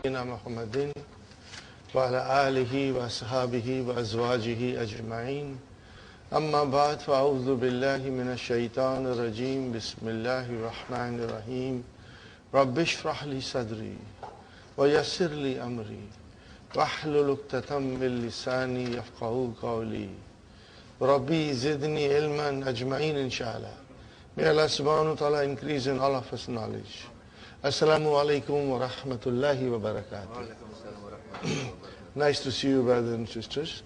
سيدنا محمد وعلى آله وأصحابه وأزواجه أجمعين أما بعد فأعوذ بالله من الشيطان الرجيم بسم الله الرحمن الرحيم رب اشرح لي صدري ويسر لي أمري واحلل عقدة من لساني يفقهوا قولي ربي زدني علما أجمعين inshallah. May Allah subhanahu wa ta'ala increase in all of us knowledge. Assalamu alaikum wa rahmatullahi wa barakatuh. Nice to see you, brothers and sisters.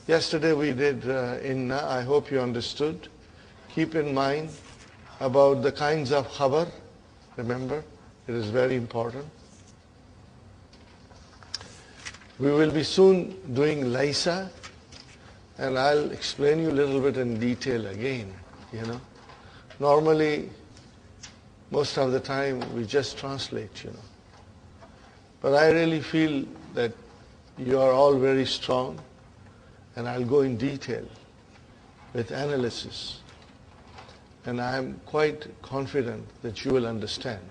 Yesterday we did Inna. I hope you understood. Keep in mind about the kinds of khabar. Remember, it is very important. We will be soon doing Laisa, and I'll explain you a little bit in detail again, Normally, most of the time, we just translate, But I really feel that you are all very strong, and I'll go in detail with analysis. And I'm quite confident that you will understand.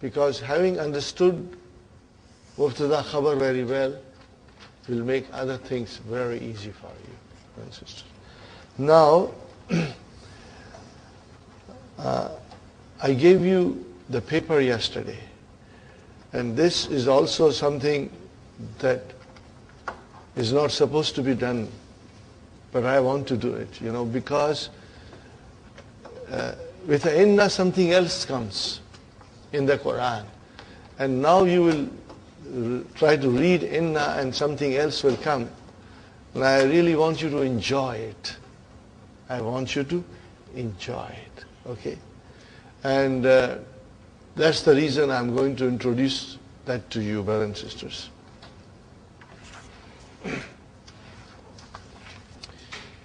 Because having understood Mubtada Khabar very well will make other things very easy for you, brothers and sisters. Now, I gave you the paper yesterday, and this is also something that is not supposed to be done, but I want to do it, because with the Inna something else comes in the Quran, and now you will try to read Inna and something else will come, and I really want you to enjoy it. I want you to enjoy it, okay? And that's the reason I'm going to introduce that to you, brothers and sisters.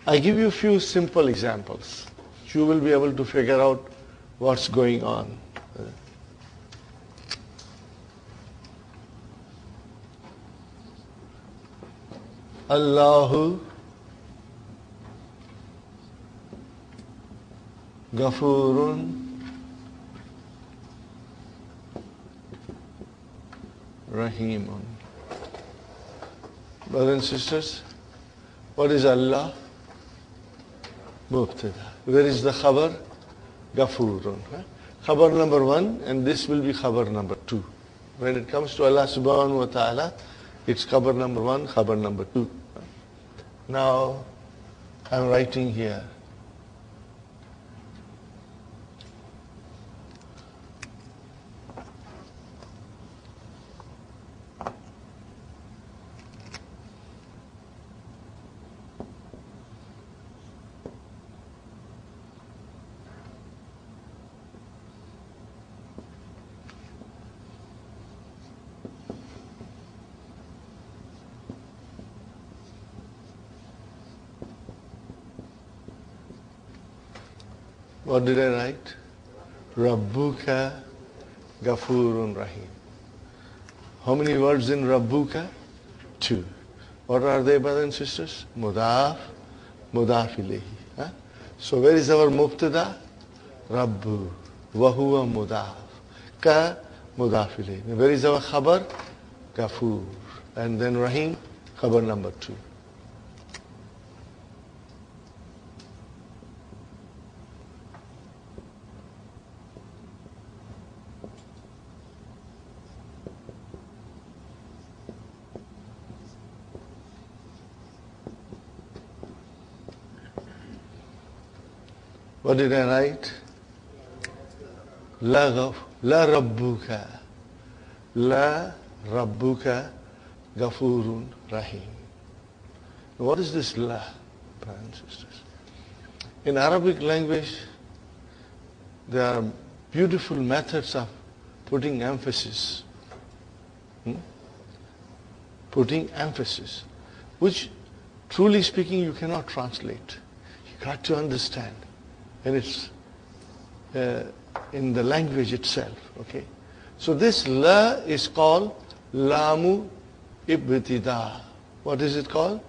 I give you a few simple examples. You will be able to figure out what's going on. Allahu Ghafurun Rahimun. Brothers and sisters, what is Allah? Mubtada. Where is the khabar? Ghafurun. Khabar number 1, and this will be khabar number 2. When it comes to Allah subhanahu wa ta'ala, it's khabar number 1, khabar number 2. Now, I'm writing here. What did I write? Rabbuka Ghafurun Rahim. How many words in Rabbuka? 2. What are they, brothers and sisters? Mudaf, Mudaf ilayhi. So where is our Mubtada? Rabbu. Wahuwa Mudaf. Ka Mudaf ilayhi. Where is our Khabar? Ghafur. And then Rahim, Khabar number 2. What did I write? La Rabbuka. La Rabbuka Ghafurun Rahim. What is this La, brothers and sisters? In Arabic language, there are beautiful methods of putting emphasis. Putting emphasis, which, truly speaking, you cannot translate. You got to understand. And it's in the language itself, okay? So this la is called lamu ibtida. What is it called?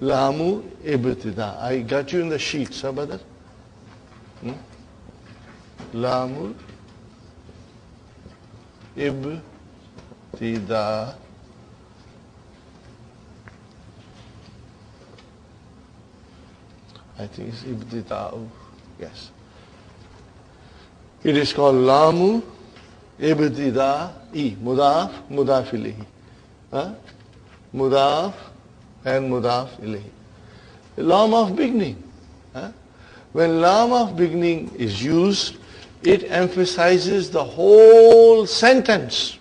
Lamu ibtida. I got you in the sheets, huh, brother? Lamu ibtida. ibtida. I think it's ibtida'u. Yes. It is called lamu ibtida'i. Mudaf, mudaf ilayhi. Mudaf and mudaf ilayhi. Lam of beginning. When lam of beginning is used, it emphasizes the whole sentence.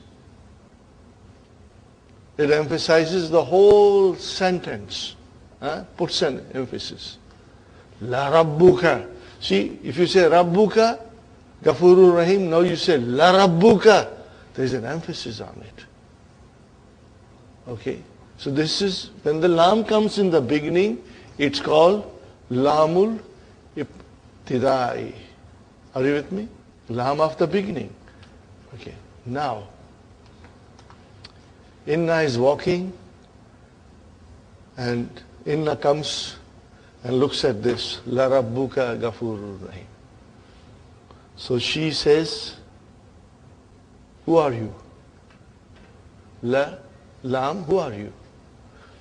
It emphasizes the whole sentence. Puts an emphasis. La Rabbuka. See, if you say Rabbuka, Ghafurur Rahim, now you say La Rabbuka. There is an emphasis on it. Okay. So this is, when the lam comes in the beginning, it's called Lamul Ibtidai. Are you with me? Lam of the beginning. Okay. Now, Inna is walking, and Inna comes and looks at this. La Rabbuka Ghafurur Rahim. So she says, who are you? Lam, who are you?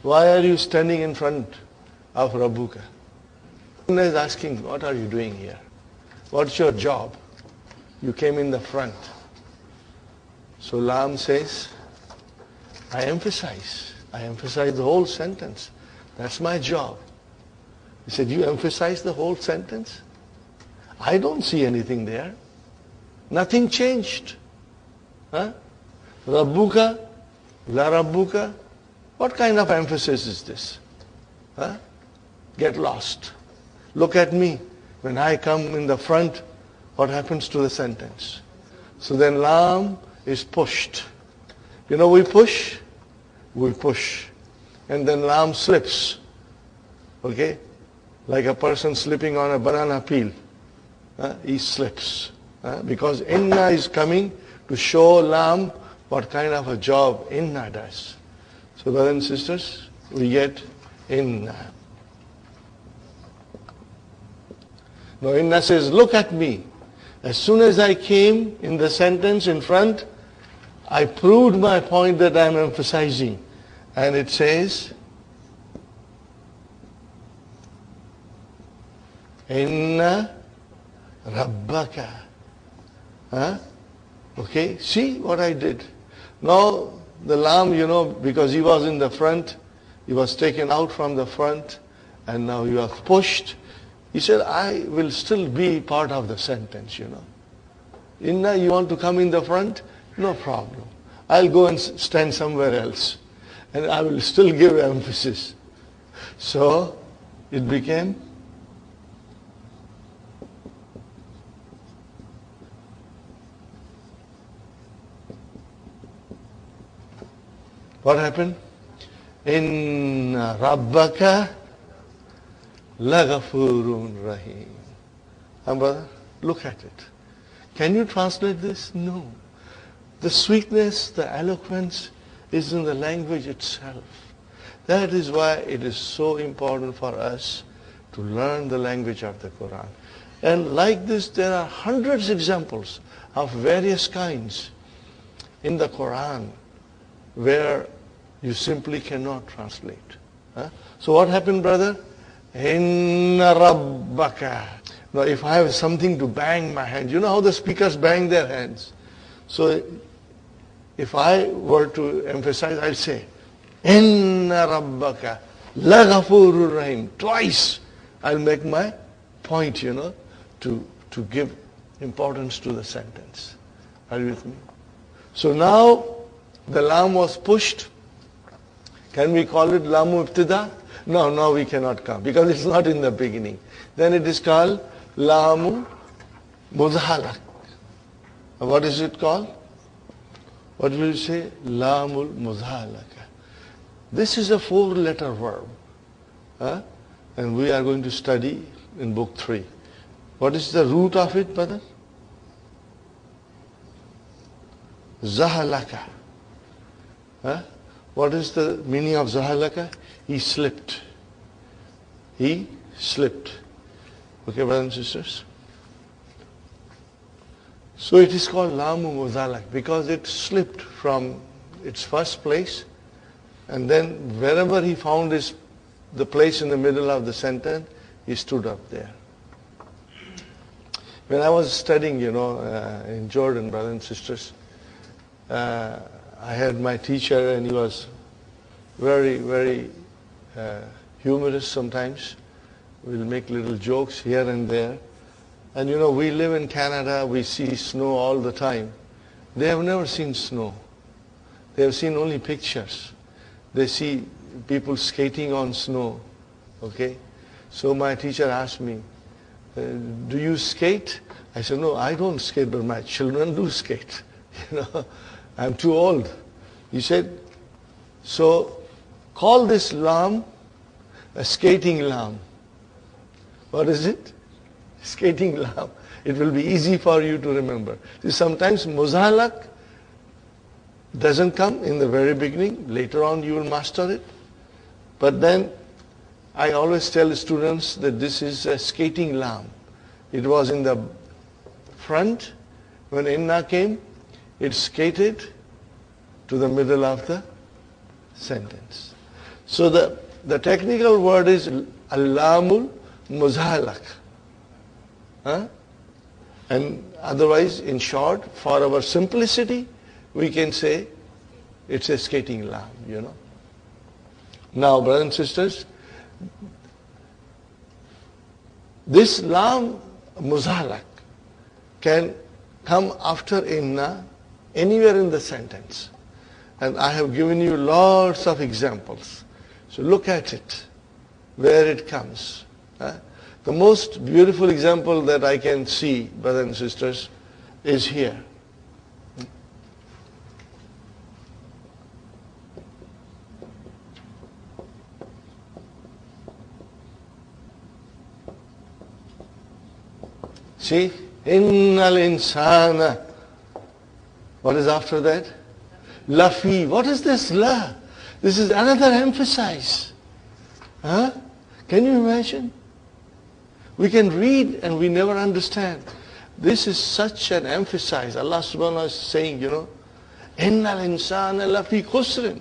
Why are you standing in front of Rabbuka? Inna is asking, what are you doing here? What's your job? You came in the front. So Lam says, I emphasize the whole sentence. That's my job. He said, you emphasize the whole sentence? I don't see anything there. Nothing changed. Rabbuka, La Rabbuka. What kind of emphasis is this? Get lost. Look at me. When I come in the front, what happens to the sentence? So then lam is pushed. You know, we push. And then lam slips. Okay? Like a person slipping on a banana peel. He slips. Because inna is coming to show lam what kind of a job inna does. So brothers and sisters, we get inna. Now inna says, look at me. As soon as I came in the sentence in front, I proved my point that I am emphasizing. And it says, Inna Rabbaka. Okay, see what I did. Now the lam, you know, because he was in the front, he was taken out from the front, and now you have pushed. He said, I will still be part of the sentence, you know. Inna, you want to come in the front? No problem. I'll go and stand somewhere else. And I will still give emphasis. So it became what happened? Inna Rabbaka Laghafurun Rahim. And brother, look at it. Can you translate this? No. The sweetness, the eloquence is in the language itself. That is why it is so important for us to learn the language of the Quran. And like this, there are hundreds of examples of various kinds in the Quran where you simply cannot translate. So what happened, brother? Inna Rabbaka. Now if I have something to bang my hand, you know how the speakers bang their hands. So if I were to emphasize, I'll say, Inna Rabbaka Laghafurur Rahim. Twice I'll make my point, you know, to give importance to the sentence. Are you with me? So now the lam was pushed. Can we call it lamu ibtida? No, no, we cannot come because it's not in the beginning. Then it is called lamu mudhalak. What is it called? What will you say? Lamul mudhalaka. This is a 4-letter verb. And we are going to study in book 3. What is the root of it, brother? Zahalaka. What is the meaning of zahalaka? He slipped. He slipped. Okay, brothers and sisters? So it is called lamu mudhalak because it slipped from its first place, and then wherever he found the place in the middle of the sentence, he stood up there. When I was studying, in Jordan, brothers and sisters, I had my teacher, and he was very, very humorous sometimes. We'll make little jokes here and there. And we live in Canada, we see snow all the time. They have never seen snow. They have seen only pictures. They see people skating on snow. Okay? So my teacher asked me, do you skate? I said, no, I don't skate, but my children do skate. I'm too old. He said, so call this lamb a skating lamb. What is it? Skating lamb. It will be easy for you to remember. See, sometimes muzahalak doesn't come in the very beginning. Later on you will master it. But then I always tell students that this is a skating lamb. It was in the front. When inna came, it skated to the middle of the sentence. So the technical word is al-lamul muzahalak. And otherwise, in short, for our simplicity, we can say it's a skating lamb, Now, brothers and sisters, this lam muzahalak can come after inna anywhere in the sentence. And I have given you lots of examples. So look at it, where it comes. The most beautiful example that I can see, brothers and sisters, is here. See, innal insana. What is after that? Lafi. What is this la? This is another emphasis. Can you imagine? We can read and we never understand. This is such an emphasis. Allah subhanahu wa ta'ala is saying, innal insana lafi khusrin.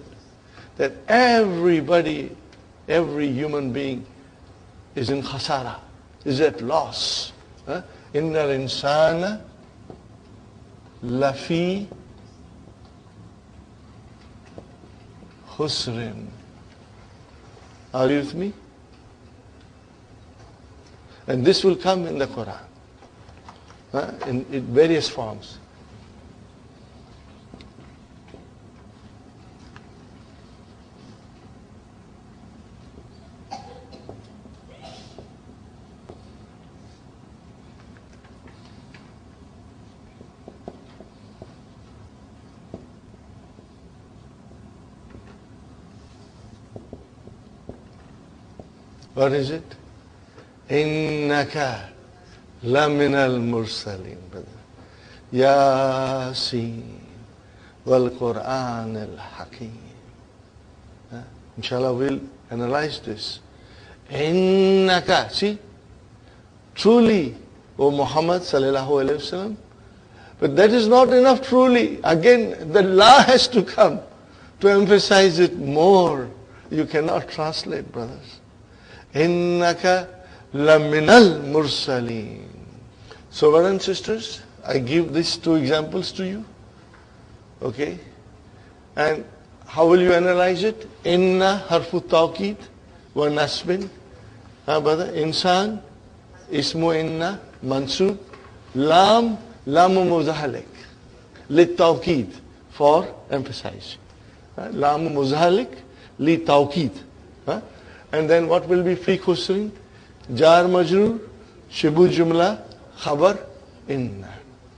That everybody, every human being is in khasara, is at loss. Innal insana lafi khusrin. Are you with me? And this will come in the Quran, in various forms. What is it? Innaka laminal mursalin. Yasin wal Quran al Hakim. Inshallah, we'll analyze this. Innaka, see, truly, O Muhammad sallallahu alayhi wasallam. But that is not enough truly. Again, the la has to come to emphasize it more. You cannot translate, brothers. Innaka laminal mursalin. So, brothers and sisters, I give these two examples to you. Okay? And how will you analyze it? Inna harfu tawqid wa nasbin. Brother, insan, ismu inna, mansub, lam, lamu muzahalik. Lit tawqid, for emphasize. Lamu muzahalik, lit tawqid. And then what will be fi khusrin? Jar majrur, shibu jumla, khabar, inna.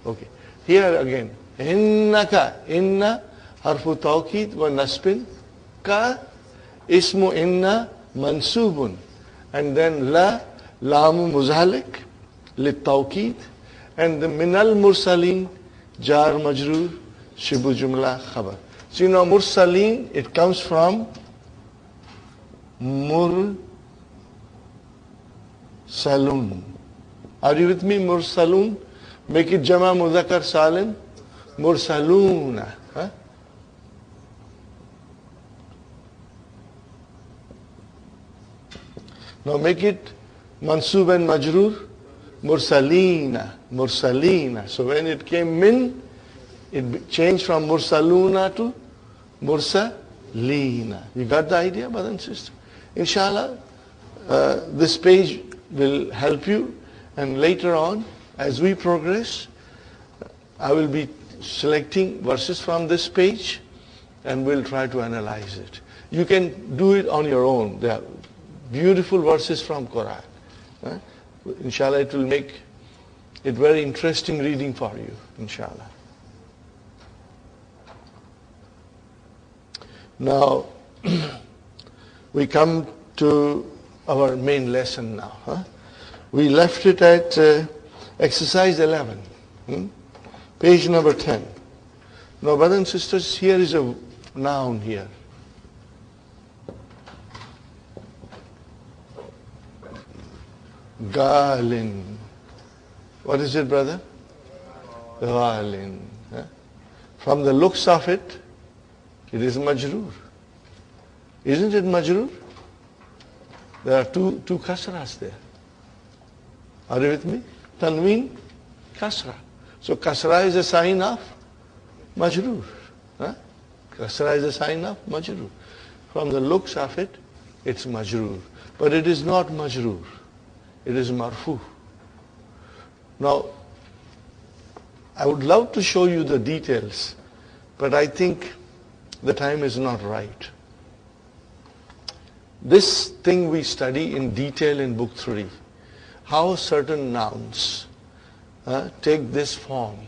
Okay. Here again. Innaka, inna, harfu tawqid wa nasbin, ka, ismu inna, mansubun. And then la, lamu muzahalik, lit tawqid. And the minal mursalin, jar majrur, shibu jumla, khabar. So you know mursalin, it comes from mursalun. Are you with me? Mursalun. Make it jama mudhakkar salim. Mursaluna. Now make it mansub and majroor. Mursalina, mursalina. So when it came min, it changed from mursaluna to mursalina. You got the idea, brother and sister? Inshallah, this page will help you, and later on, as we progress, I will be selecting verses from this page and we'll try to analyze it. You can do it on your own. There are beautiful verses from Quran. Inshallah, it will make it very interesting reading for you, inshallah. Now, we come to our main lesson now. We left it at exercise 11, page number 10. Now, brothers and sisters, here is a noun here. Galin. What is it, brother? Galin. From the looks of it, it is majroor. Isn't it majroor? There are two kasras there. Are you with me? Tanween, kasra. So kasra is a sign of majroor. Kasra is a sign of majroor. From the looks of it, it's majroor. But it is not majroor. It is marfu. Now, I would love to show you the details, but I think the time is not right. This thing we study in detail in book 3. How certain nouns take this form,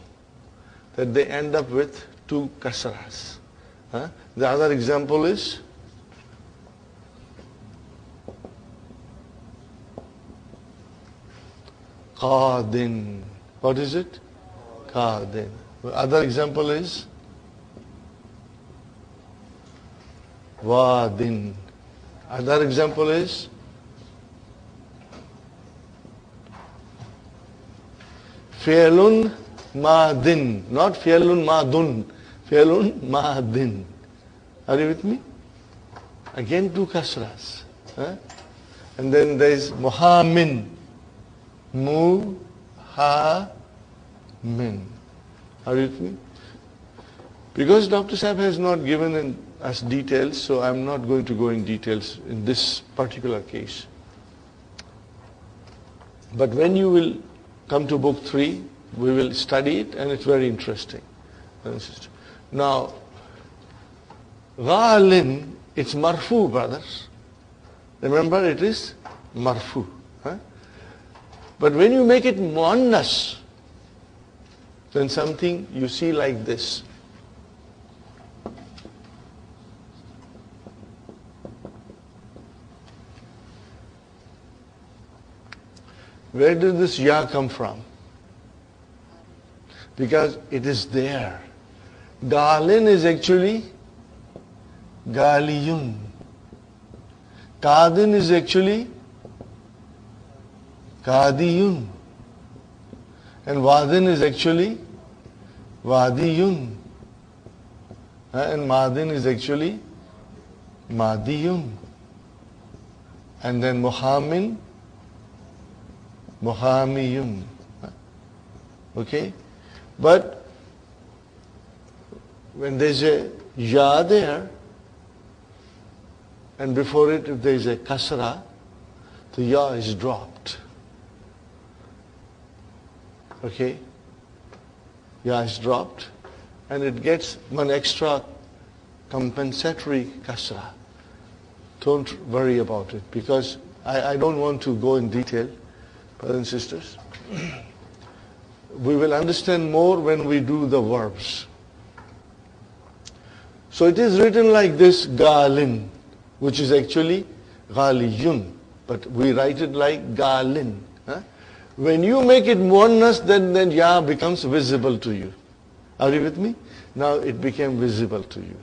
that they end up with 2 kasras. The other example is qadin. What is it? Qadin. The other example is wadin. Other example is fi'lun madin. Not fi'lun madun. Fi'lun madin. Are you with me? Again 2 kasras. And then there is muhamin. Muhamin. Are you with me? Because Dr. Sahib has not given us details, so I'm not going to go in details in this particular case. But when you will come to book 3, we will study it, and it's very interesting. Now, ghalin, it's marfu, brothers. Remember, it is marfu. But when you make it muannas, then something you see like this. Where did this ya come from? Because it is there. Galin is actually galiyun. Qadin is actually qadiyun. And wadin is actually wadiyun. And madin is actually madiyun. And then muhamin, muhamiyun. Okay? But when there's a ya there, and before it if there's a kasra, the ya is dropped. Okay? Ya is dropped, and it gets one extra compensatory kasra. Don't worry about it, because I don't want to go in detail, brothers and sisters. We will understand more when we do the verbs. So it is written like this, galin, which is actually ghaliyun, but we write it like galin. When you make it muannas, then ya becomes visible to you. Are you with me? Now it became visible to you.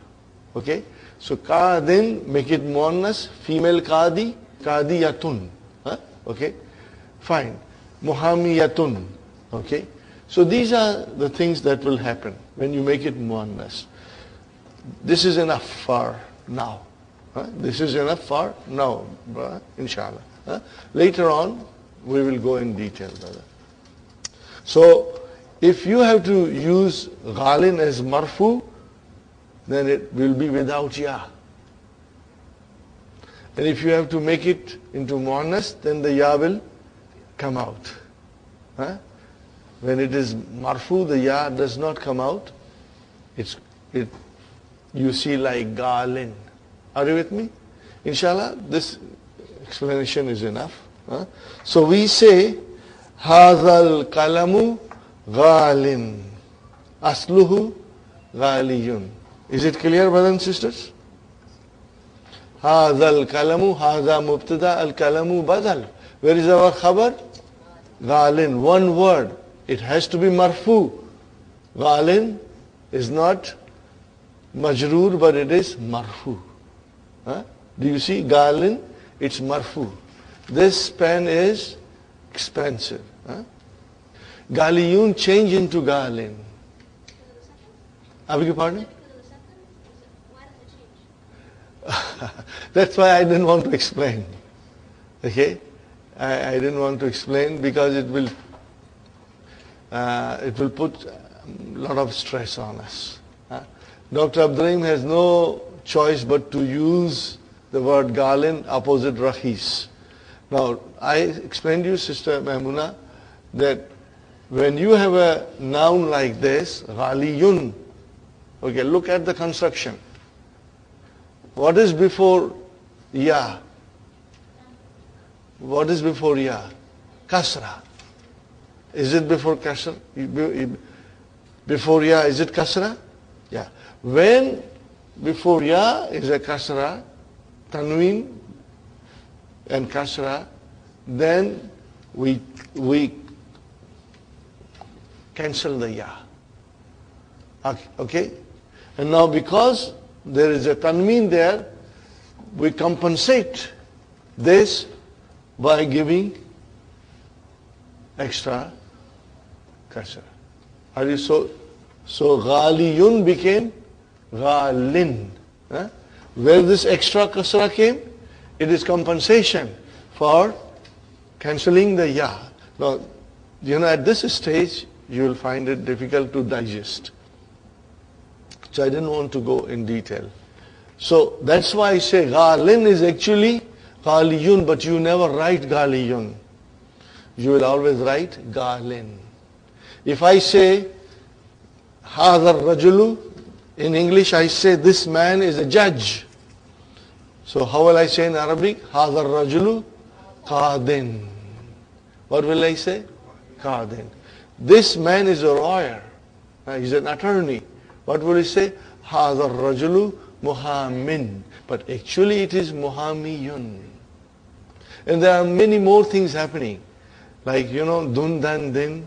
Okay? So qadin, make it muannas, female qadi, qadiyatun. Okay? Fine. Muhamiyatun. Okay? So these are the things that will happen when you make it muannas. This is enough for now. This is enough for now, inshallah. Later on, we will go in detail, brother. So, if you have to use ghalin as marfu, then it will be without ya. And if you have to make it into muannas, then the ya will come out. When it is marfu, the ya does not come out. You see like ghalin. Are you with me? Inshallah, this explanation is enough. So we say, Hazal kalamu ghalin. Asluhu ghaliyun. Is it clear, brothers and sisters? Hazal kalamu, haza mubtada, al kalamu badal. Where is our khabar? Ghalin, one word. It has to be marfu. Ghalin is not majroor, but it is marfu. Do you see? Ghalin, it's marfu. This pen is expensive. Ghaliyun change into ghalin. I beg your pardon? That's why I didn't want to explain. Okay? I didn't want to explain because it will put a lot of stress on us. Dr. Abdurrahim has no choice but to use the word ghalin opposite rahis. Now, I explained to you, Sister Maimuna, that when you have a noun like this, ghaliyun, okay, look at the construction. What is before ya? What is before ya? Kasra. Is it before kasra? Before ya, is it kasra? Yeah. When before ya is a kasra, tanween and kasra, then we cancel the ya. Okay? And now because there is a tanween there, we compensate this by giving extra kasra. Are you so ghaliyun became ghalin. Where this extra kasra came, it is compensation for cancelling the ya. Now, at this stage, you will find it difficult to digest. So I didn't want to go in detail. So that's why I say ghalin is actually ghaliyun, but you never write ghaliyun. You will always write ghalin. If I say hadar rajulu, in English I say this man is a judge. So how will I say in Arabic? Hadar rajulu qadin. What will I say? Qadin. This man is a lawyer. He's an attorney. What would he say? Hadar rajulu muhammin. But actually it is muhammiyun. And there are many more things happening. Like, dun, dan, din.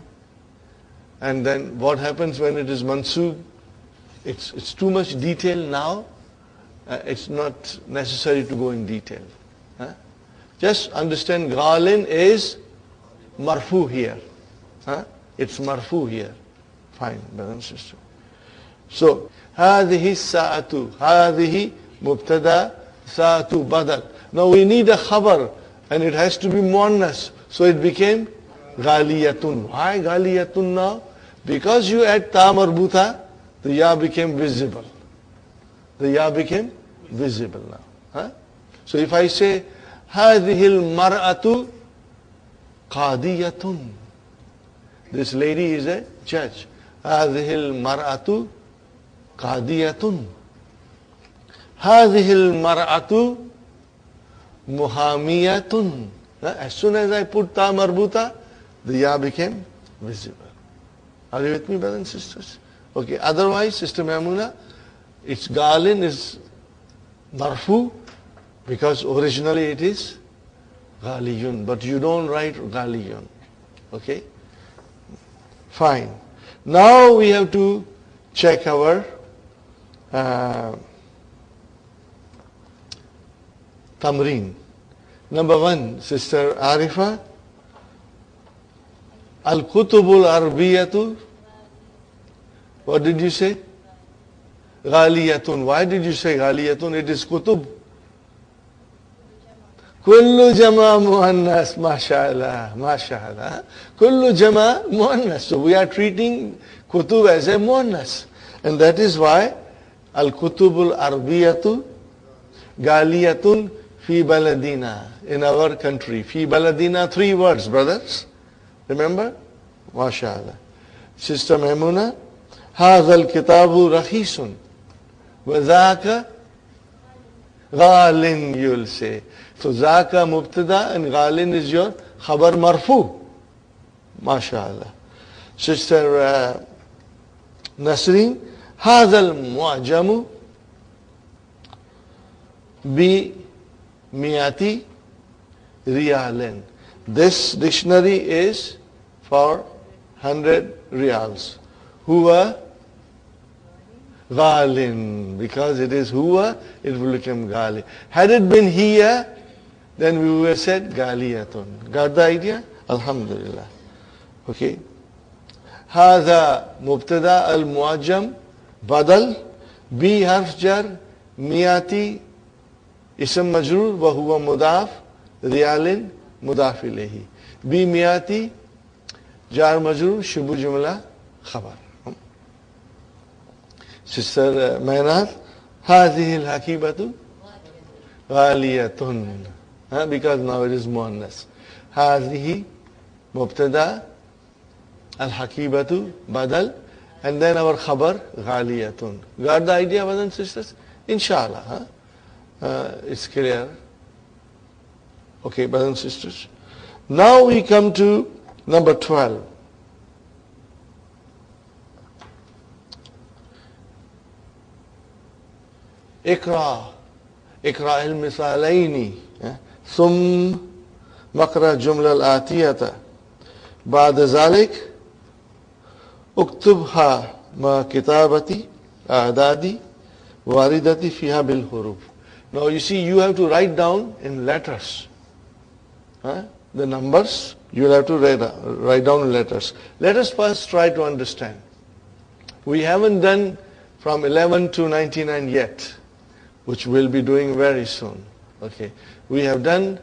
And then what happens when it is mansub? It's too much detail now. It's not necessary to go in detail. Just understand ghalin is marfu here. It's marfu here. Fine, brother and sister. So, هذه الساعة هذه مبتدا ساعة بدل. Now we need a khabar and it has to be muannas. So it became ghaliyatun. Why ghaliyatun now? Because you add ta marbuta, the ya became visible. The ya became visible now. So if I say هذه المرأة قاضية, this lady is a judge. هذه المرأة قاضية. هذه المرأة محامية. As soon as I put ta marbuta, the ya became visible. Are you with me, brothers and sisters? Okay, otherwise, Sister Maimuna, its ghalin is marfu because originally it is ghaliyun, but you don't write ghaliyun. Okay? Fine. Now we have to check our tamreen. Number 1, Sister Arifa, Al-Kutubul Arbiyatu. What did you say? Ghaliyatun. Why did you say ghaliyatun? It is kutub. Kullu jama muannas, mashallah, mashallah. Kullu jama muannas. So we are treating kutub as a muannas. And that is why al-kutubul arbiyatu galiyatun fi baladina. In our country. Fi baladina, 3 words, brothers. Remember? MashaAllah. Sister Maimuna, هذا الكتاب رخيص وذاك غال, you'll say. So zaka mubtada and ghalin is your khabar marfu. MashaAllah. Sister Nasreen, هذا المعجم بمئة ريال. This dictionary is for 100 riyals. Huwa ghalin. Because it is huwa, it will become gali. Had it been here, then we would have said galiyatun. Got the idea? Alhamdulillah. Okay. هذا مبتدا المعجم بدل بي حرف جر مئة اسم مجرور وهو مضاف ريال مضاف إليه بمئة جار مجرور شبه جملة خبر. Sister Mainat, هذه الحقيبة غالية. Because now it is muannas. هذه مبتدا الحقيبة بدل, and then our khabar غالية. Got the idea, brothers and sisters? Inshallah. It's clear. Okay, brothers and sisters. Now we come to number 12. اقرأ المثالين ثم مقرأ الجملة الآتية بعد ذلك اكتبها مع كتابة أعداد واردة فيها بالحروف. Now you see, you have to write down in letters. The numbers, you will have to write down in letters. Let us first try to understand. We haven't done from 11 to 99 yet, which we'll be doing very soon. Okay. We have done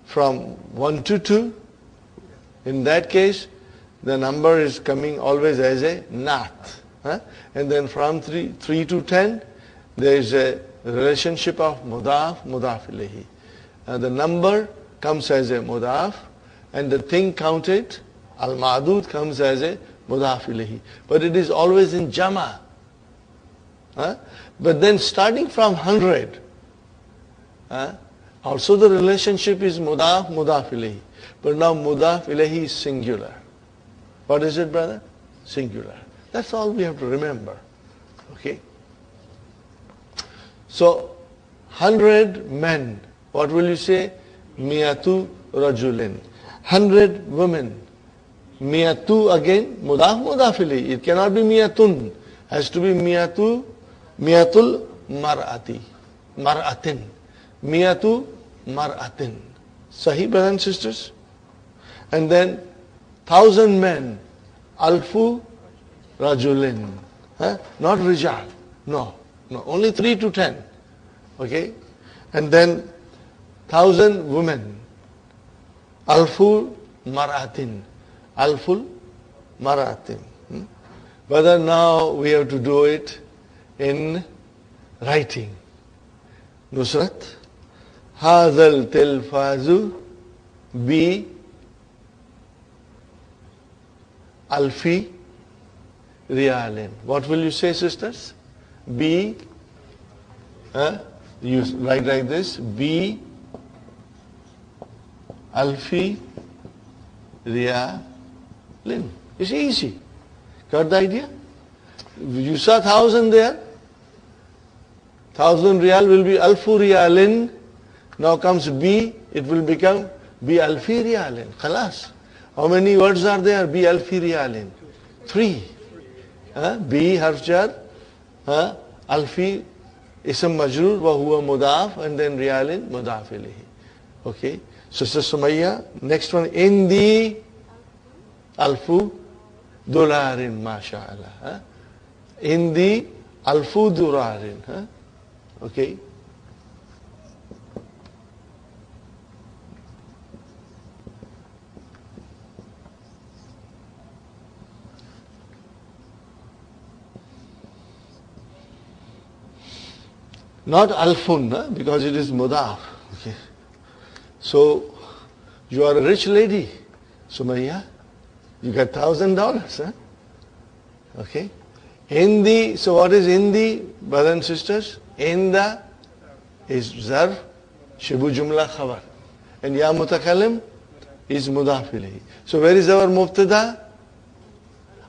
from 1 to 2. In that case, the number is coming always as a nath. And then from 3 to 10, there is a relationship of mudaf, mudaf ilayhi. The number comes as a mudaf, and the thing counted, al-ma'dud, comes as a mudaf ilayhi. But it is always in jama. But then starting from 100, also the relationship is mudaf, mudaf ilayhi. But now mudaf ilayhi is singular. What is it, brother? Singular. That's all we have to remember. Okay? So, 100 men. What will you say? Miyatu rajulin. 100 women. Miyatu again, mudaf, mudaf ilayhi. It cannot be miyatun. Has to be miyatul mar'ati. Mar'atin. Miyatu mar'atin. Sahih, brothers and sisters? And then 1,000 men. Alfu rajulin. Not rijal. No. Only 3 to 10. Okay? And then 1,000 women. Alfu mar'atin. Alful mar'atin. Whether now we have to do it in writing. Nusrat. هذا التلفاز ب ألف ريال. What will you say, sisters? B, you write like this, B alfi riyalin. It's easy. Got the idea? You saw 1,000 there. 1,000 riyal will be alfu riyalin. Now comes B, it will become B alfi riyalin. Khalas. How many words are there? B alfi riyalin. 3. B harf jar. Alfi ism majroor wa huwa mudaf, and then riyalin mudaf ilayhi. Okay. Sister Sumayya, next one, in the alfu dolarin, mashallah. In the alfu dolarin. Okay. Not alfun, huh? Because it is mudaf. Okay. So, you are a rich lady, Sumayya. You got $1,000, huh? Okay. Hindi, so what is Hindi, brothers and sisters? Inda is zarf, shibu jumla khabar. And ya mutakallim is mudaf ilayhi. So where is our mubtada?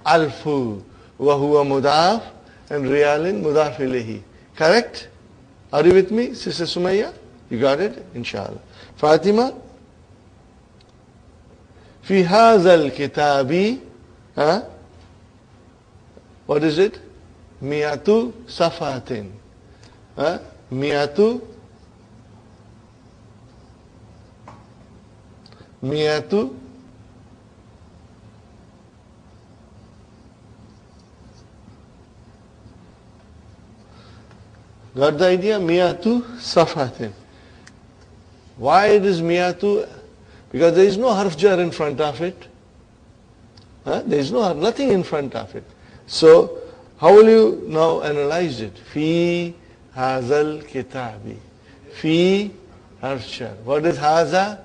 Alfu, wa huwa mudaf, and riyalin mudaf ilayhi. Correct? Are you with me, Sister Sumayya? You got it? Inshallah. Fatima? Fi hazal kitabi, huh? What is it? Miyatu safatin. Huh? Miyatu got the idea? Miyatu safatin. Why it is miyatu? Because there is no harf jar in front of it. Huh? There is nothing in front of it. So, how will you now analyze it? Fi hazal kitabi. Fi harf jar. What is haza?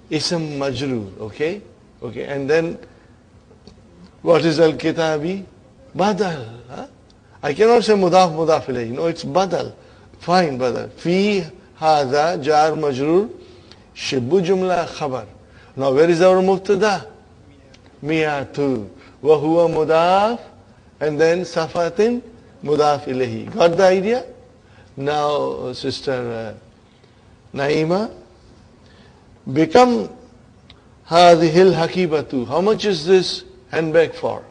Ism majroor. Okay? Okay. And then, what is al-kitabi? Badal. Huh? I cannot say mudaf ilayhi. No, it's badal. Fine, badal. Fi haza jar majroor. Shibbu jumla khabar. Now, where is our mubtada? Miyatu. Wa huwa mudaf. And then safatin mudaf ilayhi. Got the idea? Now, Sister Naima, become hadhil hakibatu. How much is this handbag for?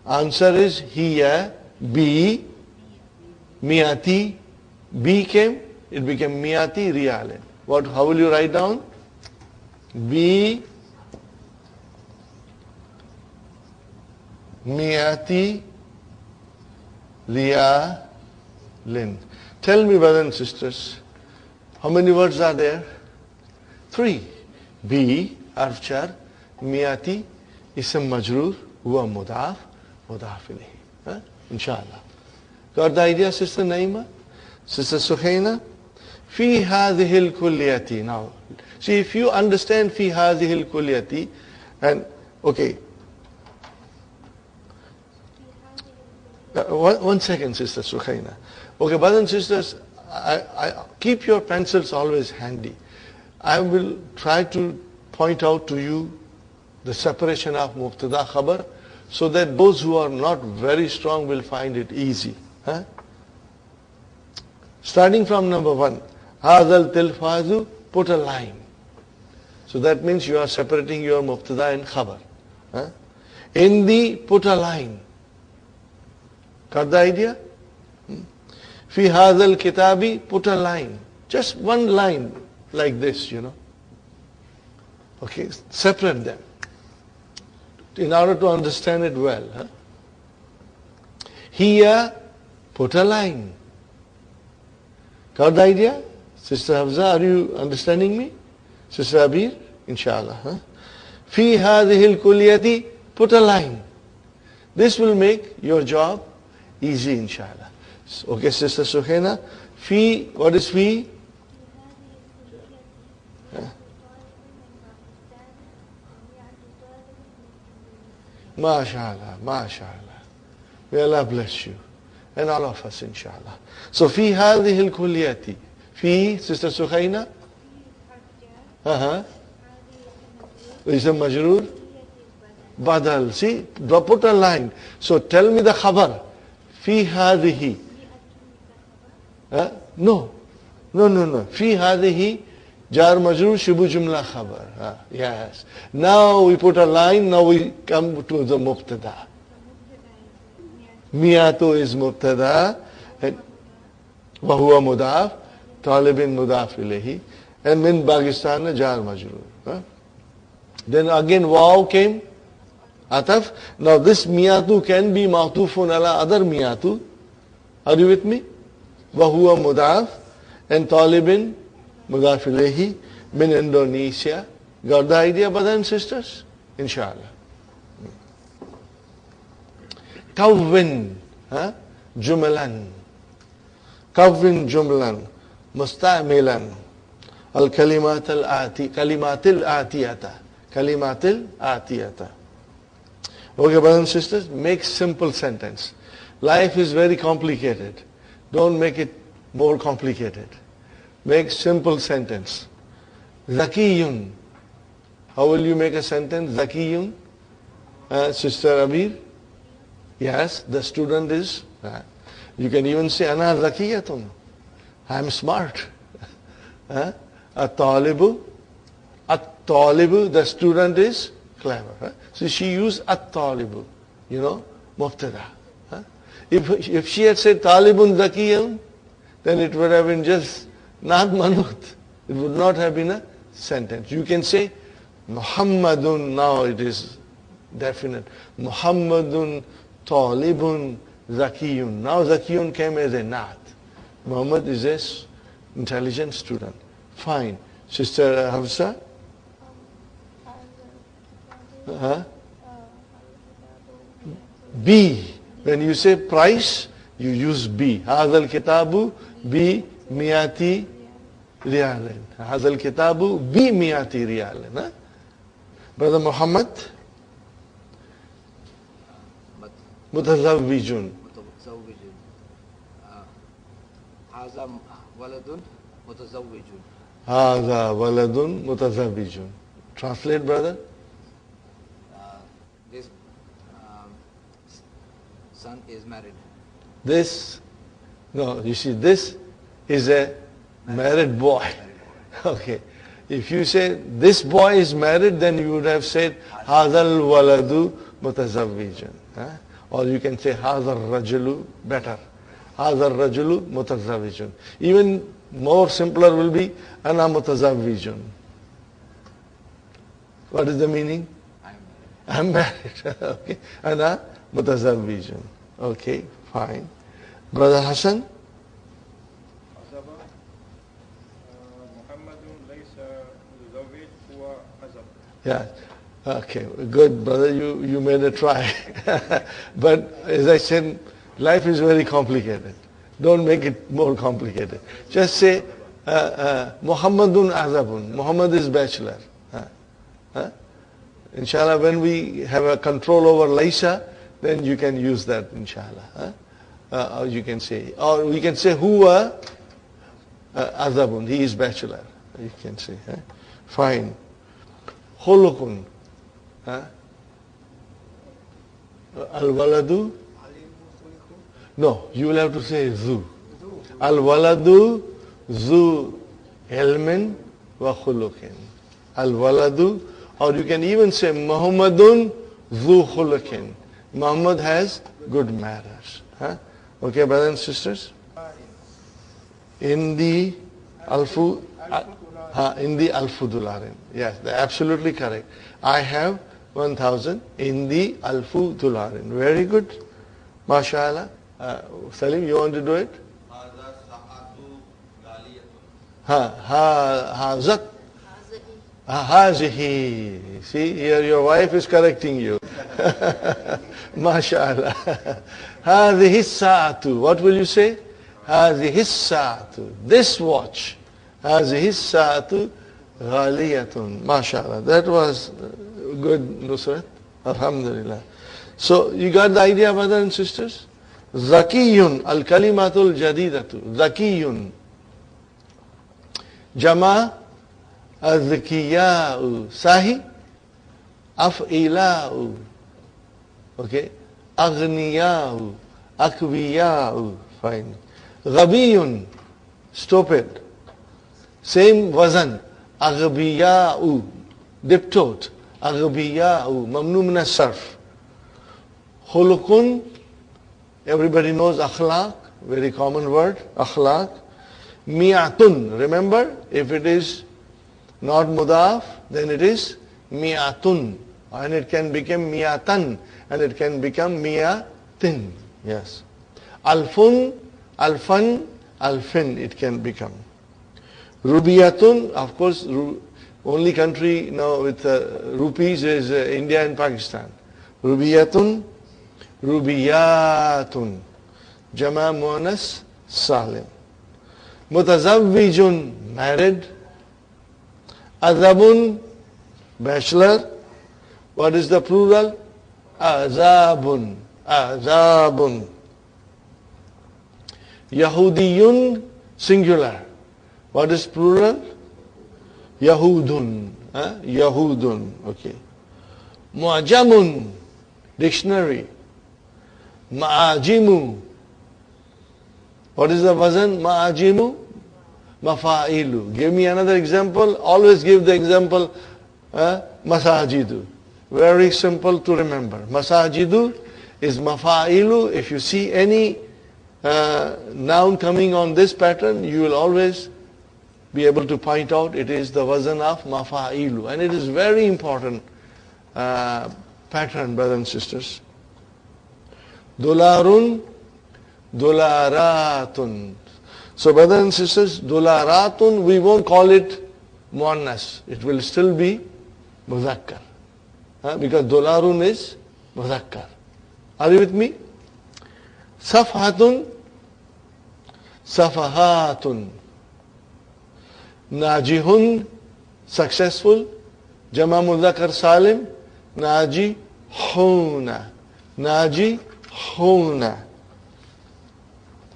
Answer is hiya bi miyati. B came, it became miyati riyalin. What? How will you write down? B miyati riyalin. Tell me, brothers and sisters, how many words are there? 3. B, harf jar, miyati, ism majroor, huwa mudaf ilayhi. Inshallah. Got the idea, Sister Naima? Sister Suhaina? Fi hadhihil kulliyati. Now, see, if you understand fi hadhihil kulliyati, and, okay. One second, Sister Suhaina. Okay, brothers and sisters, I keep your pencils always handy. I will try to point out to you the separation of mubtada khabar so that those who are not very strong will find it easy. Huh? Starting from number 1, Hazal tilfazu, put a line. So that means you are separating your mubtada and khabar. Huh? In the, put a line. Got the idea? Fi hazal kitabi, put a line. Just one line like this, you know. Okay, separate them in order to understand it well. Huh? Here, put a line. Got the idea? Sister Hafza, are you understanding me? Sister Abir? Inshallah. Huh? Fi hadhihil kulliyati, put a line. This will make your job easy, inshallah. Okay, Sister Suhaina. Fi, what is fi? MashaAllah, MashaAllah. May Allah bless you. And all of us, inshallah. So, fi hadhihil kulliyati. Fi, Sister Suhaina? Ism majroor? Badal. See, put a line. So, tell me the khabar. Fi hadhihi. No. Fi hadhihi. Jar majroor shibu jumla khabar. Yes. Now we put a line, now we come to the mubtada. Miyatu is mubtada, and wa huwa mudaf, talibin mudaf ilayhi, and min Pakistan jar majroor. Then again waw came, ataf. Now this miyatu can be ma'tufun ala other miyatu. Are you with me? Wa huwa mudaf, and talibin mudaf ilayhi, min Indonesia. Got the idea, brothers and sisters? Inshallah. Kawwin, jumalan. كون جملا مستعملا الكلمات الآتية كلمات الآتية كلمات الآتية. Okay, brothers and sisters, make simple sentence. Life is very complicated. Don't make it more complicated. Make simple sentence. Zakiyun. How will you make a sentence? Zakiyun. Sister Abir? Yes, the student is. You can even say, Ana zakiyatun. I'm smart. At-talibu. At-talibu, the student is clever. So she used at-talibu, mubtada. If she had said talibun zakiyun, then it would have been just not manut. It would not have been a sentence. You can say Muhammadun, now it is definite. Muhammadun talibun zakiyun. Now zakiyun came as a naat. Muhammad is an intelligent student. Fine. Sister Hafsa? B. When you say price, you use B. هذا الكتاب بمئة ريال. هذا الكتاب بمئة ريال. Brother Muhammad? متزوج. هذا ولد متزوج. هذا ولد متزوج. Translate, brother. This son is married. This, no, you see, this is a married boy. Okay. If you say this boy is married, then you would have said هذا الولد متزوج. Or you can say هذا الرجل, better. هذا الرجل متزوج. Even more simpler will be أنا متزوج. What is the meaning? I'm married. Okay. أنا متزوج. Okay, fine. Brother Hassan? Yeah. Okay, good, brother. You made a try. But as I said, life is very complicated. Don't make it more complicated. Just say, Muhammadun azabun. Muhammad is bachelor. Inshallah, when we have a control over Laisa, then you can use that, inshallah. Or you can say, or we can say, Huwa azabun. He is bachelor. You can say. Fine. Khulukun. Al-waladu? No, you will have to say zu. Al-waladu zu ilmin wa khulukin. Al-waladu, or you can even say Muhammadun zu khulukin. Muhammad has good manners. Okay, brothers and sisters? In the alfu dularin. Yes, they're absolutely correct. I have 1,000 in the alfu dularin. Very good. MashaAllah. Salim, you want to do it? Hazat. Hazihi. See, here your wife is correcting you. MashaAllah. Hazihi sa'atu. What will you say? Hazihi sa'atu. This watch. Hazihi sa'atu ghaliyatun. MashaAllah. That was good, Nusrat. Alhamdulillah. So, you got the idea, brothers and sisters? Zakiyun, al-kalimatul jadidatu. Zakiyun. Jama az-zakiya'u. Sahi. Af'ila'u. Okay. Aghniya'u. Akwiya'u. Fine. Ghabiyun. Stupid. Same wazan. Aghbiya'u. Diptote. Aghbiya'u. Mamnu min as-sarf. Khulukun. Everybody knows akhlaq, very common word, akhlaq. Mi'atun, remember, if it is not mudaf, then it is mi'atun. And it can become mi'atan, and it can become mi'atin. Yes. Alfun, alfan, alfin, it can become. Rubiyatun, of course, only country now with rupees is India and Pakistan. Rubiyatun, Rubiyatun. Jama muannas salim. Mutazawwijun, married. Azabun, bachelor. What is the plural? Azabun. Azabun. Yahudiyun, singular. What is plural? Yahudun. Yahudun. Okay. Mu'ajamun, dictionary. Ma'ajimu. What is the wazan? Ma'ajimu? Mafa'ilu. Give me another example. Always give the example. Masajidu. Very simple to remember. Masajidu is mafa'ilu. If you see any noun coming on this pattern, you will always be able to point out it is the wazan of mafa'ilu. And it is very important pattern, brothers and sisters. Dolarun, dolaratun. So brothers and sisters, dolaratun, we won't call it muannas. It will still be muzakkar. Because dolarun is muzakkar. Are you with me? Safhatun, safahatun. Najihun, successful. Jama muzakkar salim, najihuna. Najihuna.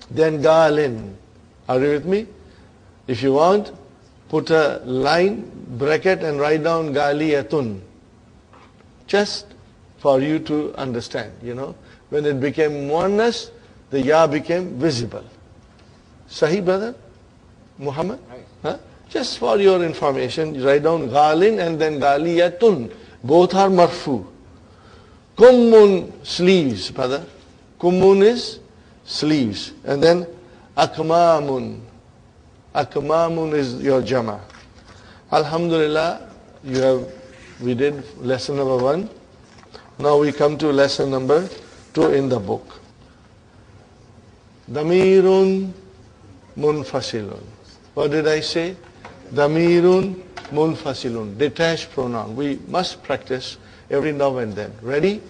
Then galin. Are you with me? If you want, put a line, bracket and write down galiyatun. Just for you to understand, When it became muannas, the ya became visible. Sahih, brother? Muhammad? Right. Just for your information, you write down galin and then galiyatun. Both are marfu. Kummun, sleeves, brother. Kummun is sleeves. And then akmamun. Akmamun is your jama. Alhamdulillah, we did lesson number 1. Now we come to lesson number 2 in the book. Damirun munfasilun. What did I say? Damirun munfasilun. Detached pronoun. We must practice every now and then. Ready?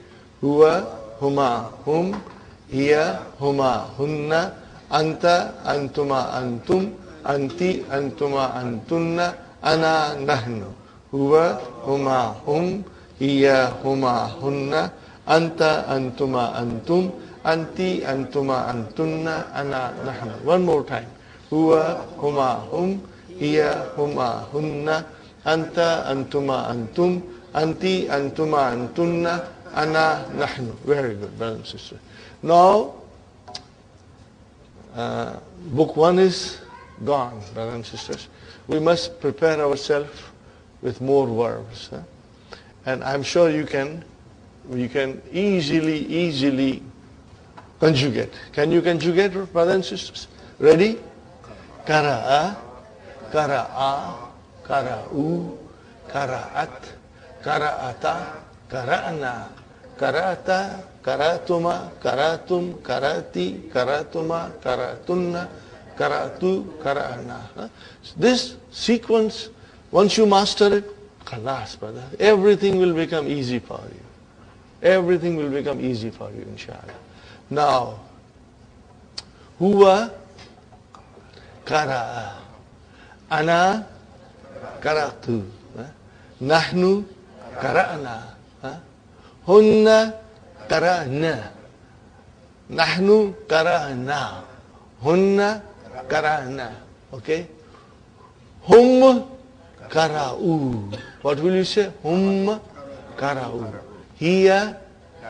Huwa, huma, hum, hiya, huma, hunna, anta, antuma, antum, anti, antuma, antunna, ana, nahnu. Huwa, huma, hum, hiya, huma, hunna, anta, antuma, antum, anti, antuma, antunna, ana, nahnu. One more time. Huwa, huma, hum, hiya, huma, hunna, anta, antuma, antum, anti, antuma, antunna, ana, nahnu. Very good, brothers and sisters. Now, book 1 is gone, brothers and sisters. We must prepare ourselves with more verbs. And I'm sure you can easily conjugate. Can you conjugate, brothers and sisters? Ready? Kara'a, kara'a, kara'u, kara'at, kara'ata, kara'na, kara'ata, karatuma, karatum, karati, karatuma, karatunna, karatu, kara'na. This sequence, once you master it, khalas, brother, everything will become easy for you. Everything will become easy for you, inshallah. Now, huwa kara'a, ana karatu, nahnu kara'na, hunna kara'na, nahnu kara'na, hunna kara'na. Okay? Hum kara'u. What will you say? Hum kara'u. Hiya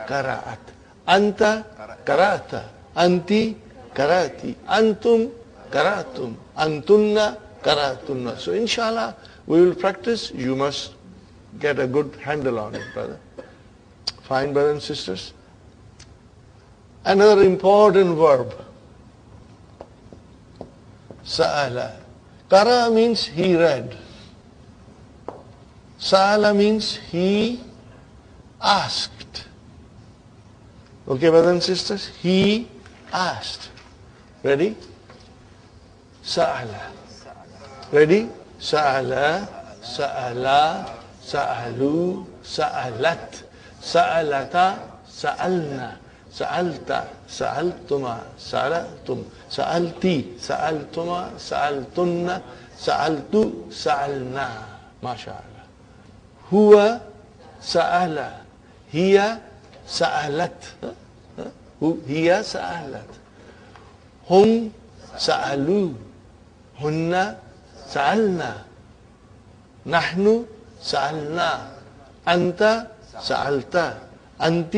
kara'at. Anta kara'ata. Anti karati. Antum karatum. Antunna karatunna. So inshallah, we will practice. You must get a good handle on it, brother. Fine, brothers and sisters. Another important verb. Sa'ala. Kara means he read. Sa'ala means he asked. Okay, brothers and sisters? He asked. Ready? Sa'ala. Ready? Sa'ala, sa'ala, sa'alu, sa'alat, sa'alata, sa'alna, سألت سألتما سألتم سألتي سألتما سألتن سألت سألنا ما شاء الله هو سأل هي سألت هي سألت هم سألوا هن سألنا نحن سألنا أنت سألت أنت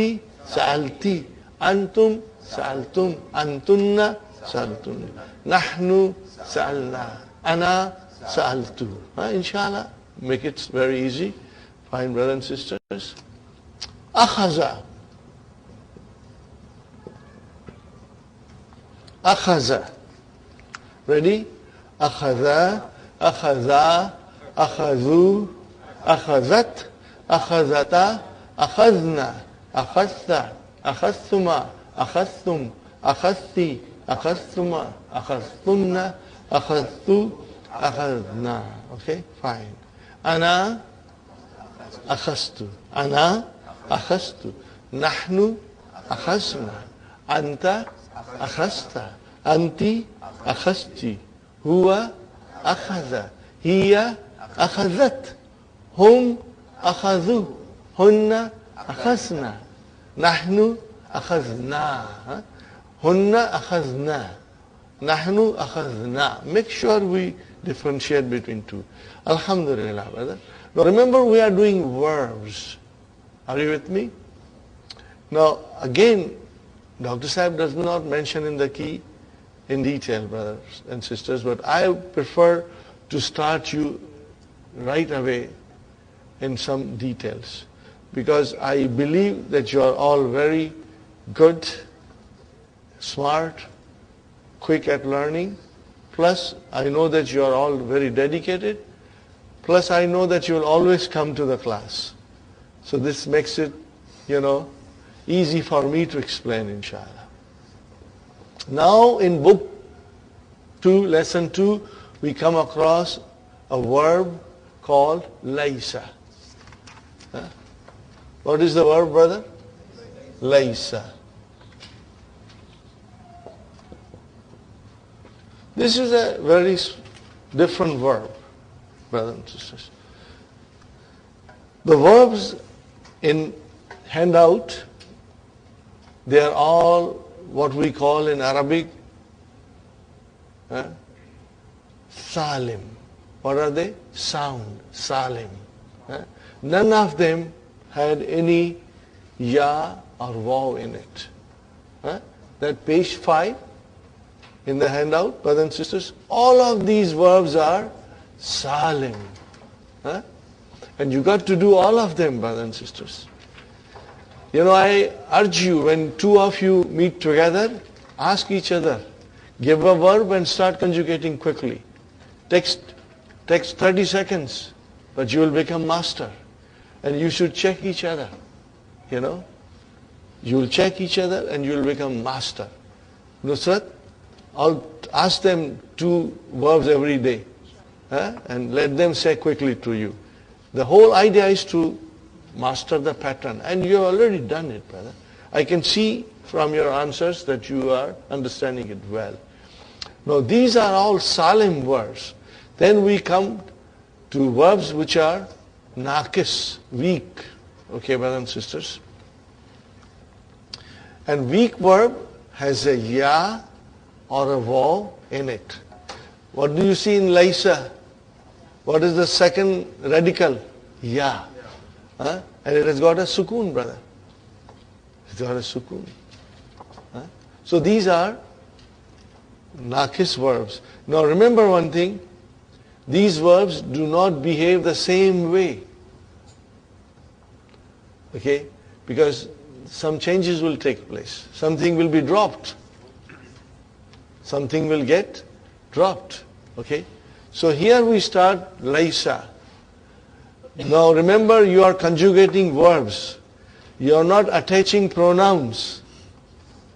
سألتي أنتم سألتم أنتن سألتن نحن سألنا أنا سألت inshallah make it very easy fine brothers and sisters أخذ أخذ ready أخذ أخذا أخذوا أخذت أخذتا أخذنا أخذت أخذتما أخذتم أخذتي أخذتما أخذتن أخذت أخذنا okay fine أنا أخذت أنا أخذت نحن أخذنا أنت أخذت أنت أخذت هو أخذ هي أخذت هم أخذوا هن أخذنا نحن أخذنا هن أخذنا نحن أخذنا make sure we differentiate between two Alhamdulillah brother now remember we are doing verbs are you with me now again Dr. Sahib does not mention in the key in detail brothers and sisters but I prefer to start you right away in some details because I believe that you are all very good, smart, quick at learning. Plus, I know that you are all very dedicated. Plus, I know that you will always come to the class. So this makes it, easy for me to explain, inshallah. Now, in book 2, lesson 2, we come across a verb called laysa. What is the verb, brother? Laysa. This is a very different verb, brothers and sisters. The verbs in handout, they are all what we call in Arabic salim. What are they? Sound, salim. None of them had any ya or waw in it. That page 5 in the handout, brothers and sisters, all of these verbs are salim. And you got to do all of them, brothers and sisters. I urge you, when two of you meet together, ask each other, give a verb and start conjugating quickly. Takes 30 seconds, but you will become master. And you should check each other, You will check each other and you will become master. Nusrat, I'll ask them 2 verbs every day. And let them say quickly to you. The whole idea is to master the pattern. And you have already done it, brother. I can see from your answers that you are understanding it well. Now these are all salim verbs. Then we come to verbs which are naqis, weak. Okay, brothers and sisters. And weak verb has a ya or a waw in it. What do you see in laysa? What is the second radical? Ya. And it has got a sukoon, brother. It's got a sukoon. So these are naqis verbs. Now remember one thing. These verbs do not behave the same way. Okay? Because some changes will take place. Something will be dropped. Something will get dropped. Okay? So here we start laysa. Now remember, you are conjugating verbs. You are not attaching pronouns.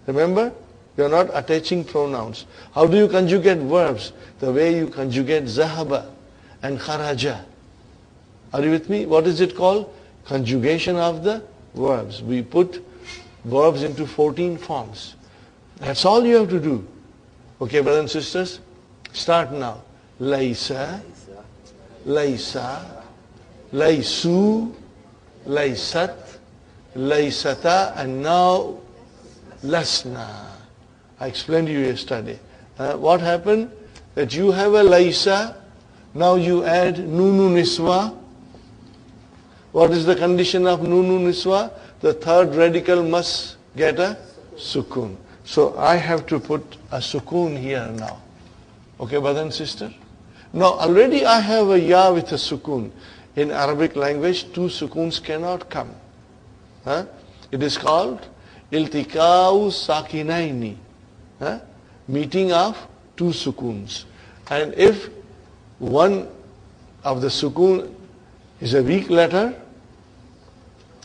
Remember? You are not attaching pronouns. How do you conjugate verbs? The way you conjugate zahaba and kharaja. Are you with me? What is it called? Conjugation of the verbs. We put verbs into 14 forms. That's all you have to do. Okay, brothers and sisters? Start now. Laisa, laisa, laisu, laisat, laisata, and now lasna. I explained to you yesterday. What happened? That you have a laisa, now you add nunu niswa. What is the condition of nunu niswa? The third radical must get a sukun. So I have to put a sukun here now. Okay, brother and sister? Now already I have a ya with a sukun. In Arabic language, two sukuns cannot come. It is called iltikau sakinaini. Meeting of two sukuns. And if one of the sukun is a weak letter,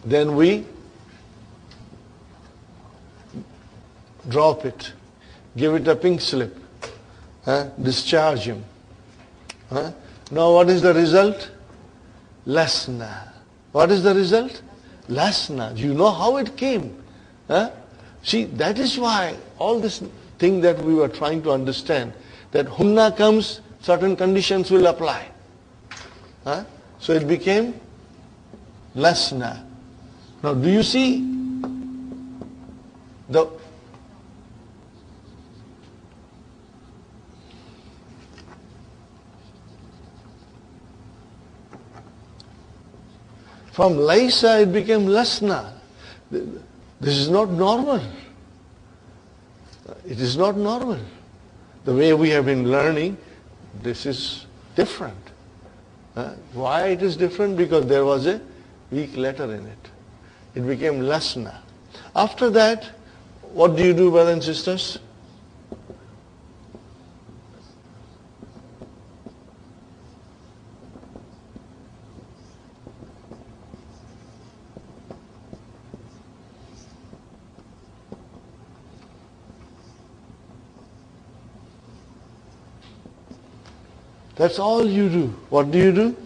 then we drop it, give it a pink slip, discharge him. Now what is the result? Lasna. What is the result? Lasna. Do you know how it came? See, that is why all this thing that we were trying to understand, that hunna comes, certain conditions will apply. So it became lasna. Now do you see the from laisa it became lasna. This is not normal. It is not normal. The way we have been learning, this is different. Why it is different? Because there was a weak letter in it. It became lasna. After that, what do you do, brothers and sisters? That's all you do. What do you do?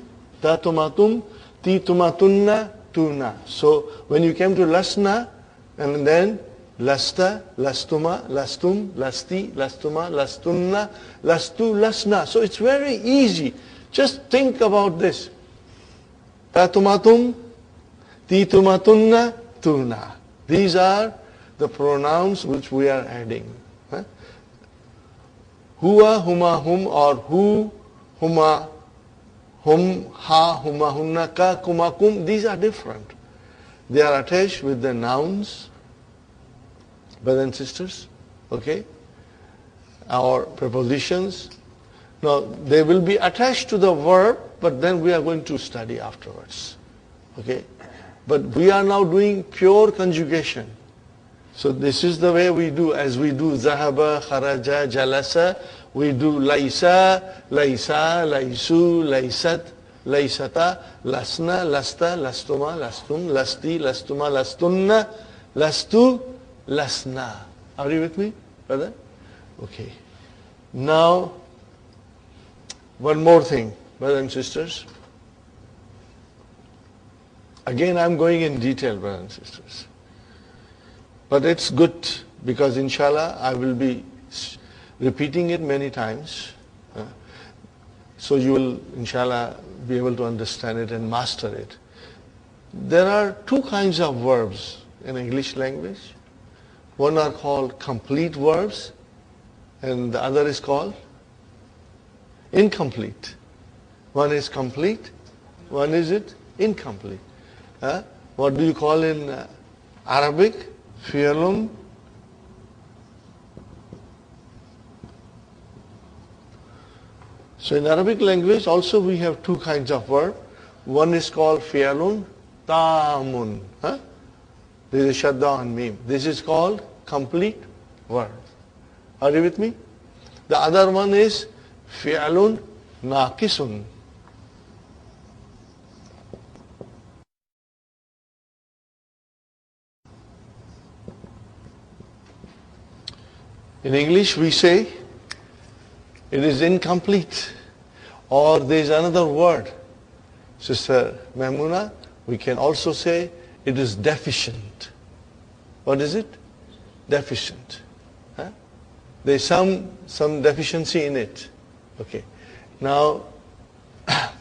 Ta tumatum, ti tumatunna, tuna. So when you came to lasna, and then lasta, lastuma, lastum, lasti, lastuma, lastunna, lastu, lasna. So it's very easy. Just think about this. Ta tumatum, ti tumatunna, tuna. These are the pronouns which we are adding. Huwa, huma, hum, or who, huma, hum, ha, huma, hunna, ka, kuma, kum, these are different. They are attached with the nouns, brothers and sisters, okay, or prepositions. Now, they will be attached to the verb, but then we are going to study afterwards, okay. But we are now doing pure conjugation. So this is the way we do, as we do zahaba, kharaja, jalasa, we do laisa, laisa, laisu, laisat, laisata, lasna, lasta, lastuma, lastum, lasti, lastuma, lastunna, lastu, lasna. Are you with me, brother? Okay. Now, one more thing, brothers and sisters. Again, I'm going in detail, brothers and sisters. But it's good because inshallah I will be repeating it many times. So you will inshallah be able to understand it and master it. There are two kinds of verbs in English language. One are called complete verbs and the other is called incomplete. One is complete, one is it incomplete. What do you call in Arabic? Fi'lun So in Arabic language also we have two kinds of verb. One is called fi'lun tamun. There is a shadda on mim. This is called complete verb. Are you with me? The other one is fi'lun naqisun. In English we say it is incomplete, or there is another word. Sister Maimuna, we can also say it is deficient. what is it? Deficient. Huh? There's some deficiency in it. Okay. Now, I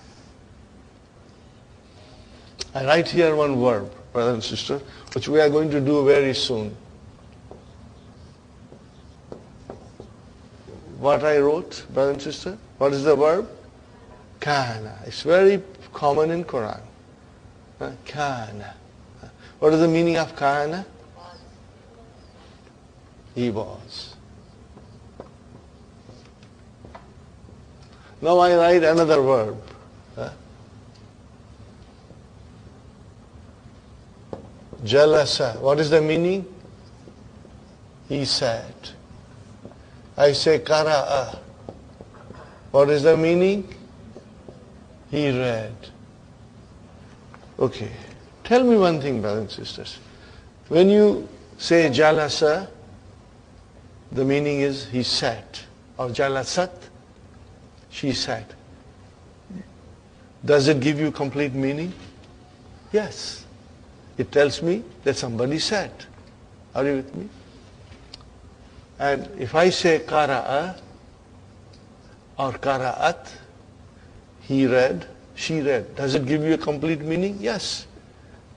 write here one verb, brother and sister, which we are going to do very soon. What I wrote, brother and sister, what is the verb? Kana. It's very common in Quran. Kana. What is the meaning of kana? He was. Now I write another verb. Jalasa. What is the meaning? He sat. I say qara'a. What is the meaning? He read. Okay. Tell me one thing, brothers and sisters. When you say jalasa, the meaning is he sat. Or jalasat, she sat. Does it give you complete meaning? Yes. It tells me that somebody sat. Are you with me? And if I say qara'a or qara'at, he read, she read. Does it give you a complete meaning? Yes.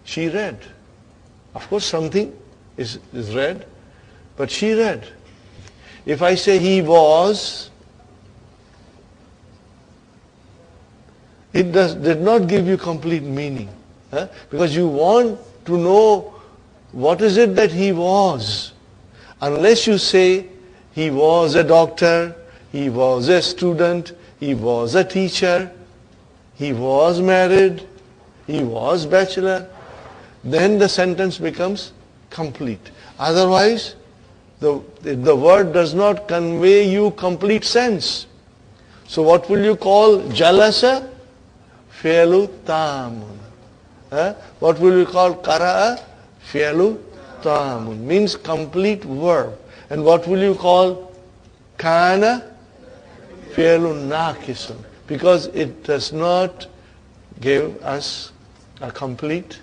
She read. Of course something is read, but she read. If I say he was, it did not give you complete meaning. Because you want to know what is it that he was. Unless you say he was a doctor, he was a student, he was a teacher, he was married, he was bachelor, then the sentence becomes complete. Otherwise, the word does not convey you complete sense. So what will you call jalasa? Fi'lu tamun. What will you call qara'a? Fi'lu tamun. Means complete verb. And what will you call kana? Fi'lu naqisun. Because it does not give us a complete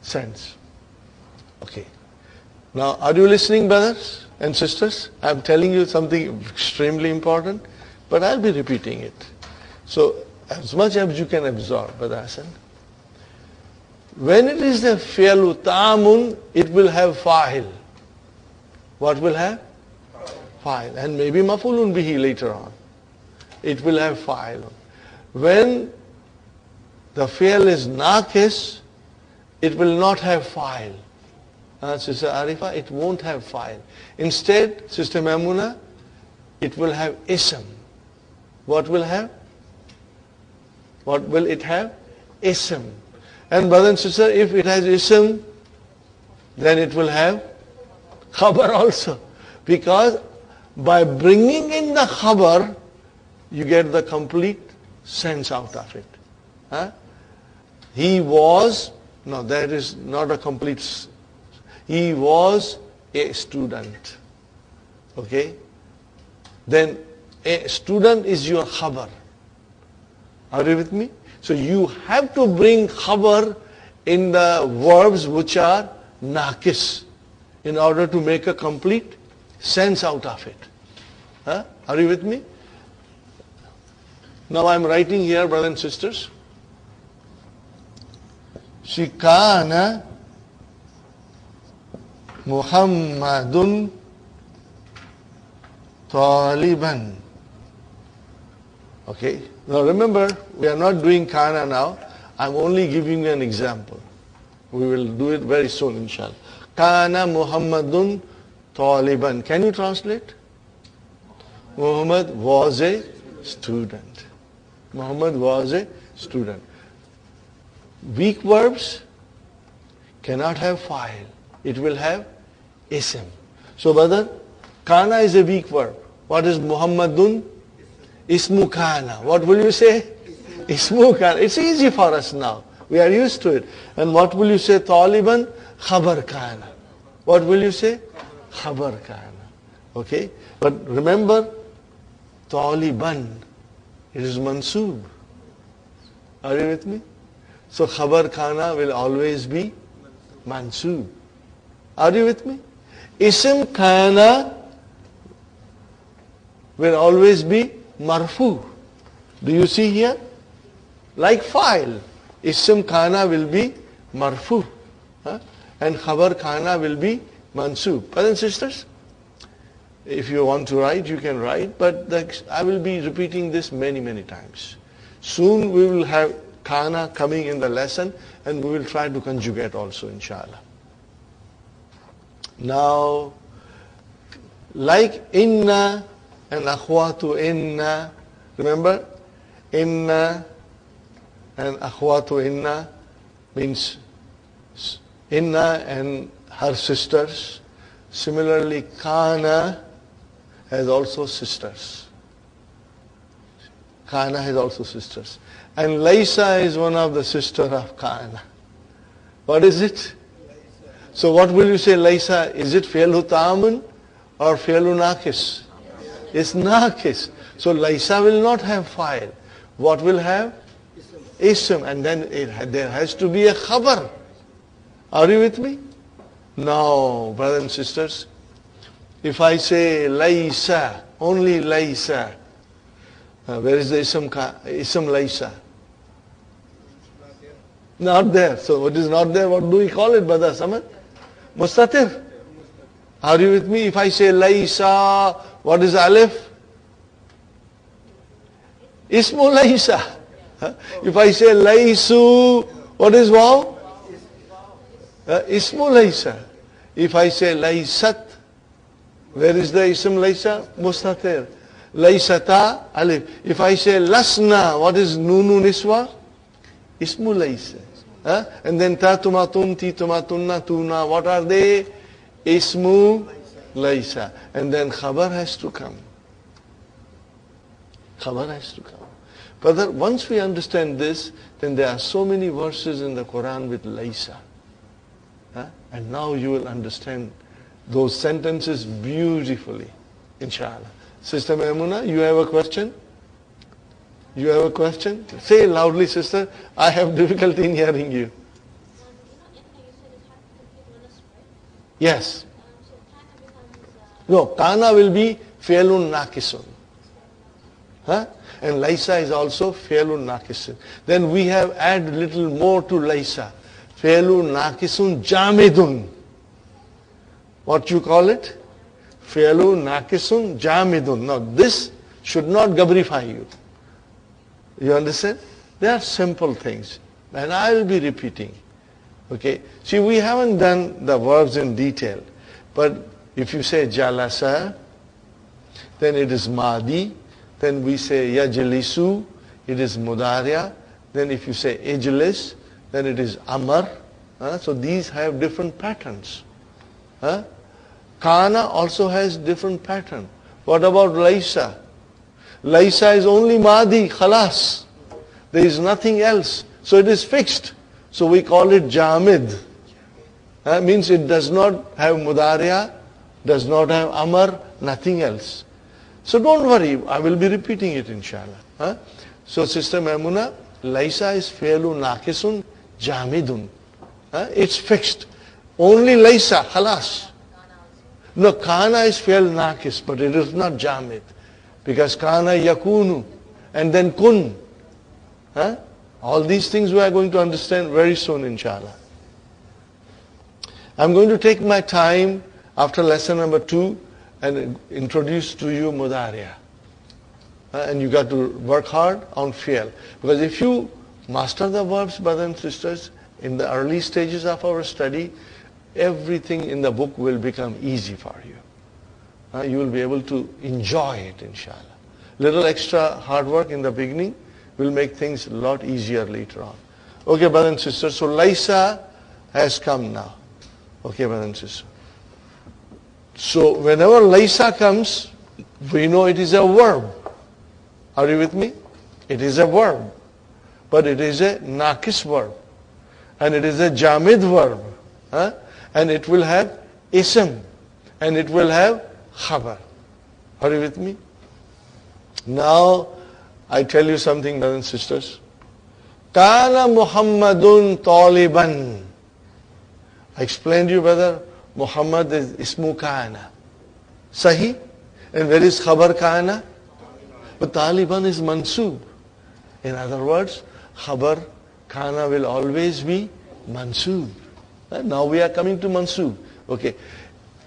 sense. Okay. Now, are you listening, brothers and sisters? I'm telling you something extremely important, but I'll be repeating it. So, as much as you can absorb, Brother Hassan. When it is the fi'lu ta'amun, it will have fa'il. What will have? Fa'il. And maybe maf'ulun bihi later on. It will have fa'il. When the fi'l is naqis, it will not have fa'il. Sister Arifa, it won't have fa'il. Instead, Sister Mamuna, it will have ism. What will have? What will it have? Ism. And brother and sister, if it has ism, then it will have khabar also. Because by bringing in the khabar, you get the complete sense out of it. He was, no, that is not a complete. He was a student. Okay? Then a student is your khabar. Are you with me? So you have to bring khabar in the verbs which are naqis in order to make a complete sense out of it. Are you with me? Now I'm writing here, brothers and sisters. Shikana Muhammadun Taliban. Okay. Now remember, we are not doing kana now. I'm only giving you an example. We will do it very soon, inshallah. Kana Muhammadun Taliban. Can you translate? Muhammad was a student. Muhammad was a student. Weak verbs cannot have fa'il. It will have ism. So brother, kana is a weak verb. What is Muhammadun? Ismu kana. What will you say? Ismu kana. It's easy for us now. We are used to it. And what will you say? Taliban? Khabar kana. What will you say? Khabar kana. Okay? But remember, Taliban, it is mansoob. Are you with me? So khabar kana will always be mansoob. Are you with me? Ism kana will always be marfu. Do you see here? Like file. Ism kana will be marfu. And khabar kana will be mansub. Brothers and sisters, if you want to write, you can write, but I will be repeating this many, many times. Soon we will have kana coming in the lesson, and we will try to conjugate also, inshallah. Now, like inna and akhwatu inna, remember? Inna and akhwatu inna means inna and her sisters. Similarly, kana has also sisters. Kana has also sisters. And Laysa is one of the sisters of Kana. What is it? So what will you say, Laysa? Is it fi'lu ta'amun or fi'lu naqis? It's naqis. So Laysa will not have fa'il. What will have? Ism. And then there has to be a khabar. Are you with me? Now, brothers and sisters, if I say Laysa, only Laysa, where is the ism Laysa? Not there. So what is not there? What do we call it, Brother Samad? Mustatir. Are you with me? If I say Laysa, what is Alif? Ismu Laysa. If I say Laysu, what is Waw? Ismu Laysa. If I say Laysat, where is the ism Laysa? Mustatir. Laysata, Alif. If I say Lasna, what is Nunu Niswa? Ismu Laysa. And then Ta tumatun, Ti tumatunna, Tuna, what are they? Ismu Laysa. And then Khabar has to come. Khabar has to come. Brother, once we understand this, then there are so many verses in the Quran with Laysa. And now you will understand those sentences beautifully, inshallah. Sister Maimuna, you have a question? You have a question? Say loudly, sister. I have difficulty in hearing you. Yes. No, kana will be fi'lun naqisun. And Laysa is also fi'lun naqisun. Then we have added little more to Laysa. Fi'lun naqisun jamidun. What you call it? Fi'lun naqisun jamidun. Now this should not gabrify you. You understand? They are simple things. And I will be repeating. Okay? See, we haven't done the verbs in detail. But if you say jalasa, then it is madi. Then we say yajlisu, it is mudariya. Then if you say ijlis, then it is amar. So these have different patterns. Kana also has different pattern. What about Laysa? Laysa is only Madi, Khalas. There is nothing else. So it is fixed. So we call it Jamid. Means it does not have Mudariya, does not have Amar, nothing else. So don't worry, I will be repeating it inshallah. So Sister Maimuna, Laysa is Fi'lu Naqisun Jamidun. It's fixed. Only Laysa, Khalas. No, Kana is Fi'l Naqis, but it is not Jamid. Because Kana yakunu, and then kun. All these things we are going to understand very soon, inshallah. I'm going to take my time after lesson number 2 and introduce to you Mudariya. And you got to work hard on fi'l. Because if you master the verbs, brothers and sisters, in the early stages of our study, everything in the book will become easy for you. You will be able to enjoy it, inshallah. Little extra hard work in the beginning will make things a lot easier later on. Okay, brothers and sisters, so Laysa has come now. Okay, brothers and sisters. So whenever Laysa comes, we know it is a verb. Are you with me? It is a verb. But it is a Naqis verb. And it is a Jamid verb. And it will have Ism. And it will have Khabar. Are you with me? Now, I tell you something, brothers and sisters. Kana Muhammadun Taliban. I explained to you, brother, Muhammad is ismu kana. Sahi? And where is khabar kana? But Taliban is mansoob. In other words, khabar kana will always be mansoob. Now we are coming to mansoob. Okay.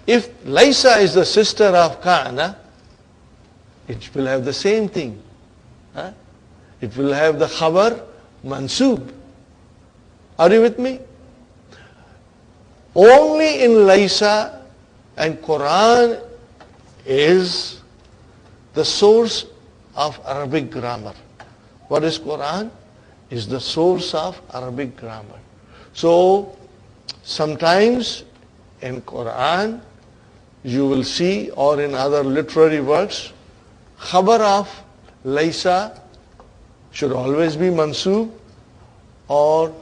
If Laisa is the sister of kana, it will have the same thing. It will have the khabar mansoob. Are you with me? Only in Laisa and Quran is the source of Arabic grammar. What is Quran? Is the source of Arabic grammar. So sometimes in Quran you will see, or in other literary works, khabar of Laisa should always be mansoob, or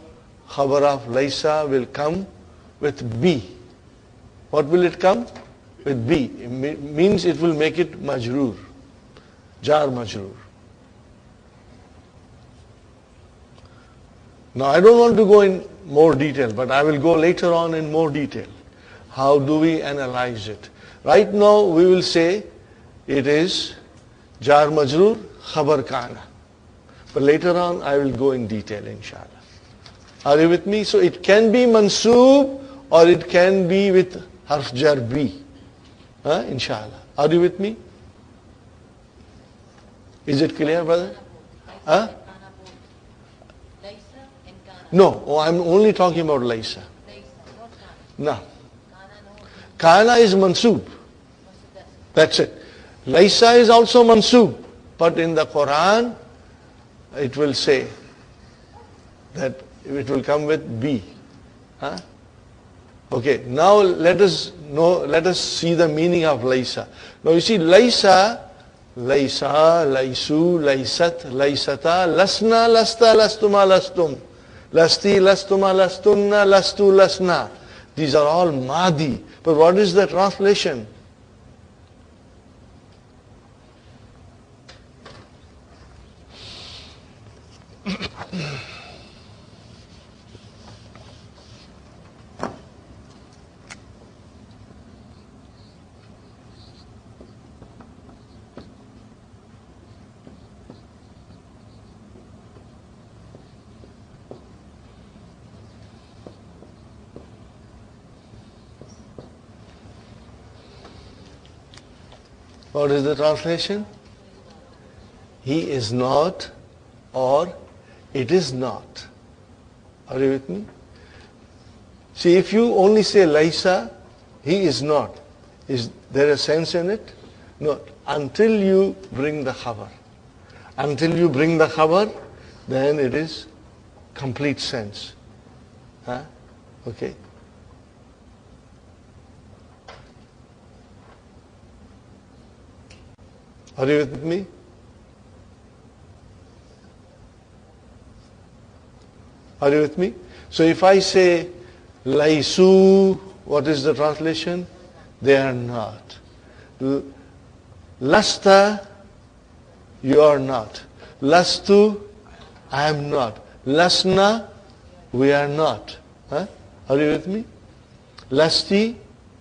khabar of Laisa will come with B. What will it come? With B. It means it will make it majroor. Jar majroor. Now I don't want to go in more detail, but I will go later on in more detail. How do we analyze it? Right now we will say it is jar majroor, khabar kana. But later on I will go in detail, inshallah. Are you with me? So it can be mansoob or it can be with harf jar B. Inshallah. Are you with me? Is it clear, brother? No, I'm only talking about Laisa. No. Kana is mansoob. That's it. Laisa is also mansoob. But in the Quran, it will say that it will come with B. Okay, now let us see the meaning of Laisa. Now you see Laisa, Laisu, Laisat, Laisata, Lasna, Lasta, Lastuma, Lastum, Lasti, Lastuma, Lastunna, Lastu, Lasna. These are all Madi. But what is the translation? What is the translation? He is not, or it is not. Are you with me? See, if you only say Laisa, he is not. Is there a sense in it? No. Until you bring the khabar. Until you bring the khabar, then it is complete sense. Okay. Are you with me? Are you with me? So if I say Laisu, what is the translation? They are not. Lasta, you are not. Lastu, I am not. Lasna, we are not. Are you with me? Lasti,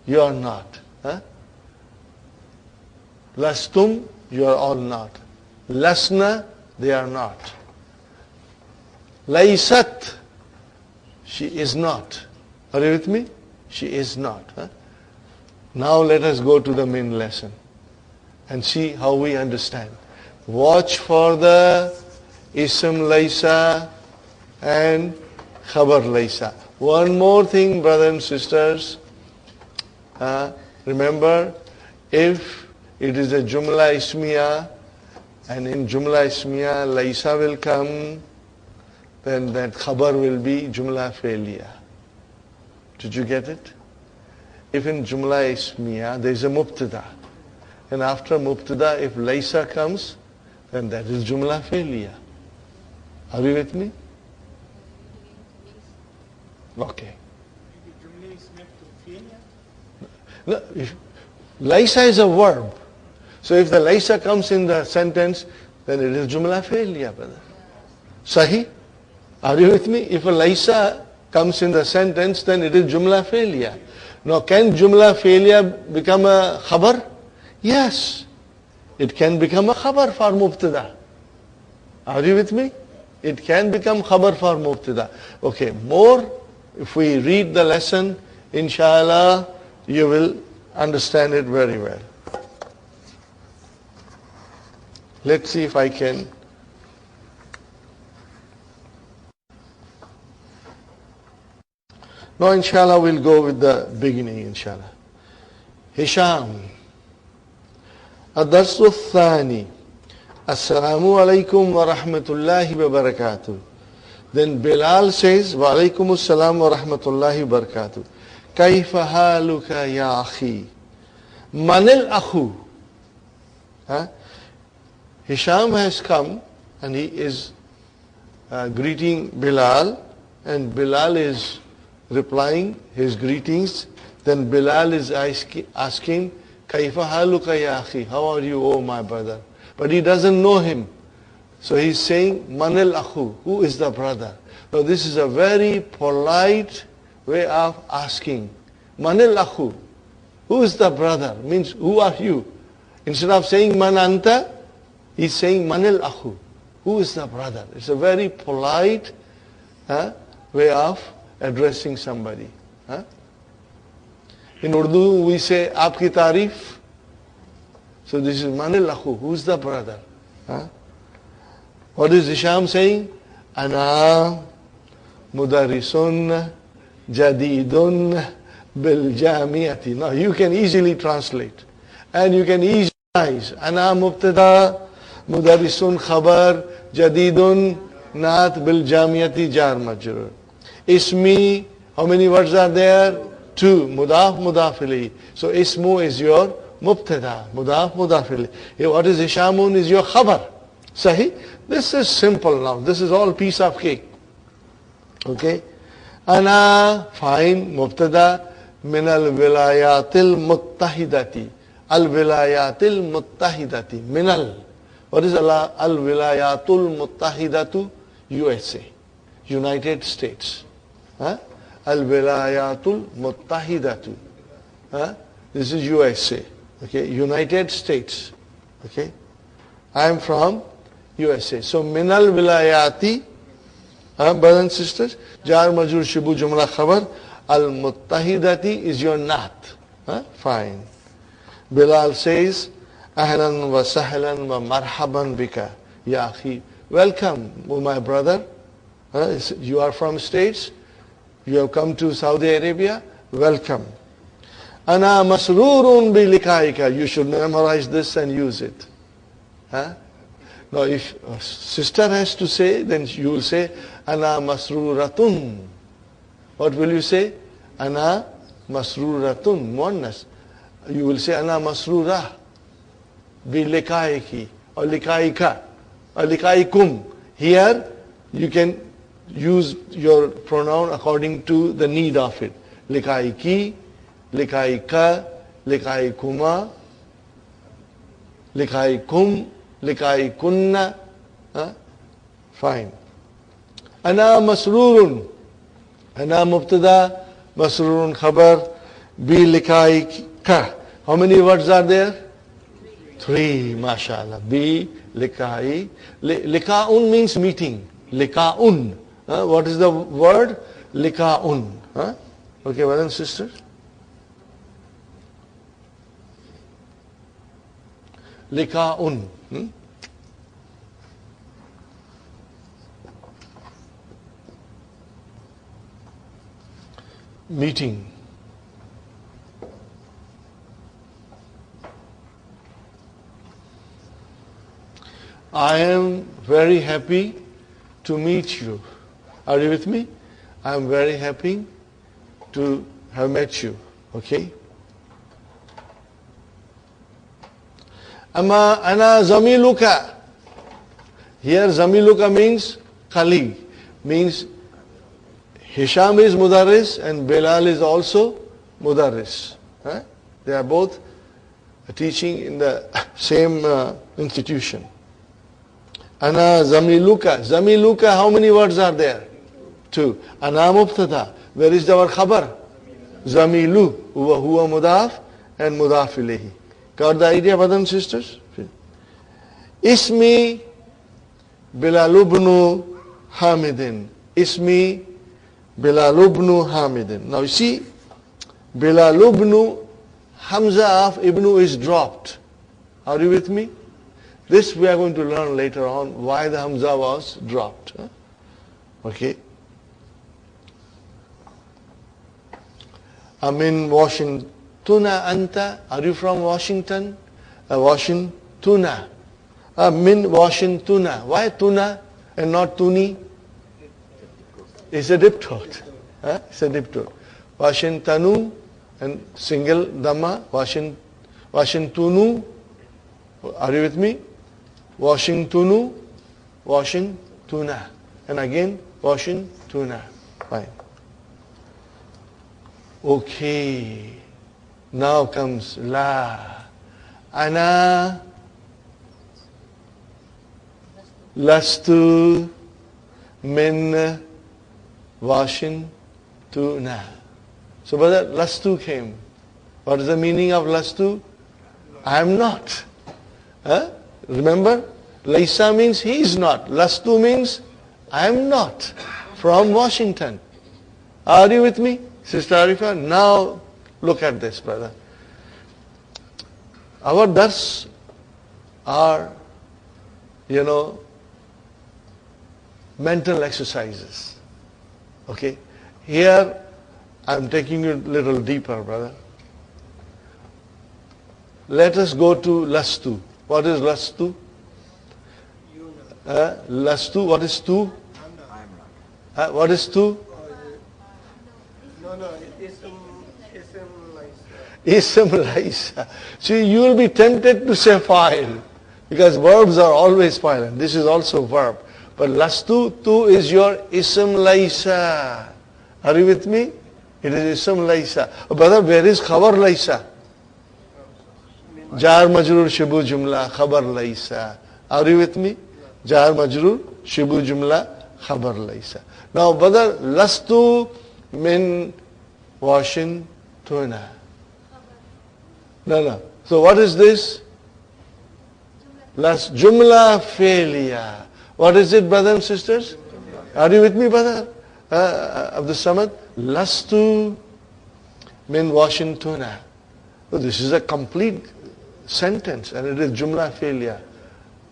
you are not. Lastum, you are all not. Lasna, they are not. Laisat, she is not. Are you with me? She is not. Now let us go to the main lesson and see how we understand. Watch for the Ism Laisa and Khabar Laisa. One more thing, brothers and sisters. Remember, if it is a Jumla Ismiya, and in Jumla Ismiya Laisa will come, then that Khabar will be Jumla Failure. Did you get it? If in Jumla Ismiya there is a Mubtada, and after Mubtada if Laisa comes, then that is Jumla Failure. Are you with me? Okay. No, Laisa is a verb. So if the Laisa comes in the sentence, then it is Jumla Failure, brother. Sahi? Are you with me? If a Laisa comes in the sentence, then it is Jumla Failure. Now, can Jumla failure become a khabar? Yes. It can become a khabar for Mubtada. Are you with me? It can become khabar for Mubtada. Okay, more, if we read the lesson, inshallah, you will understand it very well. Let's see if I can. Now, inshallah, we'll go with the beginning, inshallah. Hisham. الدرس الثاني السلام عليكم ورحمة الله وبركاته. Then Bilal says, وعليكم السلام ورحمة الله وبركاته. كيف حالك يا أخي؟ من الأخو? Hisham has come and he is greeting Bilal, and Bilal is replying his greetings. Then Bilal is asking, Kaifa haluka ya akhi? How are you, oh my brother? But he doesn't know him. So he's saying, Manil akhu, who is the brother? Now this is a very polite way of asking. Manil akhu, who is the brother? Means, who are you? Instead of saying man anta, he's saying Manil akhu, who is the brother? It's a very polite way of addressing somebody. In Urdu we say aapki taarif. So this is Manil akhu, who is the brother? What is Hisham saying? Ana mudarrisun jadidun bil jamiati. Now you can easily translate and you can easily Ana mubtada mudarrisun khabar jadidun naat bil jamiati jar majrur. Ismi, how many words are there? 2. Mudaf, mudaf ilayhi. So ismu is your mubtada. Mudaf, mudaf ilayhi. What is Hishamun is your khabar. Sahi? This is simple now. This is all piece of cake. Okay? Ana, fine, mubtada, min al-wilayatil muttahidati. Al-wilayatil muttahidati. Minal. What is al-wilayatul muttahidatu? USA. United States. Al-Wilayatul Muttahidatu. This is USA. Okay, United States. Okay, I am from USA. So Minal Wilayati, brothers and sisters, Jar Majur Shibu Jumla Khabar, Al Muttahidati is your naat. Fine. Bilal says, Ahlan wa sahlan wa marhaban bika, ya akhi. Welcome, oh my brother. You are from States. You have come to Saudi Arabia. Welcome. Ana masrurun bi likaika. You should memorize this and use it. Now if a sister has to say, then you will say, Ana masruratun. What will you say? Ana masruratun. Muannas. You will say, Ana masrura bi likaiki or likaika or likaikum. Here you can use your pronoun according to the need of it. Likaiki, likaika, likaikuma, likaikum, likaikunna. Fine. Ana masrurun. Ana mubtada, masrurun khabar, bi likaika. How many words are there? 3, mashallah. Bi likai. Likaun means meeting. Likaun. What is the word? Likaun. Okay, brothers and sisters? Likaun. Meeting. I am very happy to meet you. Are you with me? I am very happy to have met you. Okay? Ama ana zamiluka. Here zamiluka means colleague. Means Hisham is mudarris and Bilal is also mudarris. They are both teaching in the same institution. Ana zamiluka. Zamiluka, how many words are there? 2. Ana mubtada. Where is our khabar? Zamilu, huwa mudaf and mudaf ilayhi. Got the idea, brothers and sisters? Ismi Bilalubnu Hamidin. Ismi Bilalubnu Hamidin. Now you see, Bilalubnu, Hamza of Ibnu is dropped. Are you with me? This we are going to learn later on, why the Hamza was dropped. Okay. Amin Washington Anta. Are you from Washington? Washingtona. Min Washingtona. Why Tuna and not Tuni? It's a diptone. It's a diptone. Washingtonu and single Dhamma. Washingtonu. Are you with me? Washingtonu. Washingtona. And again Washingtona. Fine. Okay. Now comes La. Ana Lastu Min Washingtona. So brother, Lastu came. What is the meaning of Lastu? I am not. Remember? Laisa means he is not. Lastu means I am not from Washington. Are you with me, Sister Arifa? Now look at this, brother. Our dars are, mental exercises. Okay? Here, I'm taking you a little deeper, brother. Let us go to Lastu. What is Lastu? Lastu, what is tu? What is tu? No, Ism Laisa. See, you will be tempted to say fa'il, because verbs are always fa'il, and this is also verb. But Lastu, tu is your Ism Laisa. Are you with me? It is Ism Laisa. Oh, brother, where is Khabar Laisa? Jar Majrur Shibu Jumla Khabar Laisa. Are you with me? Jar Majrur Shibu Jumla Khabar Laisa. Now, brother, Lastu min Washingtona. No. So what is this? Last Jumla failure. What is it, brothers and sisters? Are you with me, brother? Abdul Samad? Lastu min Washingtona. So this is a complete sentence, and it is Jumla failure.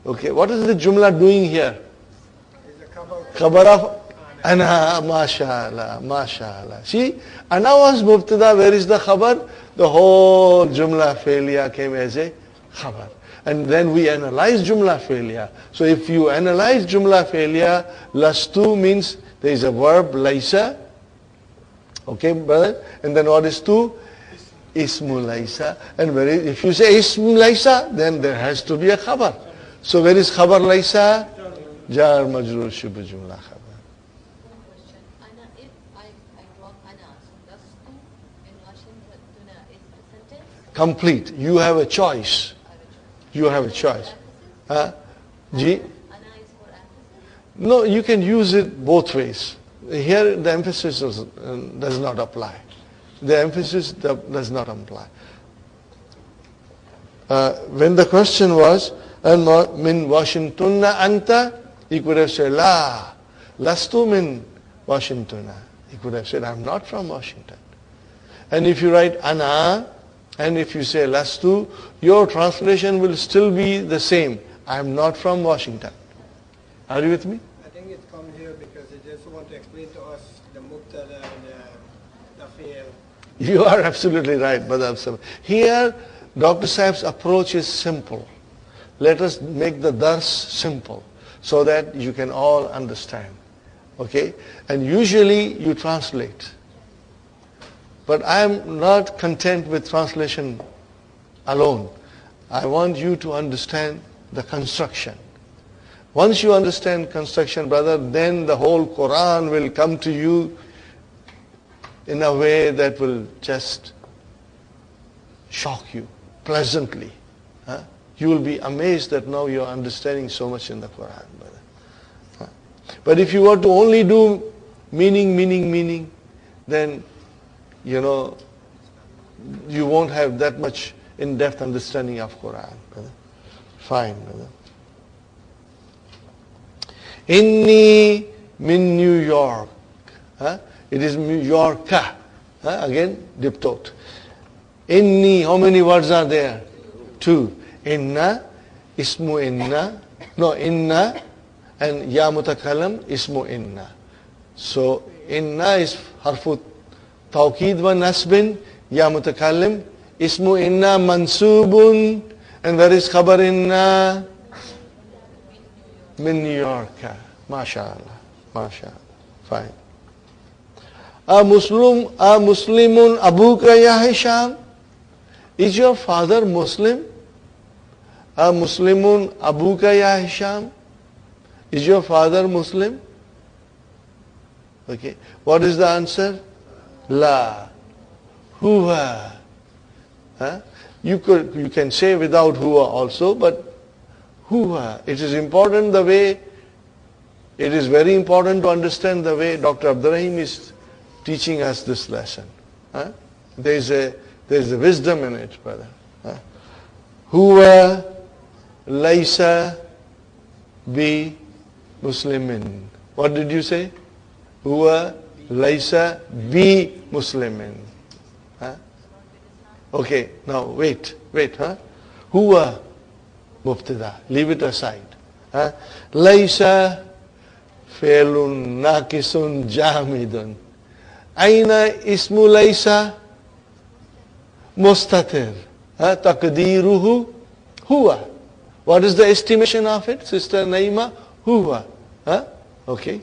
Okay, what is the Jumla doing here? Khabar of Ana, mashallah. See, Ana was Mubtada, where is the Khabar? The whole Jumla failure came as a Khabar. And then we analyze Jumla failure. So if you analyze Jumla failure, Lastu means there is a verb, Laisa. Okay, brother? And then what is tu? Ismu Laisa. And if you say Ismu Laisa, then there has to be a Khabar. So where is Khabar Laisa? Jar Majrur Shibu Jumla Khabar. Complete. You have a choice. You have a choice. No, you can use it both ways. Here the emphasis does not apply. The emphasis does not apply. When the question was, min Washingtona anta, he could have said, la, lastu min Washingtona. He could have said, I'm not from Washington. And if you write ana, and if you say lastu, your translation will still be the same. I am not from Washington. Are you with me? I think it's come here because they just want to explain to us the mubtada and the fi'l. You are absolutely right, Brother Absam. Here, Dr. Saib's approach is simple. Let us make the dars simple so that you can all understand. Okay? And usually you translate. But I am not content with translation alone. I want you to understand the construction. Once you understand construction, brother, then the whole Quran will come to you in a way that will just shock you pleasantly. You will be amazed that now you are understanding so much in the Quran, brother. But if you were to only do meaning, then you won't have that much in-depth understanding of Quran, brother. Fine, brother. Inni min New York. It is New Yorka. Again, diptot. Inni, how many words are there? 2. Inna, ismu inna. No, inna and ya mutakallam, ismu inna. So, inna is harfu tawqid wa nasbin, ya mutakallim, ismu inna mansubun, and where is khabar inna? Min New York. MashaAllah. MashaAllah. Fine. A Muslimun abuka ya Hisham? Is your father Muslim? A Muslimun abuka ya Hisham? Is your father Muslim? Okay. What is the answer? La. Huwa. You can say without huwa also, but huwa. It is important the way, it is very important to understand the way Dr. Abdurrahim is teaching us this lesson. There is a wisdom in it, brother. Huwa laysa bi muslimin. What did you say? Huwa laysa bi muslimin. Okay, now wait. Huwa mubtada. Leave it aside. Laysa fi'lun naqisun jamidun. Aina ismu laysa mustatir. Taqdiruhu huwa. What is the estimation of it, Sister Naima? Huwa. Okay.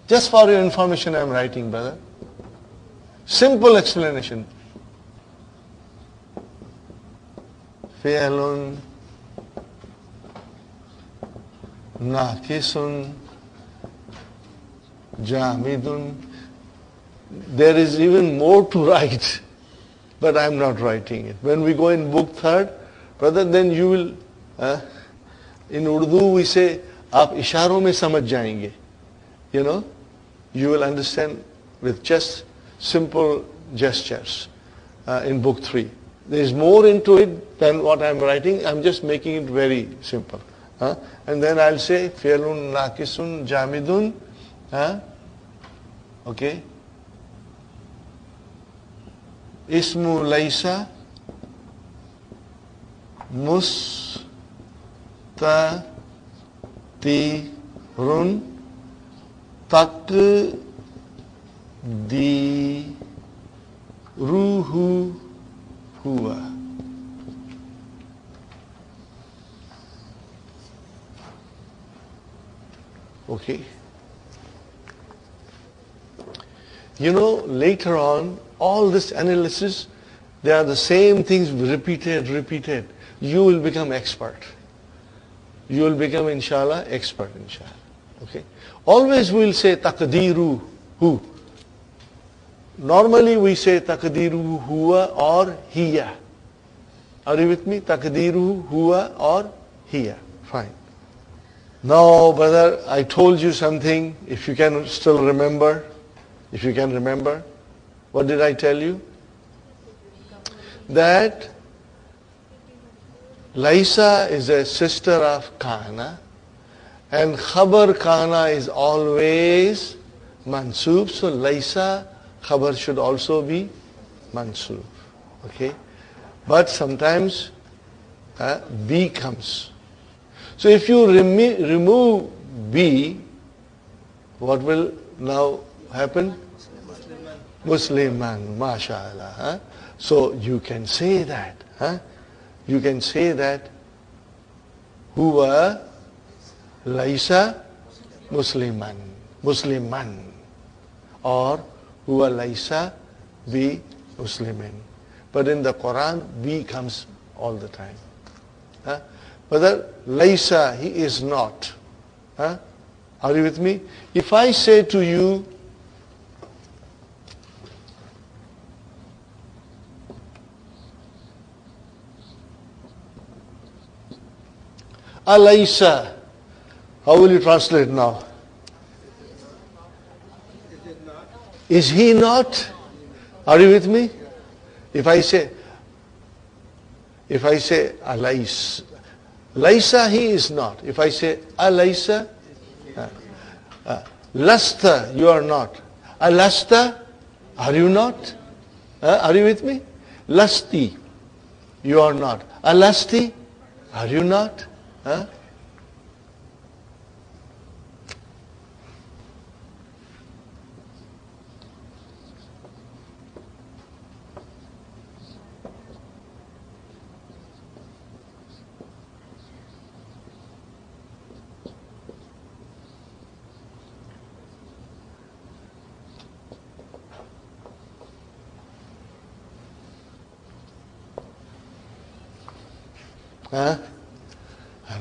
Just for your information I am writing, brother. Simple explanation. Fi'lun naqisun jamidun. There is even more to write, but I am not writing it. When we go in book 3rd, brother, then you will, in Urdu we say, aap isharon mein samajh jayenge. You will understand with just simple gestures in book 3. There is more into it than what I am writing. I am just making it very simple. And then I'll say, fi'lun naqisun jamidun. Okay. Ismu laysa mustatirun taqdiruhu huwa. Okay. Later on, all this analysis, they are the same things repeated. You will become expert. You will become, inshallah, expert, inshallah. Okay. Always we will say taqdiru hu. Normally we say taqdiru huwa or hiya. Are you with me? Taqdiru huwa or hiya. Fine. Now, brother, I told you something. If you can still remember. If you can remember. What did I tell you? That Laysa is a sister of Kana, and Khabar Kana is always Mansub. So Laysa, Khabar should also be Mansub. Okay? But sometimes B comes. So if you remove B, what will now happen? Musliman, mashallah. So you can say that. You can say that huwa laysa musliman, or huwa laysa bi muslimin. But in the Quran, B comes all the time. But laysa, he is not. Are you with me? If I say to you, Alaysa. How will you translate now? Is he not? Are you with me? If I say Alais, Laisa, he is not. If I say Alaisa, Lasta, you are not. Alasta, are you not? Are you with me? Lasti, you are not. Alasti, are you not?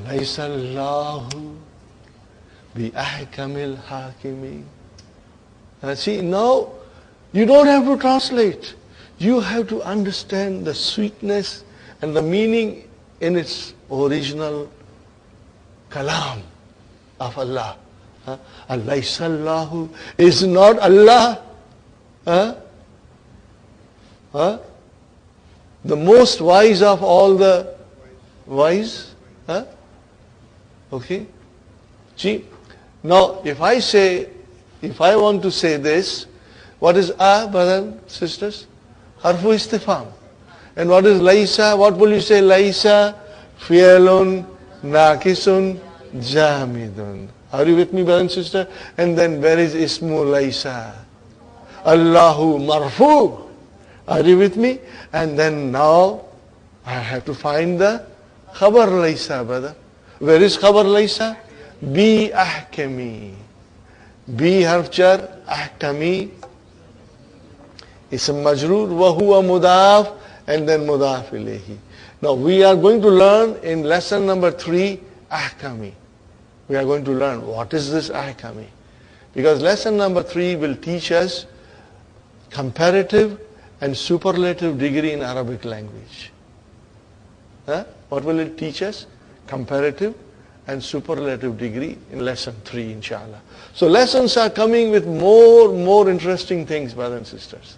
أليس الله بأحكم الحاكمين. See, now you don't have to translate. You have to understand the sweetness and the meaning in its original kalam of Allah. Alaysa Allahu, is not Allah the most wise of all the wise? Okay? See, now if I want to say this, what is brothers and sisters? Harfu istifham. And what is laisa? What will you say? Laisa, fi'lun, naqisun, jamidun. Are you with me, brothers and sisters? And then where is ismu laisa? Allahu marfu. Are you with me? And then now I have to find the khabar laysa, brother. Where is khabar laysa? Bi ahkami. Bi harf jar, ahkami. Ism majroor, wa huwa mudaf, and then mudaf ilayhi. Now we are going to learn in lesson number 3, ahkami. We are going to learn what is this ahkami. Because lesson number 3 will teach us comparative and superlative degree in Arabic language. What will it teach us? Comparative and superlative degree in lesson 3, inshallah. So lessons are coming with more interesting things, brothers and sisters.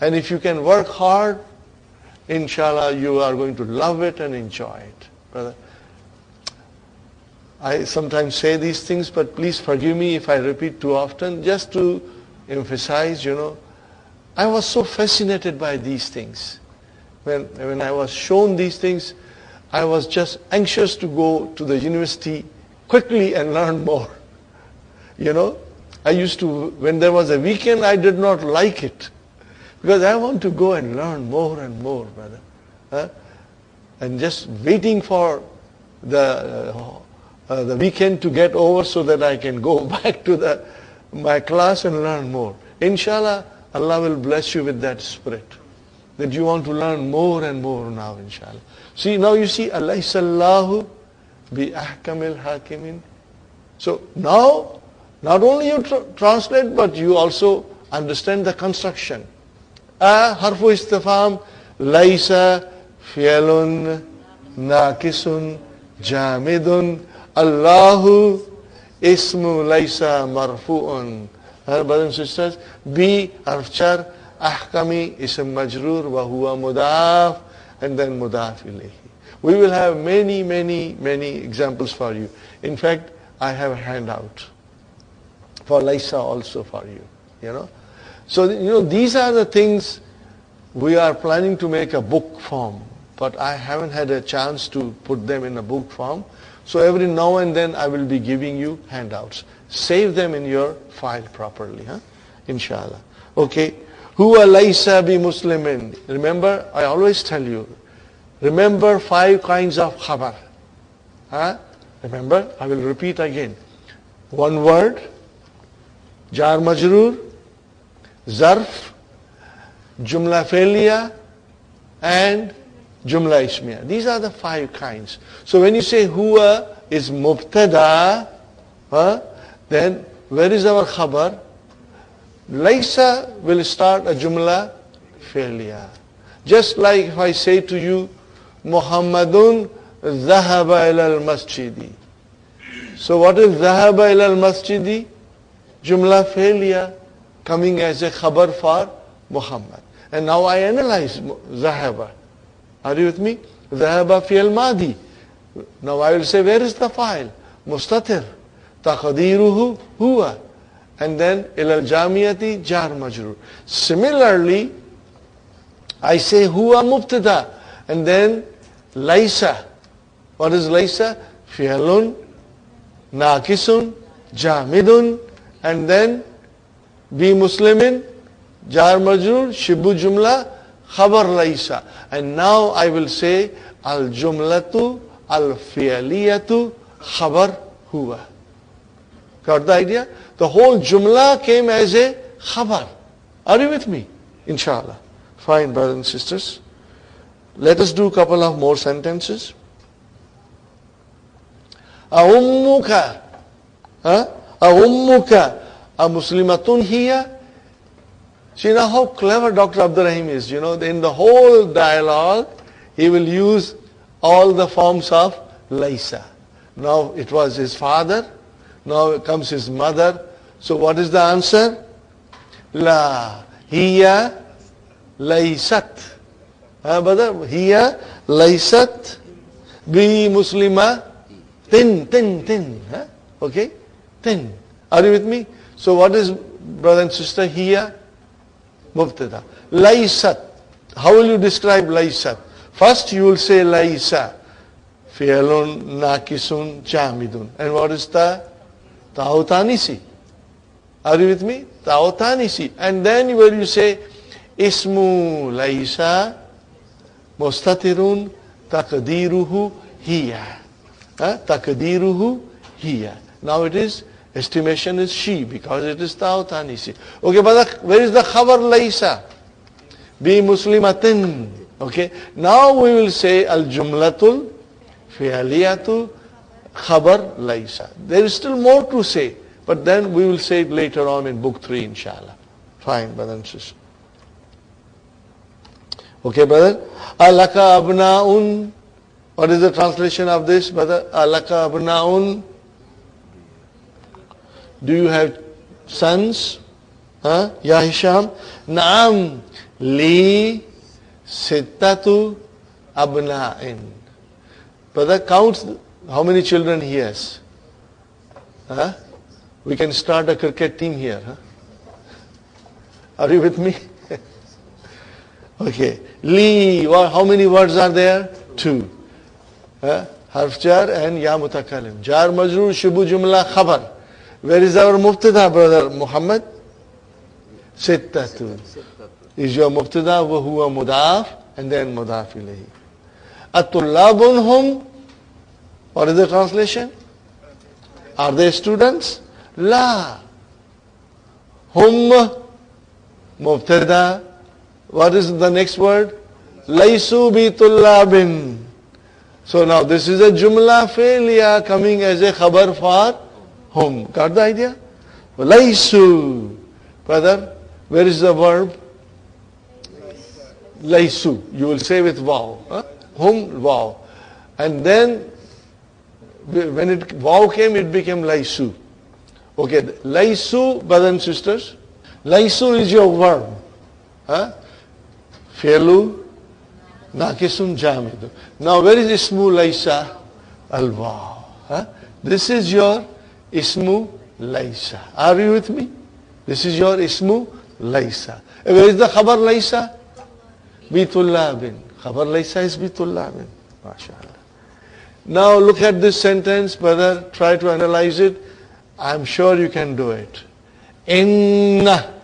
And if you can work hard, inshallah, you are going to love it and enjoy it, brother. I sometimes say these things, but please forgive me if I repeat too often, just to emphasize, I was so fascinated by these things. When I was shown these things, I was just anxious to go to the university quickly and learn more. I used to, when there was a weekend, I did not like it. Because I want to go and learn more and more, brother. And just waiting for the weekend to get over so that I can go back to my class and learn more. Inshallah, Allah will bless you with that spirit, that you want to learn more and more now, inshallah. See, now you see, Alaysa Allahu bi ahkamil hakimin. So now, not only you translate, but you also understand the construction. Harfu istifham, laysa, fi'lun, naqisun, jamidun, Allahu, ismu laysa marfu'un. Brothers and sisters, bi harf jar, ahkami, ism majroor, wa huwa mudaf, and then mudaf ilayhi. We will have many examples for you. In fact, I have a handout for laysa also for you. So, these are the things we are planning to make a book form, but I haven't had a chance to put them in a book form. So every now and then I will be giving you handouts. Save them in your file properly, inshallah. Okay. Huwa laysa bi muslimin. Remember, I always tell you, remember 5 kinds of khabar. Remember, I will repeat again. One word, jar majroor, zarf, jumla fe'liya, and jumla ismiya. These are the 5 kinds. So when you say huwa is mubtada, then where is our khabar? Laysa will start a jumla fe'liya. Just like if I say to you, Muhammadun dhahaba ila al-masjidi. So what is dhahaba ila al-masjidi? Jumla fe'liya. coming as a khabar for Muhammad. And now I analyze Zahaba. Are you with me? Zahaba fi'al madi. Now I will say, where is the file? Mustatir. Taqdiruhu huwa. And then ilal jamiyati jar majrur. Similarly, I say huwa mubtada. And then laysa. What is laysa? Fi'alun, naqisun, jamidun. And then bi muslimin, jar majrur, shibu jumla, khabar laysa. And now I will say al jumlatu, al fi'aliyatu, khabar huwa. Got the idea? The whole jumla came as a khabar. Are you with me? Inshallah. Fine, brothers and sisters. Let us do a couple of more sentences. Ummuka. Ummuka. A Muslimatun hiya. See now how clever Dr. Abdurrahim is. You know, in the whole dialogue, he will use all the forms of laysa. Now it was his father. Now comes his mother. So what is the answer? La hiya laysat. Brother, hiya laysat bi muslima tin. Okay? Tin. Are you with me? So what is, brother and sister, hiya? Mubtada. Laysat. How will you describe laysat? First you will say laysa. Fi'alun, naqisun, jamidun. And what is the ta'utanisi? Are you with me? Ta'utanisi. And then where you say ismu laysa mustatirun taqdiruhu hiya. Taqdiruhu hiya. Now it is, estimation is she because it is ta'utanisi. Okay, but where is the khabar laysa? Bi muslimatin. Okay. Now we will say al jumlatul fi'aliyatu khabar laysa. There is still more to say, but then we will say it later on in book 3, inshallah. Fine, brother and sister. Okay, brother. Alaka abna'un. What is the translation of this, brother? Alaka abna'un. Do you have sons? Ya Hisham? Naam. Li sittatu abna'in. Brother, count how many children he has. We can start a cricket team here. Are you with me? Okay. Li, how many words are there? 2. Harf jar and ya mutakalim. Jar majrur, shubu jumla, khabar. Where is our mubtada, brother Muhammad? Sittatu. Is your mubtada wa huwa mudaf and then mudaf ilayhi. At-tullabun hum. What is the translation? Are they students? La. Hum mubtada. What is the next word? Laysu bi tullabin. So now this is a jumla fi'liya coming as a khabar for hum. Got the idea? Laysu. Brother, where is the verb? Laysu. You will say with waw. Hum, waw. And then when it waw came, it became laysu. Okay, laysu, brothers and sisters. Laysu is your verb. Fi'lu, naqisun, jamidu. Now where is ismu laysa? Al-waw. This is your ismu laysa. Are you with me? This is your ismu laysa. Where is the khabar laysa? Bitullabin. Khabar laysa is bitullabin. MashaAllah. Now look at this sentence, brother. Try to analyze it. I'm sure you can do it. Inna.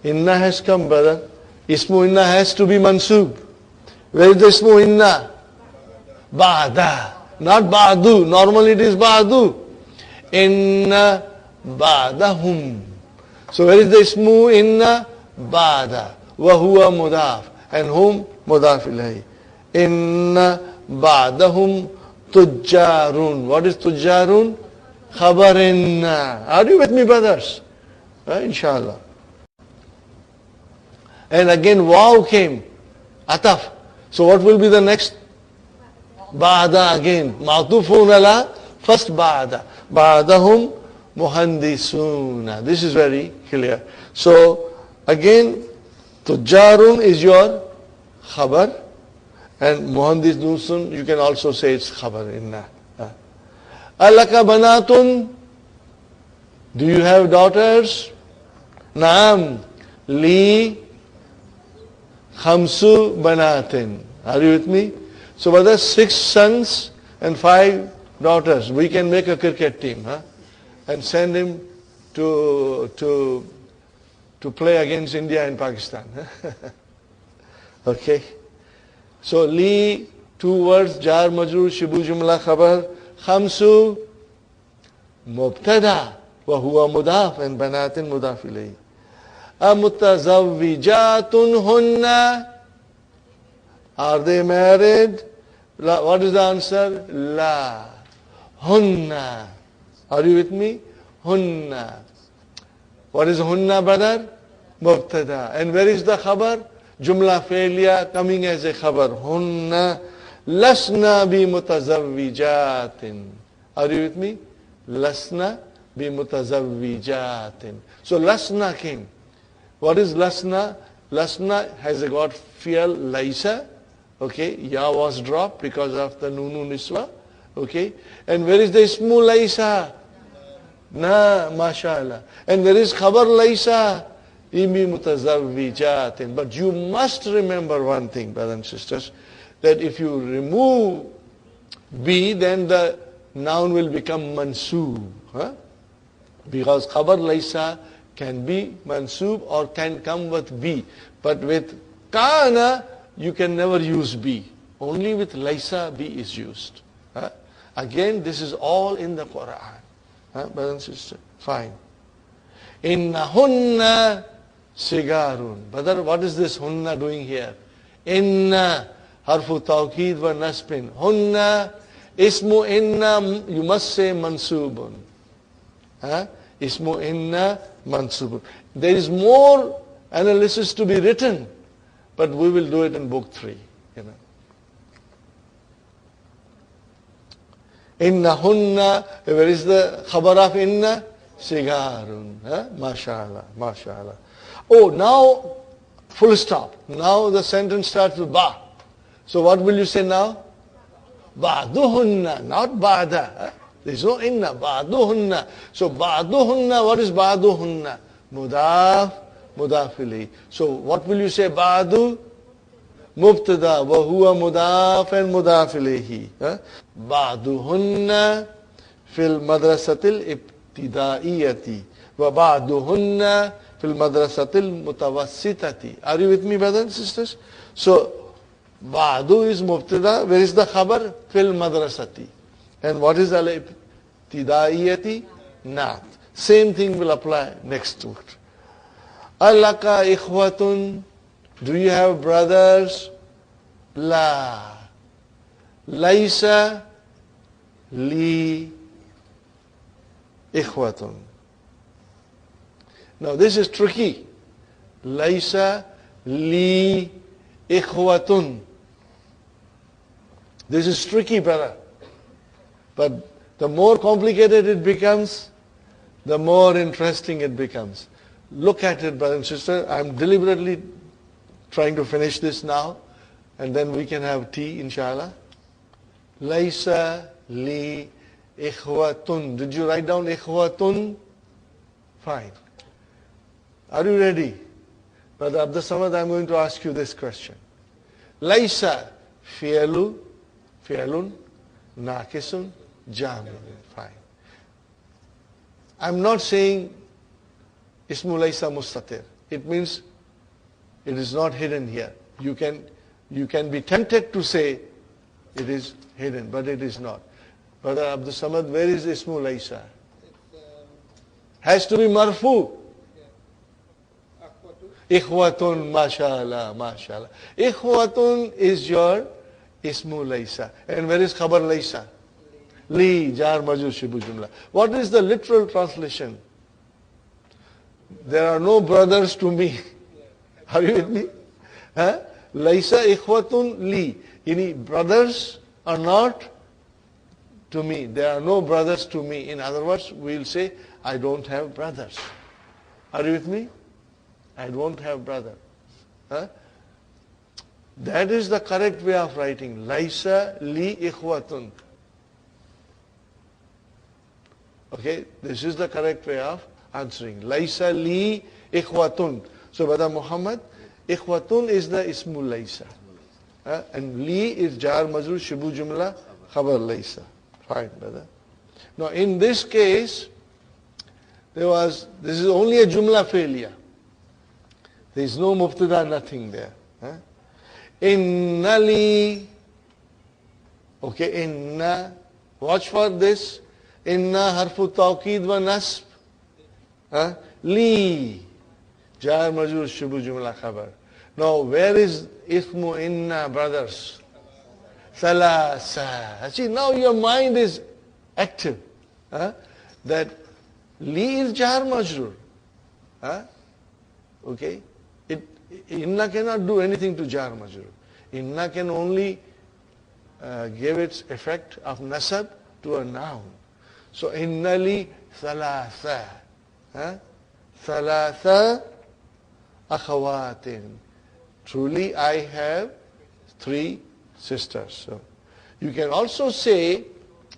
Inna has come, brother. Ismu inna has to be mansub. Where is the ismu inna? Ba'da. Not ba'du. Normally it is ba'du. Inna ba'dahum. So where is the ismu inna? Ba'da. Wa huwa mudaf. And whom? Mudaf ilayhi. Inna ba'dahum tujjarun. What is tujjarun? Khabar inna. Are you with me, brothers? Inshallah. And again waw came. Ataf. So what will be the next? Ba'da again. Ma'tufun ala. First ba'da. Ba'dahum muhandisuna. This is very clear. So again, tujjarun is your khabar, and muhandisun you can also say it's khabar inna. Alaka banatun, do you have daughters? Naam, li khamsu banatin. Are you with me? So whether 6 sons and 5 daughters, we can make a cricket team, and send him to play against India and Pakistan. Okay. So li, 2 words, jar majrur, shibu jumla khabar, khamsu mubtada wa huwa mudaf, and banatin mudaf ilayhi. Amutazawwijatun hunna, are they married? What is the answer? La. Hunna. Are you with me? Hunna. What is hunna, brother? Mubtada. And where is the khabar? Jumla failure coming as a khabar. Hunna lasna bi mutazawwijatin. Are you with me? Lasna bi mutazawwijatin. So lasna came. What is lasna? Lasna has got fi'al laisa. Okay, ya was dropped because of the nunu niswa. Okay, and where is the ismu laisa? Na, mashallah. And where is khabar laisa? Imi mutazawwijatin. But you must remember one thing, brothers and sisters, that if you remove bi, then the noun will become mansoob. Because khabar laisa can be mansoob or can come with bi. But with kana, you can never use bi. Only with laisa bi is used. Again, this is all in the Quran. Brothers and sisters, fine. Innahunna sigarun. Brother, what is this hunna doing here? Inna harfu tawqid wa nasbin. Hunna ismu inna, you must say mansubun. Ismu inna mansubun. There is more analysis to be written, but we will do it in book 3. Innahunna, where is the khabar of inna? Sigarun. Mashallah, mashallah. Oh, now, full stop. Now the sentence starts with ba. So what will you say now? Ba'duhunna, not ba'da. There is no inna, ba'duhunna. So ba'duhunna, what is ba'duhunna? Mudaf, mudaf ilayhi. So what will you say ba'du? Mubtada, wa huwa mudaf and mudaf ilayhi. Ba'duhunna fil madrasatil ibtidaiyati wa ba'duhunna fil madrasatil mutawassitati. Are you with me, brothers and sisters? So ba'du is mubtada. Where is the khabar? Fil madrasati. And what is al ibtidaiyati? Naat. Same thing will apply next to it. Alaka ikhwatun, do you have brothers? La. Laisa li ikhwatun. Now this is tricky. Laisa li ikhwatun. This is tricky, brother. But the more complicated it becomes, the more interesting it becomes. Look at it, brother and sister. I'm deliberately trying to finish this now, and then we can have tea, inshallah. Laisa li ikhwatun. Did you write down ikhwatun? Fine. Are you ready? Brother Abdul Samad, I'm going to ask you this question. Laisa fi'lun, naqisun, jamil. Fine. I'm not saying ismu laisa mustatir. It means it is not hidden here. You can be tempted to say it is hidden, but it is not. Brother Abdul Samad, where is ismu laisa? Has to be marfu. Ikhwatun, mashallah, mashallah. Ikhwatun is your ismu laisa. And where is khabar laisa? Li, jar majur shibu jumla. What is the literal translation? There are no brothers to me. Are you with me? Laisa ikhwatun li. Any brothers are not to me. There are no brothers to me. In other words, we'll say, I don't have brothers. Are you with me? I don't have brother. Huh? That is the correct way of writing. Laisa li ikhwatun. Okay, this is the correct way of answering. Laisa li ikhwatun. So, Brother Muhammad, ikhwatun is the ismul laisa. And li is jar majrur shibu jumla khabar laisa. Fine, brother. Now, in this case, this is only a jumla failure. There is no mubtada, nothing there. Inna li. Okay, inna. Watch for this. Inna harfu tawqid wa nasb. Li. Jar majrur shibu jumla khabar. Now, where is ismu inna, brothers? Thalasa. See, now your mind is active. That li is jar majrur. Okay? Inna cannot do anything to jar majrur. Inna can only give its effect of nasab to a noun. So, inna li thalatha. Thalatha akhawatin. Truly, I have 3 sisters. So, you can also say,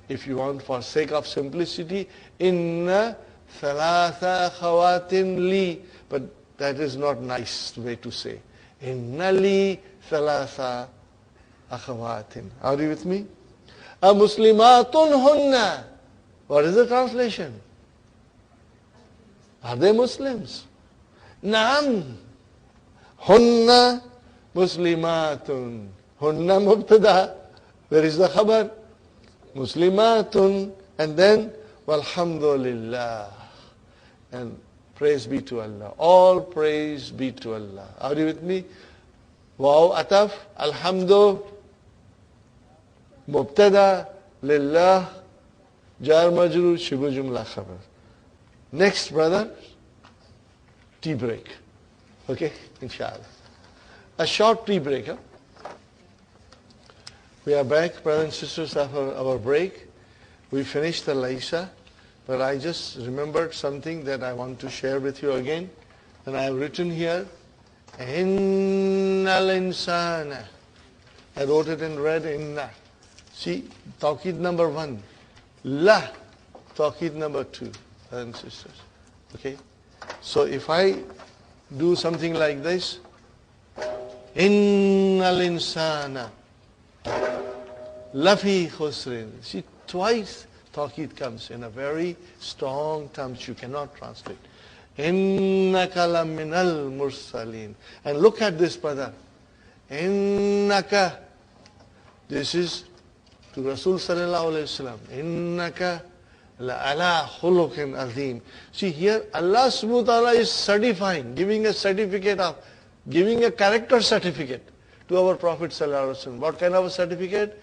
if you want for sake of simplicity, inna thalatha akhawatin li. But that is not nice way to say. Inna li thalatha akhawatin. Are you with me? A muslimatun hunna. What is the translation? Are they Muslims? Naam. Hunna muslimatun. Hunna mubtada. Where is the khabar? Muslimatun. And then, walhamdulillah. And praise be to Allah. All praise be to Allah. Are you with me? Wow, ataf, alhamdu, mubtada, lillah, jar majrur, shibu jumla khabar. Next, brother, tea break. Okay, inshallah. A short tea break. We are back, brothers and sisters, after our break. We finished the Laisa, but I just remembered something that I want to share with you again. And I have written here, Innal insana. I wrote it in red, inna. See, tawqid number 1. La, tawqid number 2, brothers and sisters. Okay? So if I do something like this, Innal insana lafi khusrin. See, twice tawqid comes in a very strong terms you cannot translate. Innaka laminal mursalin. And look at this, brother. Innaka. This is to Rasul sallallahu alayhi wasallam. Innaka la ala khuluqin azim. See here, Allah subhanahu wa ta'ala is certifying, giving a certificate of, giving a character certificate to our Prophet sallallahu alayhi wasallam. What kind of a certificate?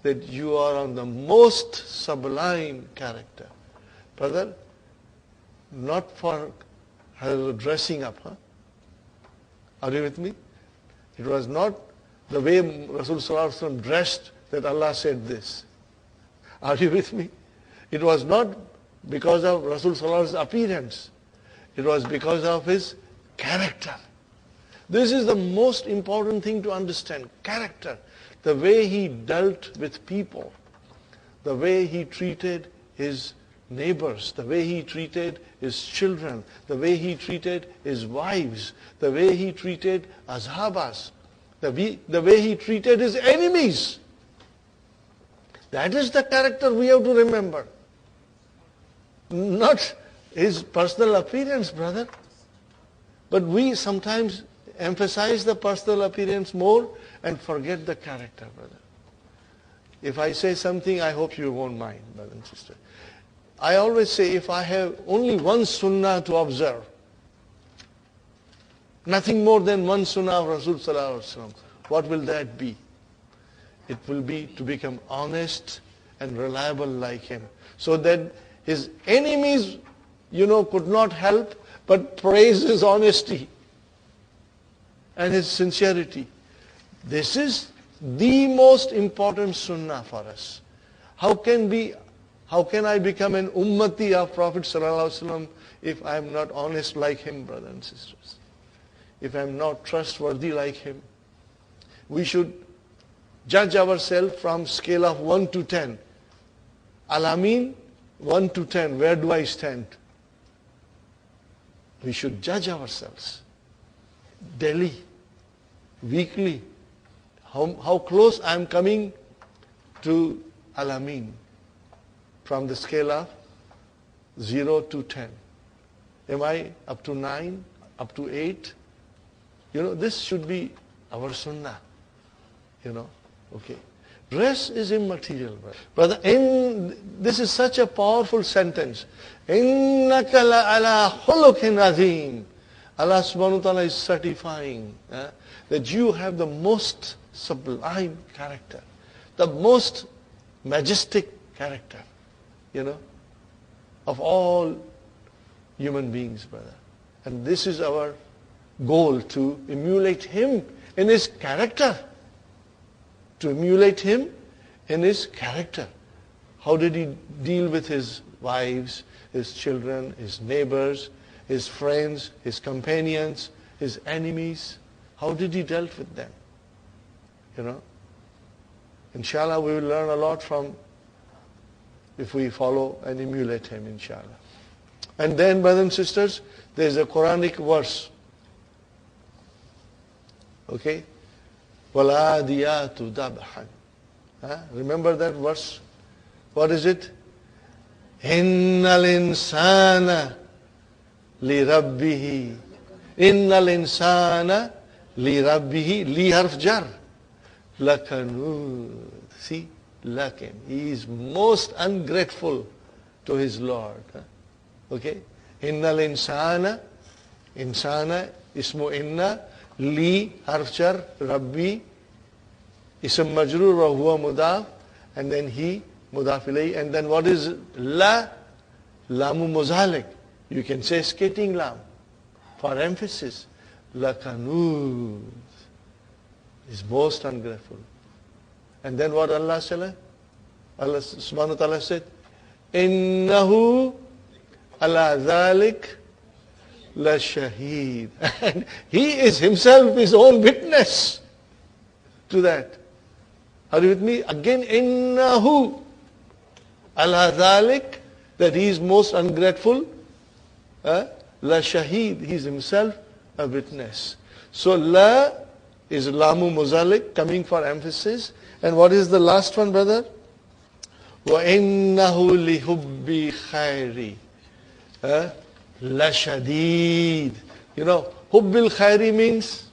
That you are on the most sublime character. Brother, not for her dressing up. Are you with me? It was not the way Rasul sallallahu alaihi wasallam dressed that Allah said this. Are you with me? It was not because of Rasul sallallahu alaihi wasallam's appearance. It was because of his character. This is the most important thing to understand. Character. The way he dealt with people. The way he treated his neighbors, the way he treated his children, the way he treated his wives, the way he treated ashabas, the way he treated his enemies. That is the character we have to remember. Not his personal appearance, brother. But we sometimes emphasize the personal appearance more and forget the character, brother. If I say something, I hope you won't mind, brother and sister. I always say, if I have only one sunnah to observe, nothing more than one sunnah of Rasul sallallahu alaihi wasallam, what will that be? It will be to become honest and reliable like him. So that his enemies, could not help but praise his honesty and his sincerity. This is the most important sunnah for us. How can I become an ummati of Prophet ﷺ if I am not honest like him, brothers and sisters? If I am not trustworthy like him? We should judge ourselves from scale of 1 to 10. Al-Amin, 1 to 10, where do I stand? We should judge ourselves daily, weekly, how close I am coming to Al-Amin from the scale of 0 to 10. Am I up to 9, up to 8? This should be our sunnah. Okay. Rest is immaterial, brother. This is such a powerful sentence. إِنَّكَ لَعَلَىٰ خُلُقٍ عَظِيمٍ. Allah subhanahu wa ta'ala is certifying that you have the most sublime character, the most majestic character, of all human beings, brother. And this is our goal, to emulate him in his character. To emulate him in his character. How did he deal with his wives, his children, his neighbors, his friends, his companions, his enemies? How did he deal with them? Inshallah, we will learn a lot from if we follow and emulate him, inshallah. And then, brothers and sisters, there is a Quranic verse. Okay? وَالْعَادِيَاتُ دَبْحًا. Remember that verse? What is it? إِنَّ الْإِنسَانَ لِرَبِّهِ إِنَّ الْإِنسَانَ لِرَبِّهِ li harf jar. لَكَنُودٍ. See? Lakin. He is most ungrateful to his Lord. Okay? إِنَّ الْإِنسَانَ إِنسَانَ ismu inna. Li harf jar, Rabbi, ism majrur wa huwa mudaf, and then he, mudaf ilayhi, and then what is la? Lamu muzalik. You can say skating lam for emphasis. Lakanud is most ungrateful. And then what Allah said? Allah subhanahu wa ta'ala said, Innahu ala dhalik la shaheed. And he is himself his own witness to that. Are you with me? Again, innahu ala dhalik, that he is most ungrateful. La shaheed, he is himself a witness. So la is lamu muzalik, coming for emphasis. And what is the last one, brother? Wa innahu lihubbi khairi. La shadid. Hubbil khairi means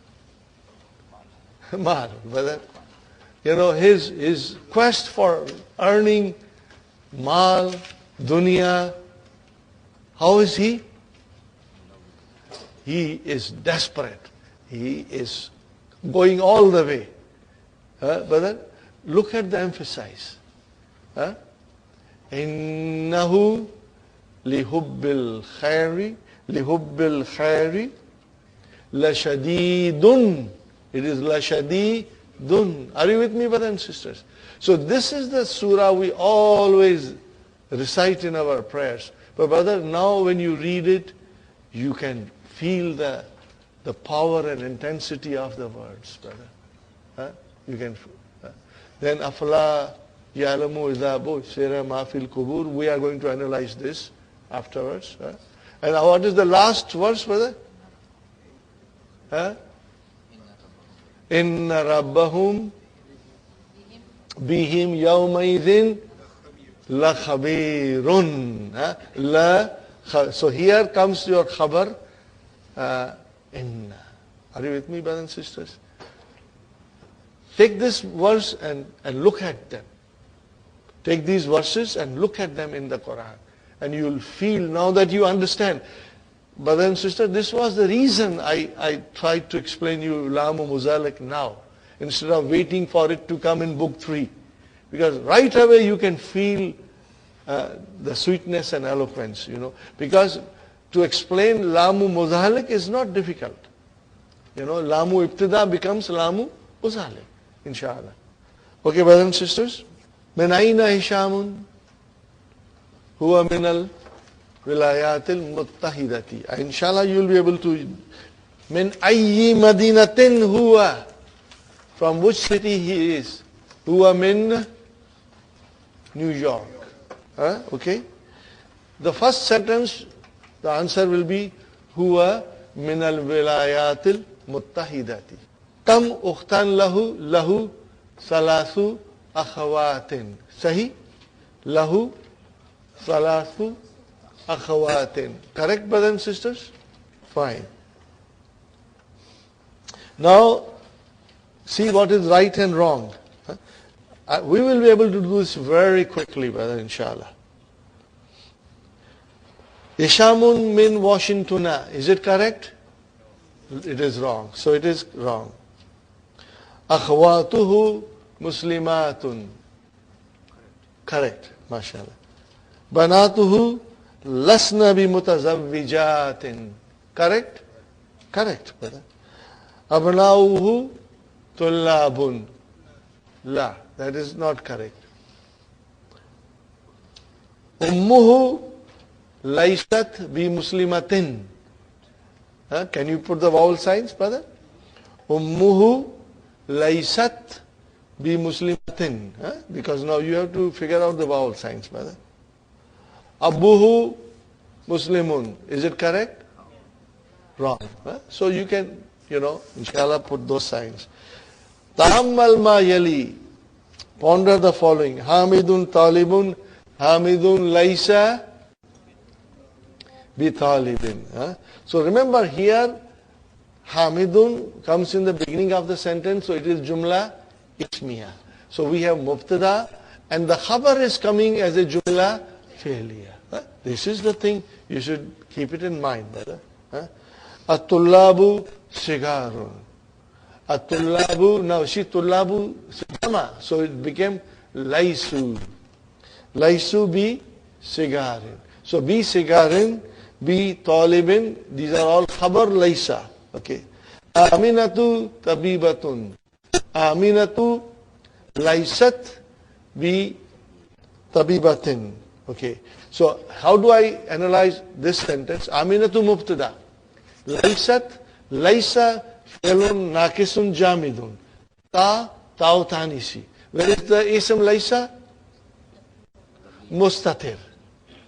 mal, brother. His quest for earning mal, dunya, how is he? He is desperate. He is going all the way. Brother, look at the emphasis. Innahu lihubbil khairi, la shadidun. It is la shadidun. Are you with me, brothers and sisters? So this is the surah we always recite in our prayers. But brother, now when you read it, you can feel the power and intensity of the words, brother. You can. Then afala ya'lamu idha bu'thira ma fil qubur. We are going to analyze this afterwards. And what is the last verse, brother? Inna rabbahum bihim yawmaidhin la khabirun. So here comes your khabar. Inna. Are you with me, brothers and sisters? Take this verse and look at them. Take these verses and look at them in the Quran. And you will feel, now that you understand. Brothers and sisters, this was the reason I tried to explain you Lamu Muzalik now, instead of waiting for it to come in book 3. Because right away you can feel the sweetness and eloquence, Because to explain Lamu Muzalik is not difficult. Lamu Ibtida becomes Lamu Muzalik, inshallah. Okay, brothers and sisters? من أين هشام هو من الولايات المتحدة. Inshallah you will be able to. من أي مدينة هو, from which city he is. هو من New York. Okay. The first sentence, the answer will be هو من الولايات المتحدة. كم أختا له, له ثلاث أخوات. صحيح. له ثلاث أخوات. Correct, brothers and sisters? Fine. Now, see what is right and wrong. We will be able to do this very quickly, brother, inshallah. Ishamun min Washington. Is it correct? It is wrong. So it is wrong. Akhwatuhu muslimatun. Correct. MashaAllah. Banatuhu lasna bi mutazawwijatin. Correct? Correct, brother. Abnauhu tullabun. La. That is not correct. Ummuhu laysat bi muslimatin. Can you put the vowel signs, brother? Ummuhu laysat bi muslimatin. Because now you have to figure out the vowel signs, brother. Abuhu muslimun. Is it correct? Wrong. So you can, inshallah, put those signs. Ta'ammal ma yali. Ponder the following. Hamidun talibun. Hamidun laysa bi talibin. So remember here, Hamidun comes in the beginning of the sentence, so it is Jumla Ismiya. So we have Mubtada, and the Khabar is coming as a Jumla Fi'liya. This is the thing, you should keep it in mind, brother. At-tullabu sigarun. At-tullabu, now see tullabu sigama, so it became Laisu. Laisu bi sigarin. So bi sigarin, bi talibin, these are all Khabar Laisa. Okay. Aminatu tabibatun. Aminatu laysat bi tabibatin. Okay. So how do I analyze this sentence? Aminatu mubtada. Laysat, laysa fi'lun naqisun jamidun. Ta'u tanisi. Where is the ism laysa? Mustatir.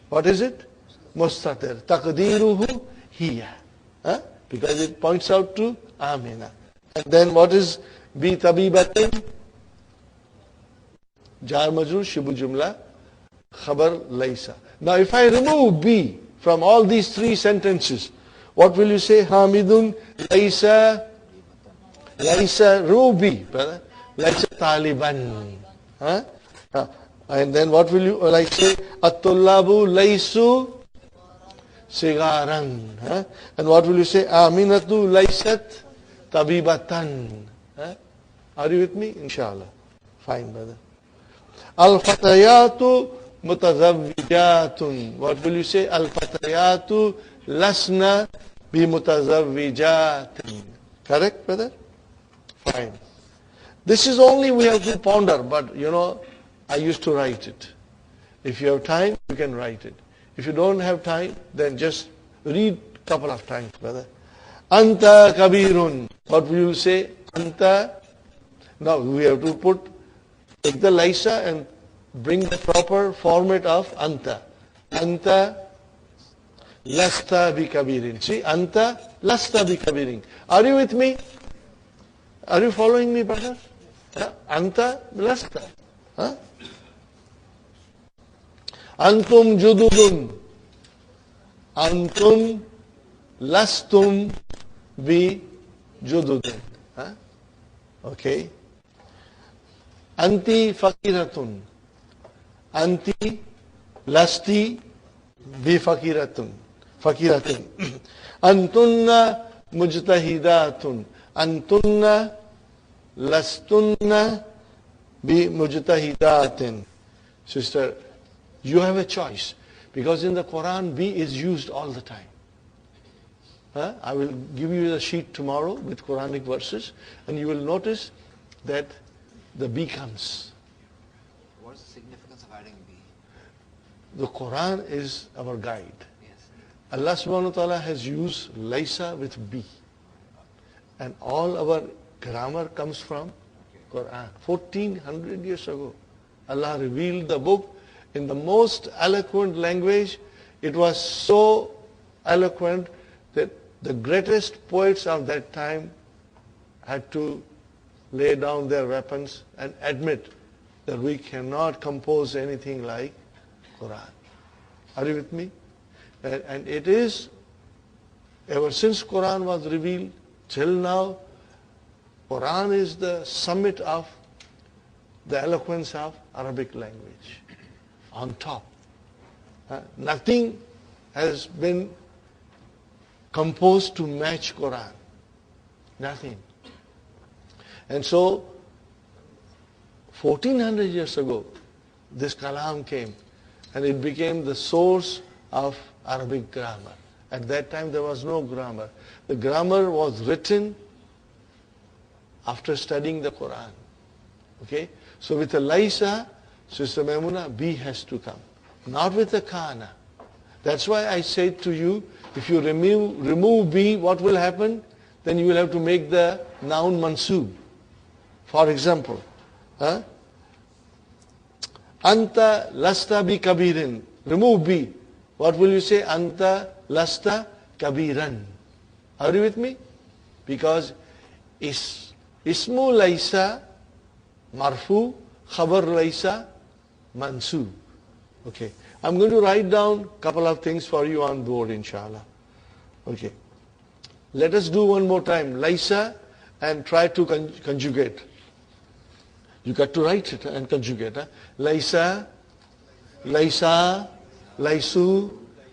What is it? Mustatir. Taqdiruhu hiya. Because it points out to Amina. And then what is bi tabibatin? Jar majrur shibu jumla khabar laysa. Now if I remove bi from all these three sentences, what will you say? Hamidun laysa, remove bi, brother. Laysa taliban. And then what will you like say? At-tullabu laysu sigaran. And what will you say? Aminatu laysat tabibatan. Are you with me? Inshallah. Fine, brother. Al-fatayatu mutazawwijatun. What will you say? Al-fatayatu lasna bi mutazawwijatin. Correct, brother? Fine. This is only we have to ponder, but I used to write it. If you have time, you can write it. If you don't have time, then just read a couple of times, brother. Anta kabirun. What will you say? Anta. Now we have to take the Laisa and bring the proper format of Anta. Anta lasta bi kabirin. See, Anta lasta bi kabirin. Are you with me? Are you following me, brother? Anta lasta. Antum jududun. Antum lastum bi jududun. Okay. Anti fakiratun. Anti lasti bi fakiratun. Antunna mujtahidatun. Antunna lastunna bi mujtahidatin. Sister, you have a choice. Because in the Quran, bi is used all the time. I will give you the sheet tomorrow with Quranic verses, and you will notice that the bi comes. What's the the Quran is our guide. Yes. Allah subhanahu wa ta'ala has used Laysa with B. And all our grammar comes from Quran. 1400 years ago, Allah revealed the book in the most eloquent language. It was so eloquent that the greatest poets of that time had to lay down their weapons and admit that we cannot compose anything like Quran. Are you with me? And it is, ever since Quran was revealed till now, Quran is the summit of the eloquence of Arabic language. On top. Nothing has been composed to match Quran. Nothing. And so, 1400 years ago, this kalam came and it became the source of Arabic grammar. At that time there was no grammar. The grammar was written after studying the Quran. Okay? So with the Laysa, Sister Maimuna, B has to come. Not with the Kana. That's why I said to you, if you remove B, what will happen? Then you will have to make the noun mansub. For example, Anta lasta bi kabirin. Remove B. What will you say? Anta lasta kabiran. Are you with me? Because ismu laysa marfu, khabar laysa mansub. Okay. I'm going to write down a couple of things for you on board, inshallah. Okay. Let us do one more time. Laysa and try to conjugate. You got to write it and conjugate. Laysa, laysa, laysu,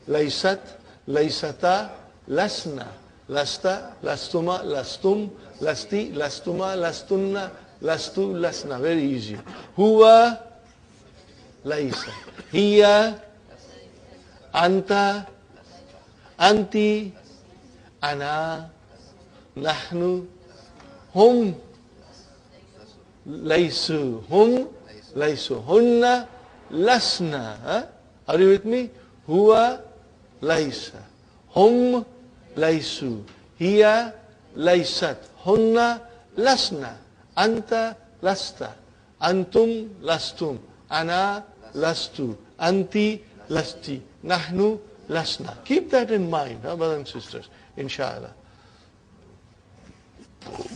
laysat, laysata, lasna, lasta, lastuma, lastum, lasti, lastuma, lastunna, lastu, lasna. Very easy. Huwa, laysa. Hiya, anta, anti, ana, nahnu, hum, laysu, hum, laysu, hunna, lasna. Are you with me? Huwa, laysa. Hum, laysu. Hiya, laysat. Hunna, lasna. Anta, lasta. Antum, lastum. Ana, lastu. Anti, lasti. Nahnu, lasna. Keep that in mind, brothers and sisters, inshallah.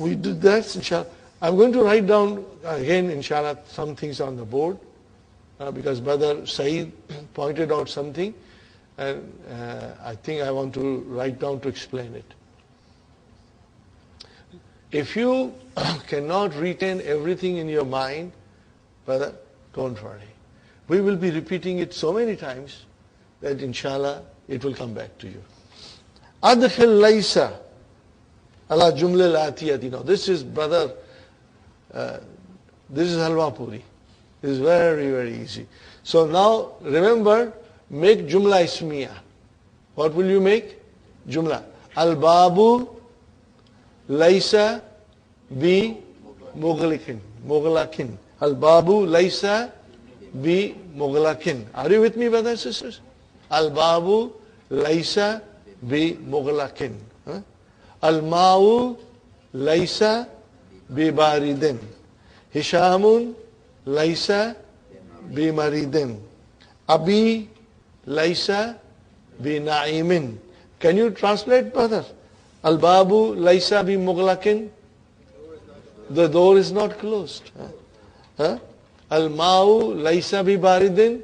We do that, inshallah. I'm going to write down again, inshallah, some things on the board because Brother Saeed pointed out something and I think I want to write down to explain it. If you cannot retain everything in your mind, brother, don't worry. We will be repeating it so many times that inshallah it will come back to you. Adkhil laysa ala jumla al-atiyati. Now this is brother, this is halwa puri. This is very, very easy. So now remember, make jumla ismiya. What will you make? Jumla. Al-babu laysa bi mughlakin. Mughlakin. Al-babu laysa bi mughlakin. Are you with me, brothers and sisters? Al-babu laysa bi mughlakin. Al-ma'u laysa bi baridin. Hishamun laysa bi maridin. Abi laysa bi na'imin. Can you translate, brother? Al-babu laysa bi mughlakin. The door is not closed. Al-ma'u laysa bi baridin.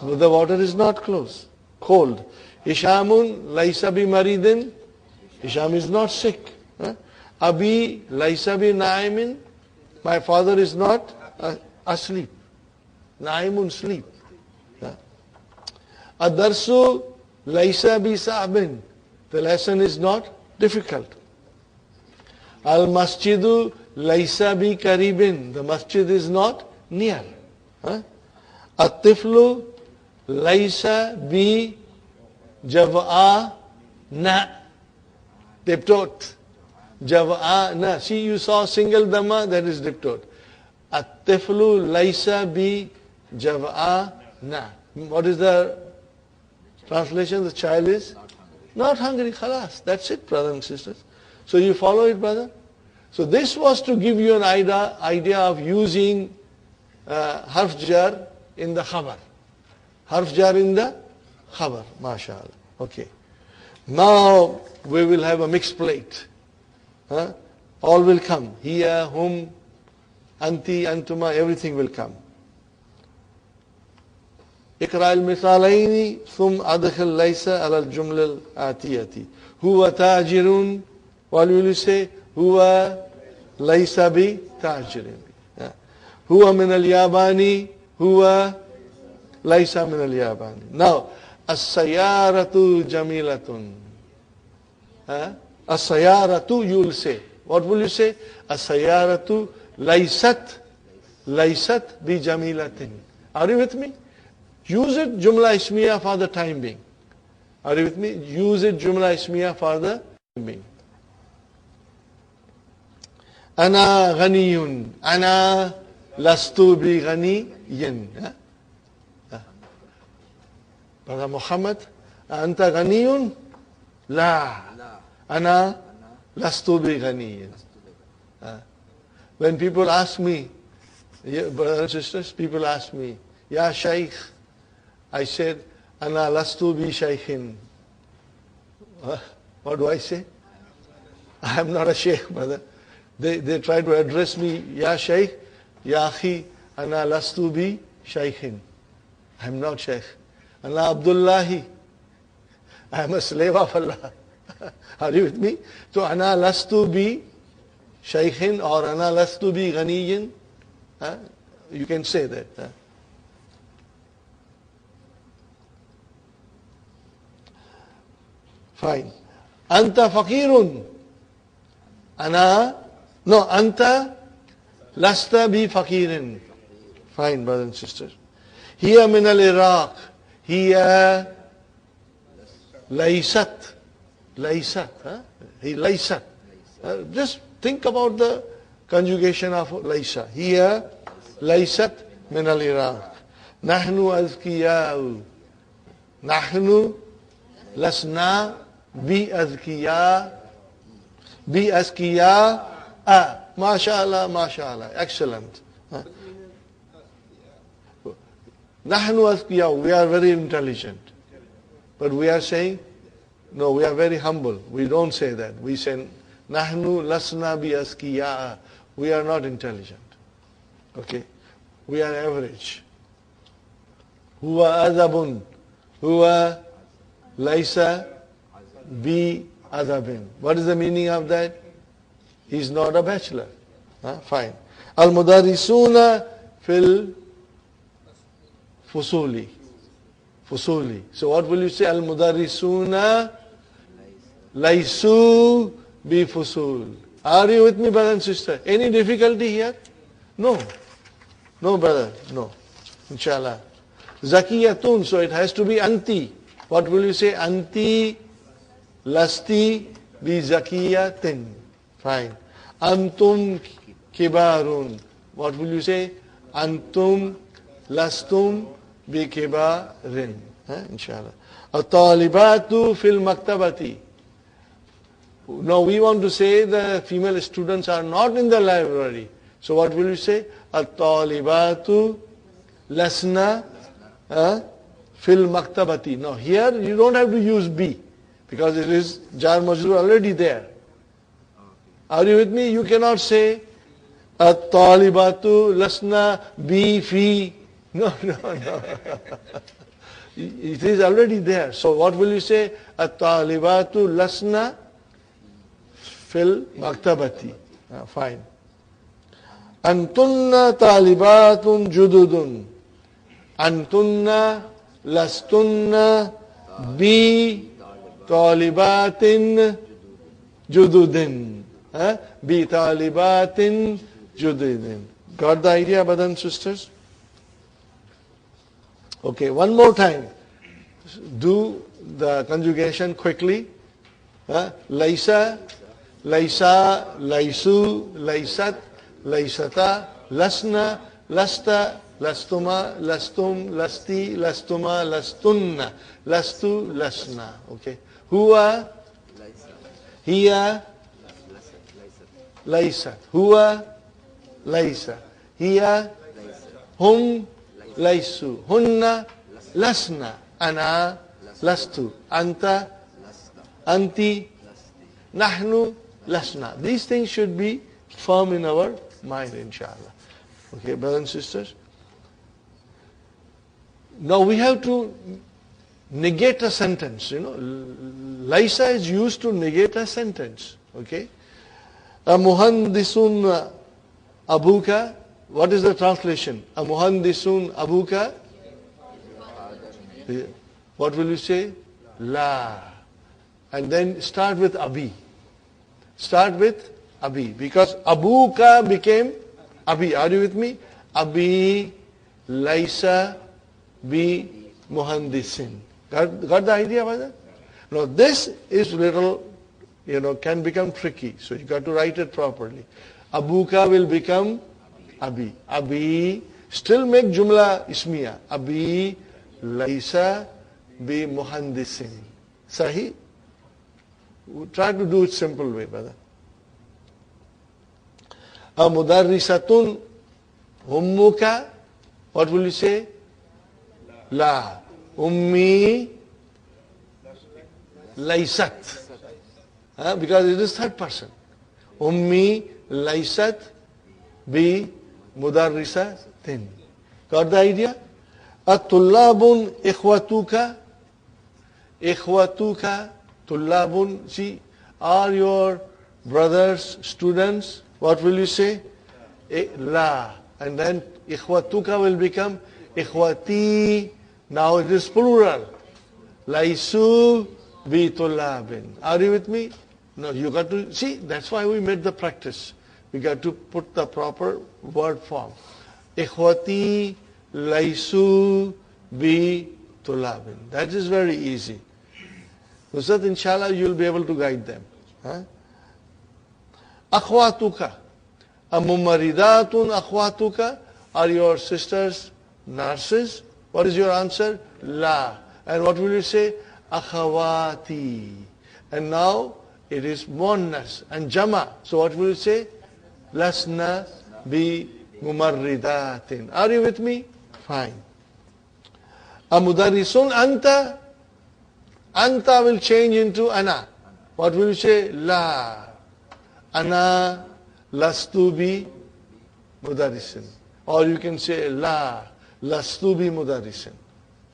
The water is not closed. Cold. Hishamun laysa bi maridin. Hisham is not sick. Abi laysa bi na'imin. My father is not asleep. Na'imun, sleep. Adarsu laysa bi sa'bin. The lesson is not difficult. Al masjidu laysa bi karibin. The masjid is not near. At-tiflu laysa bi jav'a na. Diptot. Jav'a na. See, you saw single dhamma, that is diptot. At-tiflu laysa bi jav'a na. What is the translation? The child is not hungry. Khalas. That's it, brothers and sisters. So you follow it, brother? So this was to give you an idea of using harf jar in the khabar. Harf jar in the khabar. MashaAllah. Okay. Now we will have a mixed plate. All will come. Hiya, hum, anti, antuma, everything will come. اقرأ المثالين ثم أدخل ليس على الجملة الآتية. هو تاجر. What will you say? هو ليس بتاجر. هو من اليابان. هو ليس من اليابان. Now, السيارة جميلة. السيارة, you will say. What will you say? السيارة ليست بجميلة. Are you with me? Use it jumla ismiya for the time being. Are you with me? Use it jumla ismiya for the time being. أنا غني. أنا لست بغني. Brother Muhammad, أنت غني؟ لا. أنا لست بغني. When people ask me, brothers and sisters, people ask me, Ya Shaykh, I said, Ana lastu bi shaykhin. What do I say? I am not a sheikh, brother. They try to address me, Ya Shaykh, Ya Akhi, Ana lastu bi shaykhin. I am not sheikh. Ana Abdullahi. I am a slave of Allah. Are you with me? So Ana lastu bi shaykhin or Ana lastu bi ghaniyin. You can say that. Fine. Anta faqirun. Anta lasta bi faqirin. Fine, brothers and sisters. Hiya min al-Iraq. Hiya laysat. Laysat. He laysat. Just think about the conjugation of laysa. Hiya laysat min al-Iraq. Nahnu azkiya'u. Nahnu lasna bi azkiya. Bi azkiya. MashaAllah, MashaAllah. Excellent. Nahnu azkiya. We are very intelligent. But we are saying, no, we are very humble. We don't say that. We say, Nahnu lasna bi azkiya. We are not intelligent. Okay? We are average. Huwa adabun. Huwa laysa bi adabin. What is the meaning of that? He is not a bachelor. Fine. Al-mudarrisuna fil fusuli. Fusuli. So what will you say? Al-mudarrisuna laysu bi fusul. Are you with me, brother and sister? Any difficulty here? No. No, brother. No. Inshallah. Zakiyatun. So it has to be anti. What will you say? Anti lasti bi zakiyatin. Fine. Antum kibarun. What will you say? Antum lastum bi kibarin. Inshallah. At-talibatu fil maktabati. Now we want to say the female students are not in the library. So what will you say? At-talibatu lasna fil maktabati. Now here you don't have to use be because it is jar majroor already there. Are you with me? You cannot say at-talibatu lasna bi fi. No. It is already there. So what will you say? At-talibatu lasna fil maktabati. Fine. Antunna talibatun jududun. Antunna lastunna bi talibatin jududin. Bi talibatin jududin. Got the idea, brothers and sisters? Okay, one more time. Do the conjugation quickly. Laysa, laysa, laysu, laysat, laysata, lasna, lasta, lastuma, lastum, lasti, lastuma, lastunna, lastu, lasna. Okay. Huwa, hiya, laysat. Huwa, laysa. Hiya, hum, laysu. Hunna, lasna. Ana, lastu. Anta, anti, nahnu, lasna. These things should be firm in our mind, inshallah. Okay, brothers and sisters. Now we have to negate a sentence. Laisa is used to negate a sentence. Okay. A muhandisun abuka. What is the translation? A muhandisun abuka. What will you say? La. And then start with abi. Start with abi. Because abuka became abi. Are you with me? Abi, laisa, bi, muhandisin. Got the idea about that? Now this is little, can become tricky. So you got to write it properly. Abuka will become abi. Abi, still make jumla ismiya. Abi, laisa, bi, muhandisin. Sahi? Try to do it simple way, brother. A mudarrisatun ummuka. What will you say? La. Ummi laysat. Because it is third person. Ummi laysat bi mudarrisatin. Got the idea? At-tullabun ikhwatuka. Ikhwatuka. Tullabun. See, are your brothers students? What will you say? La. And then ikhwatuka will become ikhwati. Now it is plural. Laisu bi tullabin. Are you with me? No, you got to, see, that's why we made the practice. We got to put the proper word form. Ikhwati laisu bi tullabin. That is very easy. So that inshallah you will be able to guide them. Akhwatuka. Amumaridatun akhwatuka. Are your sisters nurses? What is your answer? La. And what will you say? Akhawati. And now it is muannas and jama. So what will you say? Lasna bi mumarridatin. Are you with me? Fine. Amudarrisun anta. Anta will change into ana. What will you say? La. Ana lastu bi mudarrisin. Or you can say la lastu bi mudarrisin.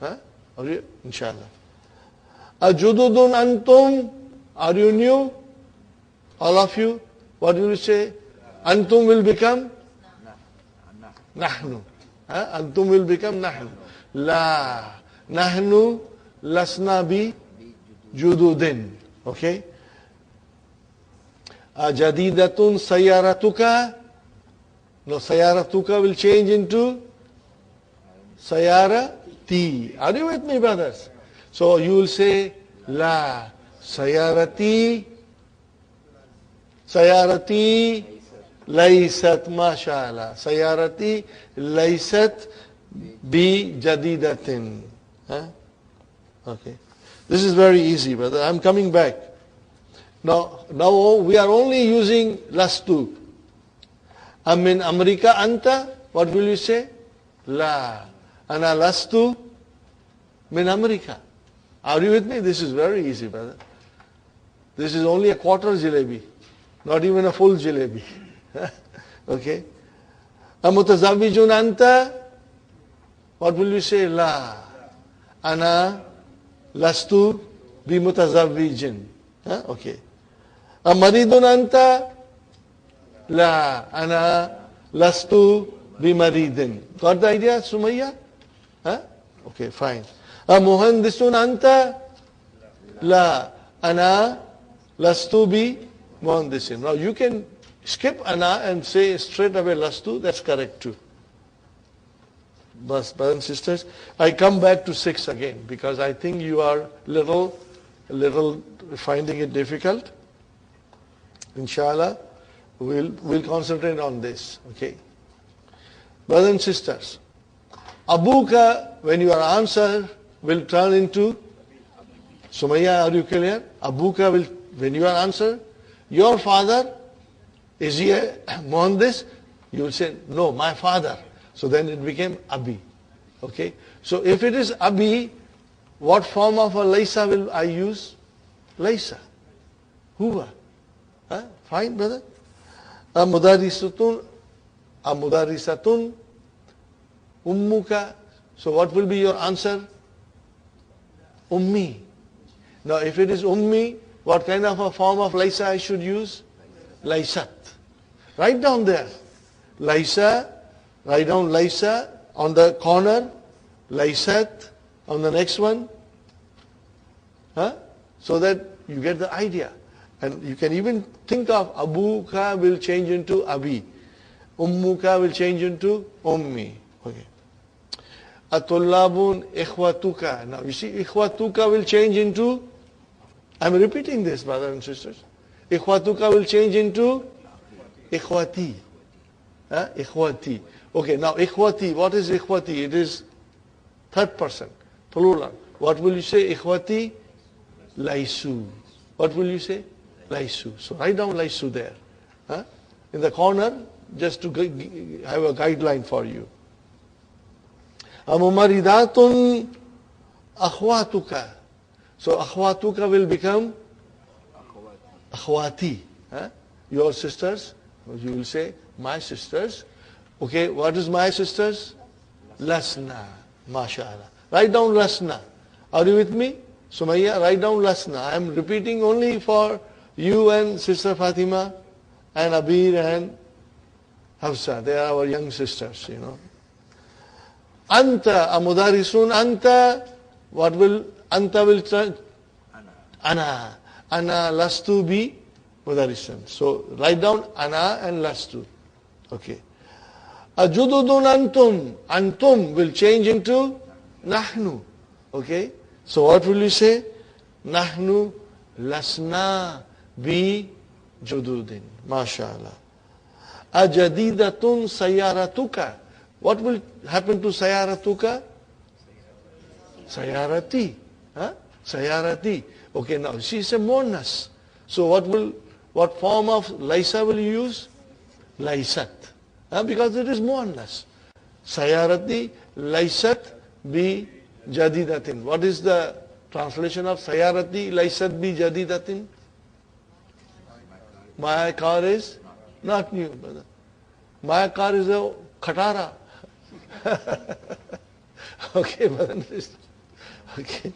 Are you? Inshallah. Ajududun antum. Are you new? All of you? What will you say? Antum will become nahnu. Antum will become nahnu. La. Nahnu lasna bi jududin. Okay? Jadidatun sayaratuka. No, sayaratuka will change into sayarati. Are you with me, brothers? So you will say la sayarati. Sayarati laysat, mashallah. Sayarati laysat bi jadidatin. Okay. This is very easy, brother. I'm coming back. Now we are only using lastu. Amin America anta. What will you say? La. Ana lastu min America. Are you with me? This is very easy, brother. This is only a quarter jalebi. Not even a full jalebi. Okay. Amutazawwijun anta. What will you say? La. Ana lastu bi mutazawwijin. Okay. Amaridun anta. La. Ana lastu bi maridin. Got the idea, Sumayya? Okay, fine. Muhandisun anta. La. Ana lastu bi muhandisin. Now you can skip ana and say straight away lastu. That's correct too. But brothers and sisters, I come back to 6 again because I think you are little finding it difficult. Inshallah, we'll concentrate on this. Okay, brothers and sisters, Abuka, when your answer will turn into, Sumaya, are you clear? Abuka will, when your answer, your father, is he a Mohandis? You will say, no, my father. So then it became Abi. Okay? So if it is Abi, what form of a Laisa will I use? Laisa. Huwa. Huh? Fine, brother? A mudarisatun, ummuka. So what will be your answer? Ummi. Now if it is ummi, what kind of a form of Laisa I should use? Laisat. Write down there. Laisa, write down Laisa on the corner, Laisat on the next one. Huh? So that you get the idea. And you can even think of Abuka will change into Abi. Ummuka will change into Ummi. Okay. Atullabun ikhwatuka. Now you see, ikhwatuka will change into, I'm repeating this, brothers and sisters. Ikhwatuka will change into ikhwati. Ikhwati. Okay, now ikhwati, what is ikhwati? It is third person, plural. What will you say? Ikhwati, laisu. What will you say? Laisu. So write down laisu there. In the corner, just to have a guideline for you. Amumaridatun akhwatuka. So akhwatuka will become akhwati. Your sisters, you will say my sisters. Okay, what is my sisters? Lasna. MashaAllah. Write down Lasna. Are you with me? Sumaya, write down Lasna. I am repeating only for you and Sister Fatima and Abir and Hafsa. They are our young sisters, you know. Anta, amudarisun, anta, what will, anta will turn? Ana. Ana lastu bi mudarisun. So write down ana and lastu. Okay. Ajududun antum. Antum will change into nahnu. Okay. So what will you say? Nahnu lasna bi jududin. MashaAllah. Ajadidatun sayaratuka. What will happen to sayaratuka? Sayarati. Sayarati. Okay, now she is a monas. So what form of Laisa will you use? Laisat. Because it is monas. Sayarati, Laisat bi jadidatin. What is the translation of Sayarati, Laisat bi jadidatin? My car is not new, brother. My car is a Khatara. Okay, brothers and sisters. Okay.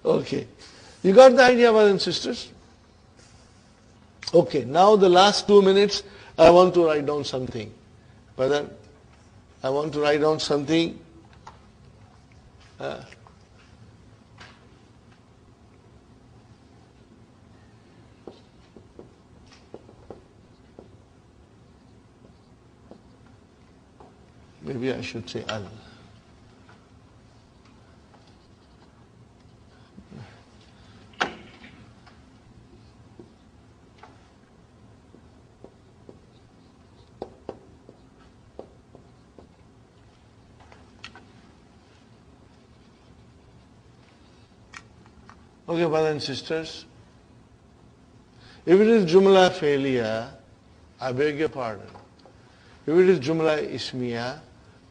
Okay. You got the idea, brothers and sisters? Okay, now the last 2 minutes, I want to write down something. Brother, I want to write down something. Maybe I should say al. Okay, brothers and sisters, if it is Jumla failure, I beg your pardon. If it is Jumla Ismiya,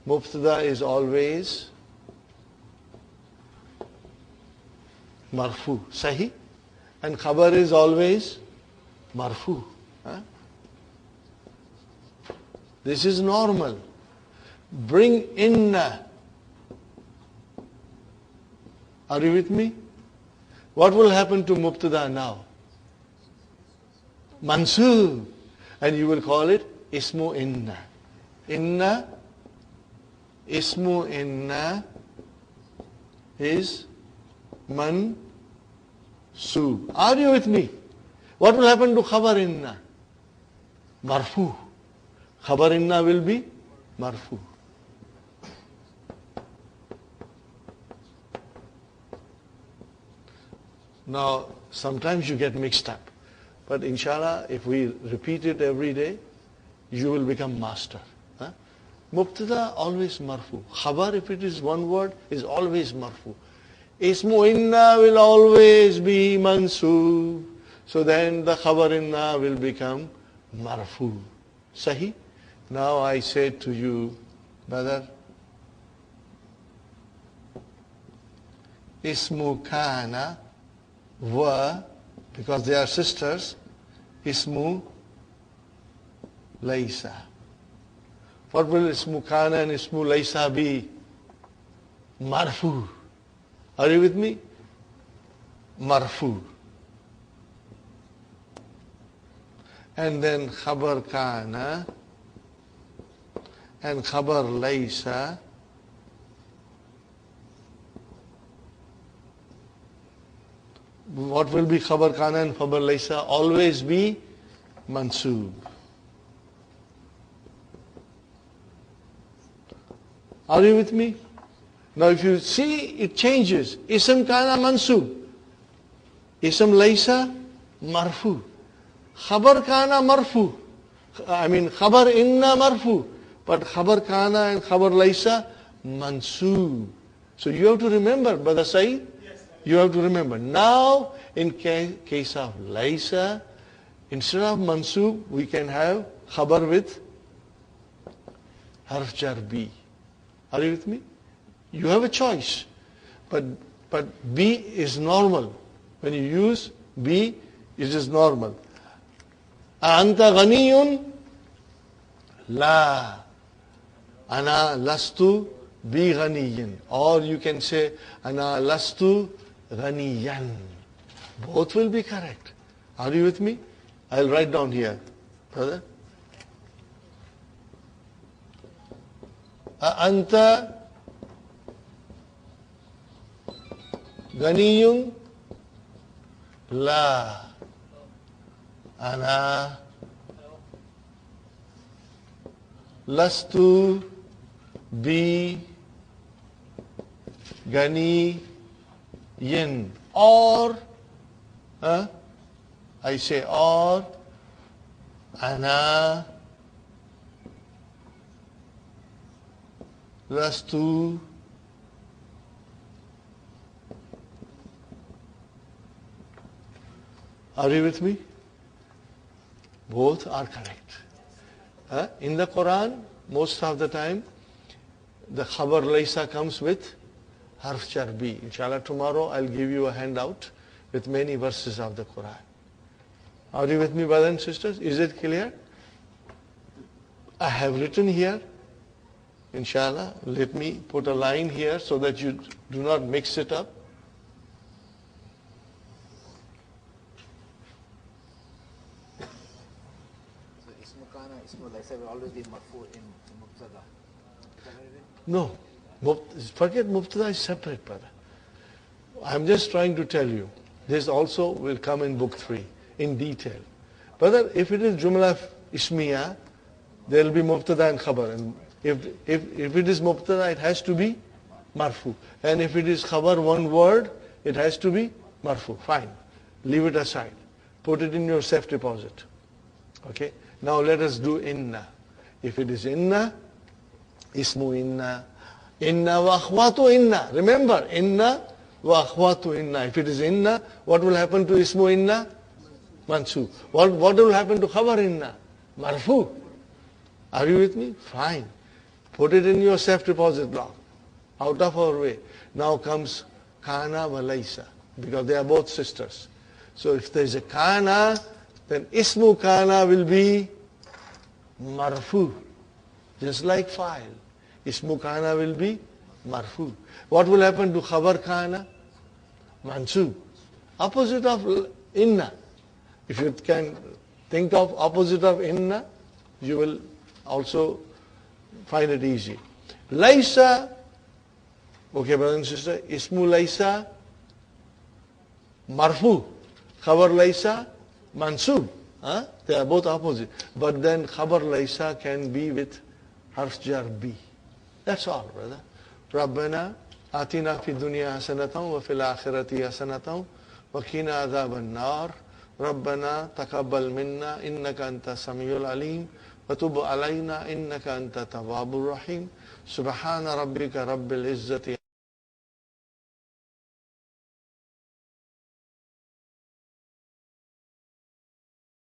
Mubtada is always Marfu, Sahi, and Khabar is always Marfu. This is normal. Bring inna. Are you with me? What will happen to Mubtada now? Mansub. And you will call it Ismu Inna. Inna, Ismu Inna is Mansub. Are you with me? What will happen to Khabar Inna? Marfu. Khabar Inna will be Marfu. Now, sometimes you get mixed up. But inshallah, if we repeat it every day, you will become master. Mubtada always marfu. Khabar, if it is one word, is always marfu. Ismu inna will always be mansoob. So then the khabar inna will become marfu. Sahi? Now I say to you, brother, Ismu kana wa, because they are sisters, Ismu laysa. What will Ismu kana and Ismu laysa be? Marfu. Are you with me? Marfu. And then khabar kana and khabar laysa what will be khabar kana and khabar laysa? Always be mansoob. Are you with me? Now if you see, it changes. Ism kana mansoob. Ism laysa marfu. Khabar kana marfu. Khabar inna marfu. But khabar kana and khabar laysa mansoob. So you have to remember, Brother Saeed. You have to remember. Now, in case of laysa, instead of mansoob, we can have khabar with harf jar bi. Are you with me? You have a choice. But B is normal. When you use B, it is normal. Anta ghaniyun? La. Ana lastu bi ghaniyin. Or you can say, Ana lastu ghaniyan. Both will be correct. Are you with me? I'll write down here. Brother? Anta ghaniyun? La. Ana lastu bi ganiyin. Or, I say or, ana lastu Are you with me? Both are correct. In the Quran, most of the time, the khabar laysa comes with harf jar bi. Inshallah, tomorrow I'll give you a handout with many verses of the Quran. Are you with me, brothers and sisters? Is it clear? I have written here, inshallah, let me put a line here so that you do not mix it up. Ismu laysa will always be marfu in mubtada. No. Forget mubtada is separate, brother. I'm just trying to tell you. This also will come in book 3 in detail. Brother, if it is jumla ismiya, there will be mubtada and khabar. And if it is mubtada, it has to be marfu. And if it is khabar, one word, it has to be marfu. Fine. Leave it aside. Put it in your safe deposit. Okay? Now let us do inna. If it is inna, ismu inna. Inna wa akhwatu inna. Remember, inna wa akhwatu inna. If it is inna, what will happen to ismu inna? Mansoob. What will happen to khabar inna? Marfu. Are you with me? Fine. Put it in your safe deposit block. Out of our way. Now comes kana wa laysa. Because they are both sisters. So if there is a kana, then ismu kana will be marfu. Just like file. Ismu kana will be marfu. What will happen to khabar kana? Mansoob. Opposite of inna. If you can think of opposite of inna, you will also find it easy. Laysa, okay brother and sister, ismu laysa, marfu. Khabar laysa, mansoob. They are both opposite. But then khabar laysa can be with harf jar bi. That's all, brother. Rabbana atina fi dunya hasanatan wa fil akhirati hasanatan wa qina adhaban nar. Rabbana taqabbal minna innaka anta samiul alim وتب علينا إنك أنت التواب الرحيم سبحان ربك رب العزة